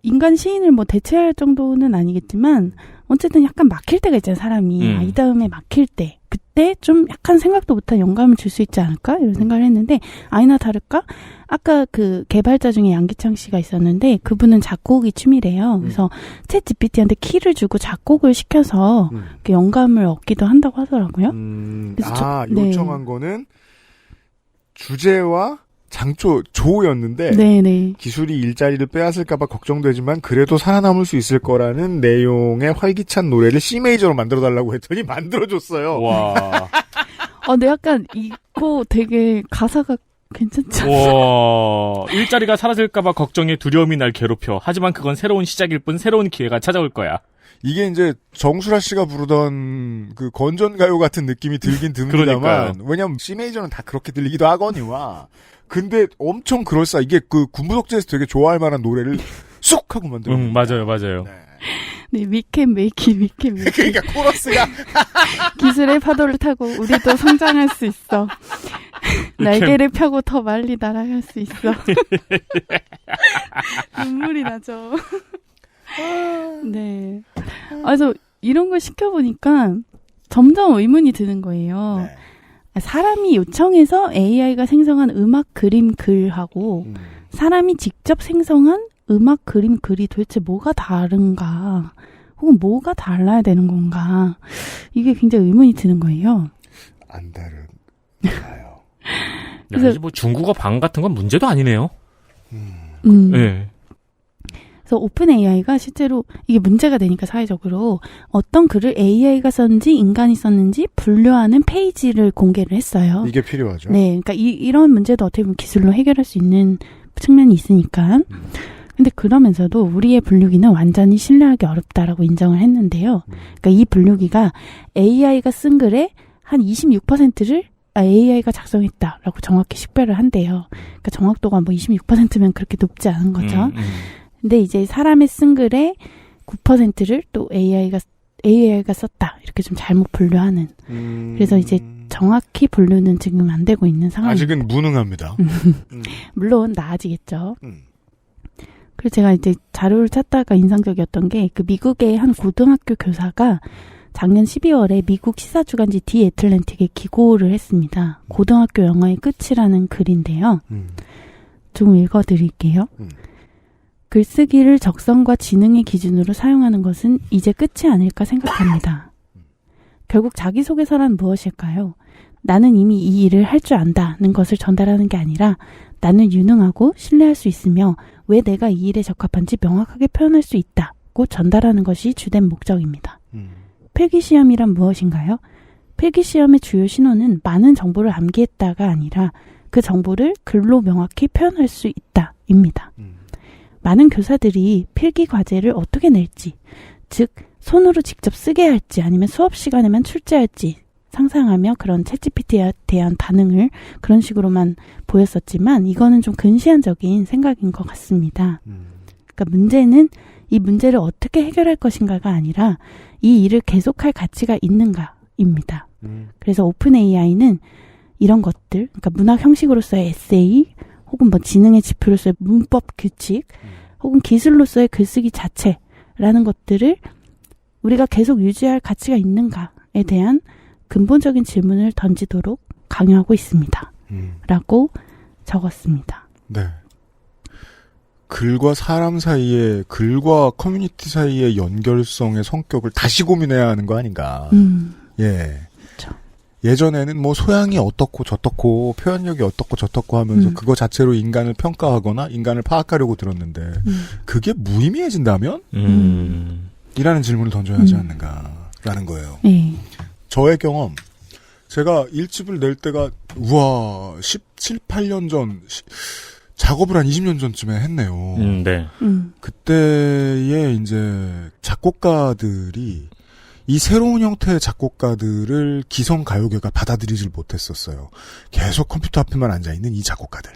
인간 시인을 뭐 대체할 정도는 아니겠지만 어쨌든 약간 막힐 때가 있잖아요, 사람이. 이 다음에 막힐 때. 그때 좀 약간 생각도 못한 영감을 줄 수 있지 않을까? 이런 생각을 했는데, 아니나 다를까? 아까 그 개발자 중에 양기창 씨가 있었는데, 그분은 작곡이 취미래요. 그래서 챗 GPT한테 키를 주고 작곡을 시켜서 영감을 얻기도 한다고 하더라고요. 그래서 요청한 거는 주제와 조였는데 네네. 기술이 일자리를 빼앗을까봐 걱정되지만 그래도 살아남을 수 있을 거라는 내용의 활기찬 노래를 C 메이저로 만들어달라고 했더니 만들어줬어요. 와. 근데 약간 이거 되게 가사가 괜찮지 않아요? 와. 일자리가 사라질까봐 걱정에 두려움이 날 괴롭혀. 하지만 그건 새로운 시작일 뿐 새로운 기회가 찾아올 거야. 이게 이제 정수라 씨가 부르던 그 건전가요 같은 느낌이 들긴 듭니다만 왜냐면 C 메이저는 다 그렇게 들리기도 하거니와 근데 엄청 그럴싸. 이게 그 군부독재에서 되게 좋아할 만한 노래를 쑥 하고 만들어. 맞아요. 네, we can make it. 그러니까 코러스가 기술의 파도를 타고 우리도 성장할 수 있어. 날개를 펴고 더 멀리 날아갈 수 있어. 눈물이 나죠. 네. 그래서 이런 걸 시켜보니까 점점 의문이 드는 거예요. 네. 사람이 요청해서 AI가 생성한 음악, 그림, 글하고 사람이 직접 생성한 음악, 그림, 글이 도대체 뭐가 다른가? 혹은 뭐가 달라야 되는 건가? 이게 굉장히 의문이 드는 거예요. 안 다르나요? 그래서 이제 뭐 중국어 방 같은 건 문제도 아니네요. 네. 그래서 오픈 AI가 실제로 이게 문제가 되니까 사회적으로 어떤 글을 AI가 썼는지 인간이 썼는지 분류하는 페이지를 공개를 했어요. 이게 필요하죠. 네, 그러니까 이런 문제도 어떻게 보면 기술로 해결할 수 있는 측면이 있으니까. 근데 그러면서도 우리의 분류기는 완전히 신뢰하기 어렵다라고 인정을 했는데요. 그러니까 이 분류기가 AI가 쓴 글의 한 26%를 AI가 작성했다라고 정확히 식별을 한대요. 그러니까 정확도가 뭐 26%면 그렇게 높지 않은 거죠. 근데 이제 사람의 쓴 글의 9%를 또 AI가 썼다. 이렇게 좀 잘못 분류하는. 그래서 이제 정확히 분류는 지금 안 되고 있는 상황입니다. 아직은 무능합니다. 물론 나아지겠죠. 그래서 제가 이제 자료를 찾다가 인상적이었던 게 그 미국의 한 고등학교 교사가 작년 12월에 미국 시사주간지 디 애틀랜틱에 기고를 했습니다. 고등학교 영어의 끝이라는 글인데요. 좀 읽어드릴게요. 글쓰기를 적성과 지능의 기준으로 사용하는 것은 이제 끝이 아닐까 생각합니다. 결국 자기소개서란 무엇일까요? 나는 이미 이 일을 할 줄 안다는 것을 전달하는 게 아니라 나는 유능하고 신뢰할 수 있으며 왜 내가 이 일에 적합한지 명확하게 표현할 수 있다고 전달하는 것이 주된 목적입니다. 필기시험이란 무엇인가요? 필기시험의 주요 신호는 많은 정보를 암기했다가 아니라 그 정보를 글로 명확히 표현할 수 있다입니다. 많은 교사들이 필기 과제를 어떻게 낼지, 즉 손으로 직접 쓰게 할지 아니면 수업 시간에만 출제할지 상상하며 그런 챗GPT에 대한 반응을 그런 식으로만 보였었지만 이거는 좀 근시안적인 생각인 것 같습니다. 그러니까 문제는 이 문제를 어떻게 해결할 것인가가 아니라 이 일을 계속할 가치가 있는가입니다. 그래서 오픈 AI는 이런 것들, 그러니까 문학 형식으로서의 에세이, 혹은 뭐 지능의 지표로서의 문법 규칙, 혹은 기술로서의 글쓰기 자체라는 것들을 우리가 계속 유지할 가치가 있는가에 대한 근본적인 질문을 던지도록 강요하고 있습니다. 라고 적었습니다. 네. 글과 사람 사이에, 글과 커뮤니티 사이의 연결성의 성격을 다시 고민해야 하는 거 아닌가. 예. 그렇죠. 예전에는 뭐 소양이 어떻고 저떻고 표현력이 어떻고 저떻고 하면서 그거 자체로 인간을 평가하거나 인간을 파악하려고 들었는데 그게 무의미해진다면? 이라는 질문을 던져야 하지 않는가라는 거예요. 저의 경험, 제가 1집을 낼 때가 우와 17, 8년 전 작업을 한 20년 전쯤에 했네요. 네. 그때에 이제 작곡가들이 이 새로운 형태의 작곡가들을 기성 가요계가 받아들이질 못했었어요. 계속 컴퓨터 앞에만 앉아있는 이 작곡가들.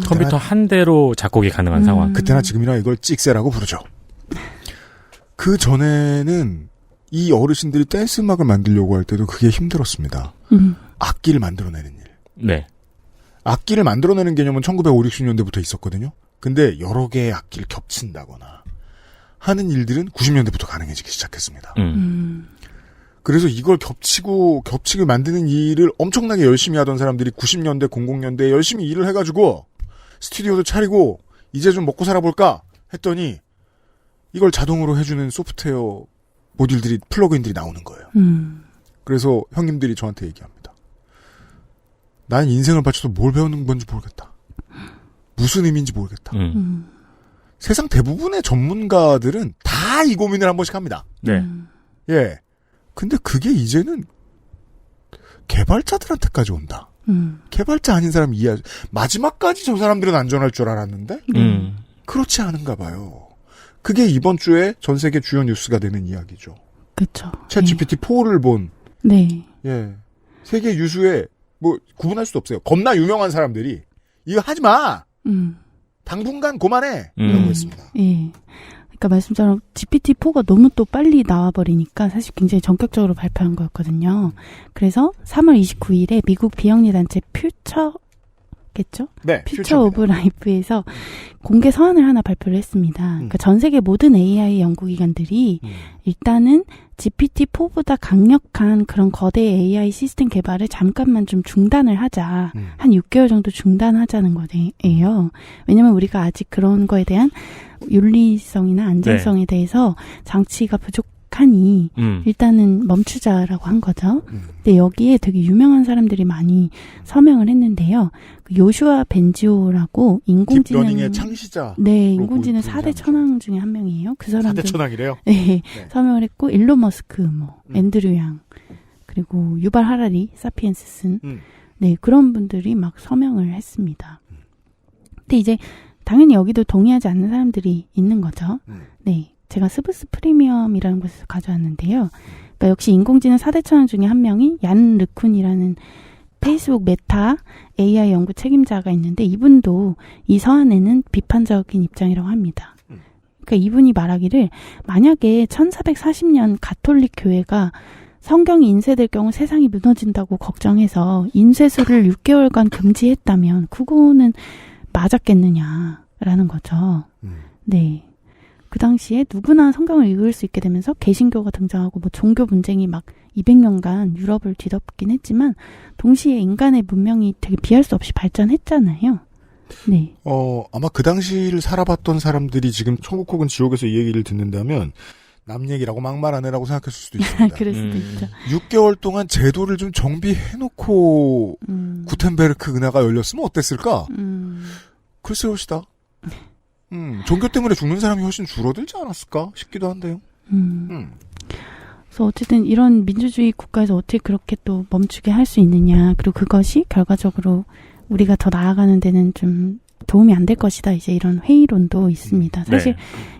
컴퓨터 한 대로 작곡이 가능한 상황. 그때나 지금이나 이걸 찍새라고 부르죠. 그 전에는 이 어르신들이 댄스 음악을 만들려고 할 때도 그게 힘들었습니다. 악기를 만들어내는 일. 네. 악기를 만들어내는 개념은 1950, 60년대부터 있었거든요. 근데 여러 개의 악기를 겹친다거나 하는 일들은 90년대부터 가능해지기 시작했습니다. 그래서 이걸 겹치게 만드는 일을 엄청나게 열심히 하던 사람들이 90년대, 00년대에 열심히 일을 해가지고 스튜디오도 차리고 이제 좀 먹고 살아볼까 했더니 이걸 자동으로 해주는 소프트웨어 모듈들이, 플러그인들이 나오는 거예요. 그래서 형님들이 저한테 얘기합니다. 난 인생을 바쳐서 뭘 배우는 건지 모르겠다. 무슨 의미인지 모르겠다. 세상 대부분의 전문가들은 다 이 고민을 한 번씩 합니다. 네. 예. 근데 그게 이제는 개발자들한테까지 온다. 개발자 아닌 사람이 마지막까지 저 사람들은 안전할 줄 알았는데 그렇지 않은가 봐요. 그게 이번 주에 전 세계 주요 뉴스가 되는 이야기죠. 그렇죠. 챗 GPT-4를 본 네. 예. 세계 유수의 뭐 구분할 수도 없어요. 겁나 유명한 사람들이 이거 하지 마. 당분간 그만해. 라고 했습니다. 예. 그러니까 말씀처럼 GPT-4가 너무 또 빨리 나와버리니까 사실 굉장히 전격적으로 발표한 거였거든요. 그래서 3월 29일에 미국 비영리 단체 퓨처겠죠? 네. 퓨처 오브 라이프에서 공개 서한을 하나 발표를 했습니다. 그러니까 전 세계 모든 AI 연구기관들이 일단은 GPT-4보다 강력한 그런 거대 AI 시스템 개발을 잠깐만 좀 중단을 하자. 한 6개월 정도 중단하자는 거예요. 왜냐면 우리가 아직 그런 거에 대한 윤리성이나 안전성에 대해서 장치가 부족하니 일단은 멈추자라고 한 거죠. 근데 여기에 되게 유명한 사람들이 많이 서명을 했는데요. 그 요슈아 벤지오라고 인공지능 딥러닝의 창시자. 네, 인공지능 4대 천왕 중에 한 명이에요. 그 사람들 4대 천왕이래요? 네, 서명을 했고 일론 머스크, 앤드류 양, 그리고 유발 하라리, 사피엔스 쓴 네, 그런 분들이 막 서명을 했습니다. 근데 이제 당연히 여기도 동의하지 않는 사람들이 있는 거죠. 네. 제가 스브스 프리미엄이라는 곳에서 가져왔는데요. 그러니까 역시 인공지능 4대 천왕 중에 한 명인 얀 르쿤이라는 페이스북 메타 AI 연구 책임자가 있는데 이분도 이 서한에는 비판적인 입장이라고 합니다. 그러니까 이분이 말하기를 만약에 1440년 가톨릭 교회가 성경이 인쇄될 경우 세상이 무너진다고 걱정해서 인쇄술을 6개월간 금지했다면 그거는 맞았겠느냐라는 거죠. 네. 그 당시에 누구나 성경을 읽을 수 있게 되면서 개신교가 등장하고 뭐 종교 분쟁이 막 200년간 유럽을 뒤덮긴 했지만 동시에 인간의 문명이 되게 비할 수 없이 발전했잖아요. 네. 아마 그 당시를 살아봤던 사람들이 지금 천국 혹은 지옥에서 이 얘기를 듣는다면 남 얘기라고 막말 안 해라고 생각했을 수도 있습니다. 그럴 수도 있죠. 6개월 동안 제도를 좀 정비해놓고 구텐베르크 은하가 열렸으면 어땠을까? 글쎄요시다. 종교 때문에 죽는 사람이 훨씬 줄어들지 않았을까 싶기도 한데요. 그래서 어쨌든 이런 민주주의 국가에서 어떻게 그렇게 또 멈추게 할 수 있느냐. 그리고 그것이 결과적으로 우리가 더 나아가는 데는 좀 도움이 안 될 것이다. 이제 이런 회의론도 있습니다. 사실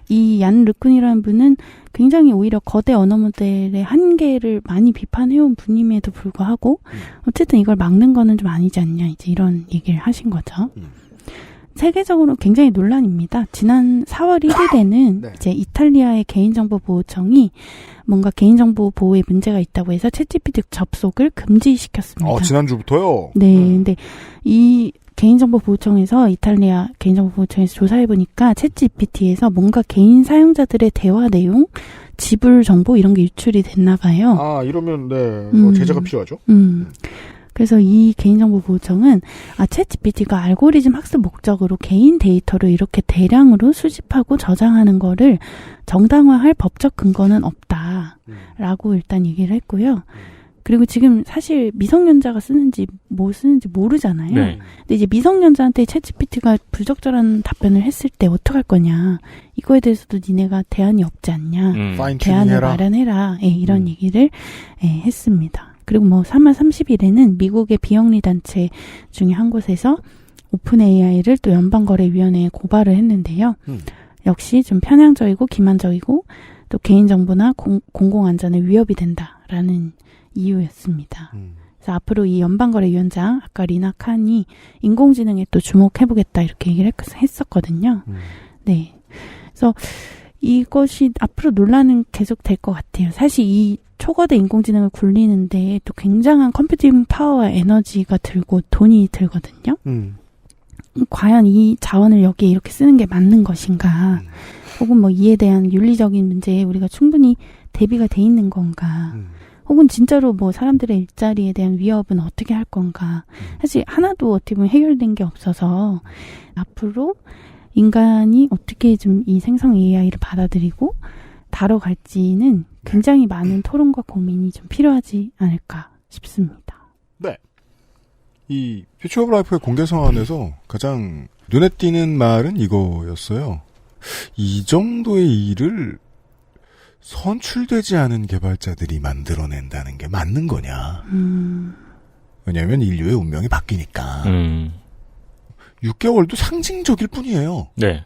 이 얀 르쿤이라는 분은 굉장히 오히려 거대 언어 모델의 한계를 많이 비판해온 분임에도 불구하고 어쨌든 이걸 막는 거는 좀 아니지 않냐. 이제 이런 얘기를 하신 거죠. 세계적으로 굉장히 논란입니다. 지난 4월 1일에는 이제 이탈리아의 개인정보보호청이 뭔가 개인정보 보호에 문제가 있다고 해서 챗GPT 접속을 금지시켰습니다. 지난주부터요? 네, 근데 이 개인정보보호청에서 이탈리아 개인정보보호청에서 조사해보니까 챗GPT에서 뭔가 개인 사용자들의 대화 내용, 지불 정보 이런 게 유출이 됐나 봐요. 이러면 네, 제재가 필요하죠. 그래서 이 개인정보보호청은 챗GPT가 알고리즘 학습 목적으로 개인 데이터를 이렇게 대량으로 수집하고 저장하는 거를 정당화할 법적 근거는 없다라고 일단 얘기를 했고요. 그리고 지금 사실 미성년자가 쓰는지 뭐 쓰는지 모르잖아요. 네. 근데 이제 미성년자한테 챗GPT가 부적절한 답변을 했을 때 어떡할 거냐. 이거에 대해서도 니네가 대안이 없지 않냐. 대안을 마련해라. 예, 이런 얘기를 했습니다. 그리고 뭐 3월 30일에는 미국의 비영리 단체 중에 한 곳에서 오픈 AI를 또 연방거래위원회에 고발을 했는데요. 역시 좀 편향적이고 기만적이고 또 개인정보나 공공안전에 위협이 된다라는 이유였습니다. 그래서 앞으로 이 연방거래위원장 아까 리나 칸이 인공지능에 또 주목해보겠다 이렇게 얘기를 했었거든요. 네. 그래서 이것이 앞으로 논란은 계속 될 것 같아요. 사실 이 초거대 인공지능을 굴리는데 또 굉장한 컴퓨팅 파워와 에너지가 들고 돈이 들거든요. 과연 이 자원을 여기에 이렇게 쓰는 게 맞는 것인가? 혹은 뭐 이에 대한 윤리적인 문제에 우리가 충분히 대비가 돼 있는 건가? 혹은 진짜로 뭐 사람들의 일자리에 대한 위협은 어떻게 할 건가? 사실 하나도 어떻게 보면 해결된 게 없어서 앞으로 인간이 어떻게 좀 이 생성 AI를 받아들이고 다뤄갈지는 굉장히 많은 토론과 고민이 좀 필요하지 않을까 싶습니다. 네. 이 퓨처 오브 라이프의 공개 성안에서 가장 눈에 띄는 말은 이거였어요. 이 정도의 일을 선출되지 않은 개발자들이 만들어낸다는 게 맞는 거냐. 왜냐하면 인류의 운명이 바뀌니까. 6개월도 상징적일 뿐이에요. 네.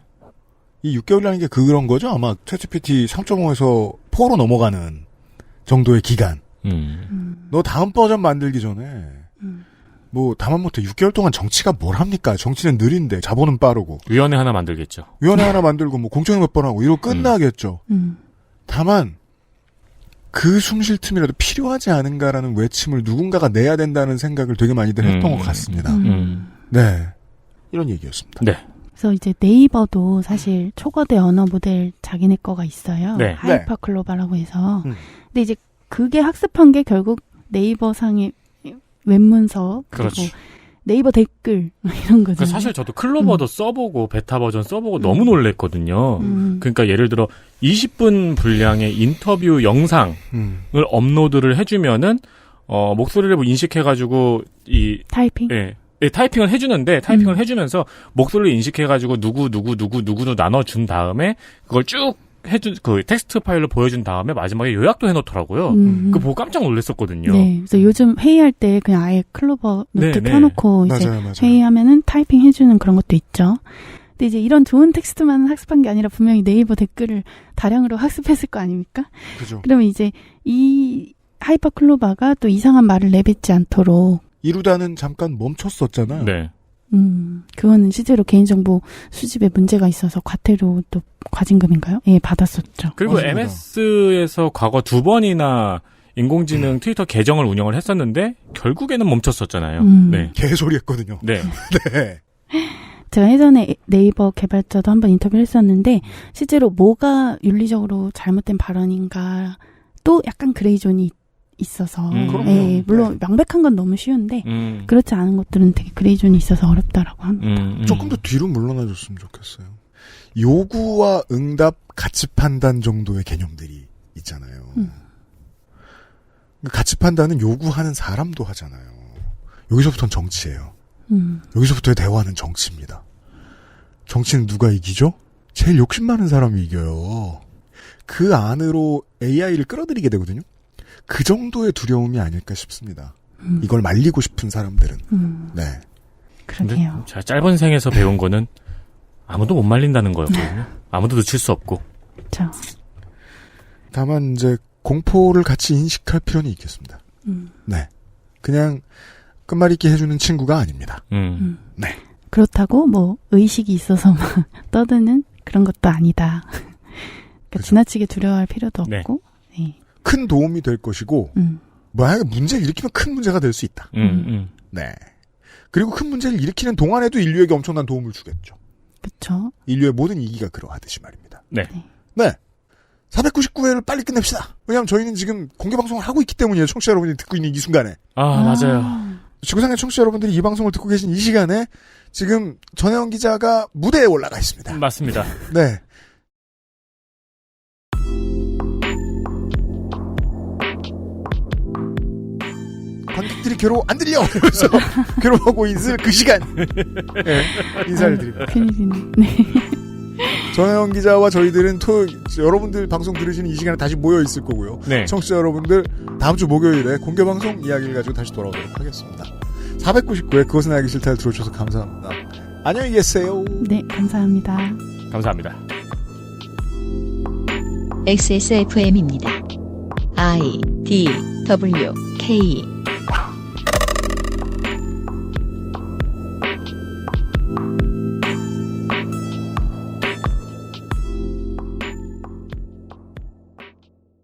이 6개월이라는 게 그런 거죠. 아마 챗GPT 3.5에서 4로 넘어가는 정도의 기간. 너 다음 버전 만들기 전에 뭐 다만못해 6개월 동안 정치가 뭘 합니까? 정치는 느린데 자본은 빠르고. 위원회 하나 만들겠죠. 위원회 하나 만들고 뭐 공청회 몇 번 하고 이러고 끝나겠죠. 다만 그 숨쉴 틈이라도 필요하지 않은가라는 외침을 누군가가 내야 된다는 생각을 되게 많이들 했던 것 같습니다. 네. 이런 얘기였습니다. 네. 그래서 이제 네이버도 사실 초거대 언어 모델 자기네 거가 있어요. 네. 하이퍼 클로바라고 해서. 근데 이제 그게 학습한 게 결국 네이버 상의 웹문서 그리고 그렇죠. 네이버 댓글 이런 거죠. 사실 저도 클로버도 써보고 베타 버전 써보고 너무 놀랬거든요. 그러니까 예를 들어 20분 분량의 인터뷰 영상을 업로드를 해주면은 목소리를 뭐 인식해가지고 이 타이핑. 예. 네, 타이핑을 해주는데 타이핑을 해주면서 목소리를 인식해가지고 누구도 나눠준 다음에 그걸 쭉 해준 그 텍스트 파일로 보여준 다음에 마지막에 요약도 해놓더라고요. 그거 보고 깜짝 놀랐었거든요. 네, 그래서 요즘 회의할 때 그냥 아예 클로버 노트 네, 켜놓고 네. 이제 맞아요. 회의하면은 타이핑 해주는 그런 것도 있죠. 근데 이제 이런 좋은 텍스트만 학습한 게 아니라 분명히 네이버 댓글을 다량으로 학습했을 거 아닙니까? 그죠. 그러면 이제 이 하이퍼 클로바가 또 이상한 말을 내뱉지 않도록 이루다는 잠깐 멈췄었잖아요. 네. 그거는 실제로 개인정보 수집에 문제가 있어서 과태료 또 과징금인가요? 예, 받았었죠. 그리고 맞습니다. MS에서 과거 2번이나 인공지능 트위터 계정을 운영을 했었는데 결국에는 멈췄었잖아요. 네. 개소리 했거든요. 네. 네. 제가 예전에 네이버 개발자도 한번 인터뷰를 했었는데 실제로 뭐가 윤리적으로 잘못된 발언인가 또 약간 그레이존이 있어서 예, 물론 명백한 건 너무 쉬운데 그렇지 않은 것들은 되게 그레이존이 있어서 어렵다라고 합니다. 조금 더 뒤로 물러나줬으면 좋겠어요. 요구와 응답, 가치 판단 정도의 개념들이 있잖아요. 가치 판단은 요구하는 사람도 하잖아요. 여기서부터는 정치예요. 여기서부터의 대화는 정치입니다. 정치는 누가 이기죠? 제일 욕심 많은 사람이 이겨요. 그 안으로 AI를 끌어들이게 되거든요. 그 정도의 두려움이 아닐까 싶습니다. 이걸 말리고 싶은 사람들은. 네. 그러게요. 제가 짧은 생에서 배운 거는 아무도 못 말린다는 거였거든요. 아무도 놓칠 수 없고. 그렇죠. 다만 이제 공포를 같이 인식할 필요는 있겠습니다. 네. 그냥 끝말잇기 해주는 친구가 아닙니다. 네. 그렇다고 뭐 의식이 있어서 막 떠드는 그런 것도 아니다. 그러니까 지나치게 두려워할 필요도 없고. 네. 큰 도움이 될 것이고 만약에 문제를 일으키면 큰 문제가 될 수 있다. 네. 그리고 큰 문제를 일으키는 동안에도 인류에게 엄청난 도움을 주겠죠. 그렇죠. 인류의 모든 이기가 그러하듯이 말입니다. 네. 네. 499회를 빨리 끝냅시다. 왜냐하면 저희는 지금 공개 방송을 하고 있기 때문이에요. 청취자 여러분이 듣고 있는 이 순간에. 맞아요. 지구상의 청취자 여러분들이 이 방송을 듣고 계신 이 시간에 지금 전혜원 기자가 무대에 올라가 있습니다. 맞습니다. 네. 관객들이 괴로워 안 들려 이러면서 괴로워하고 있을 그 시간 네, 인사를 드립니다. 네. 전혜영 기자와 저희들은 여러분들 방송 들으시는 이 시간에 다시 모여 있을 거고요. 네. 청취자 여러분들 다음 주 목요일에 공개 방송 이야기를 가지고 다시 돌아오도록 하겠습니다. 499회 그것은 알기 싫다를 들어주셔서 감사합니다. 안녕히 계세요. 네, 감사합니다. 감사합니다. XSFM입니다. I, D, W, K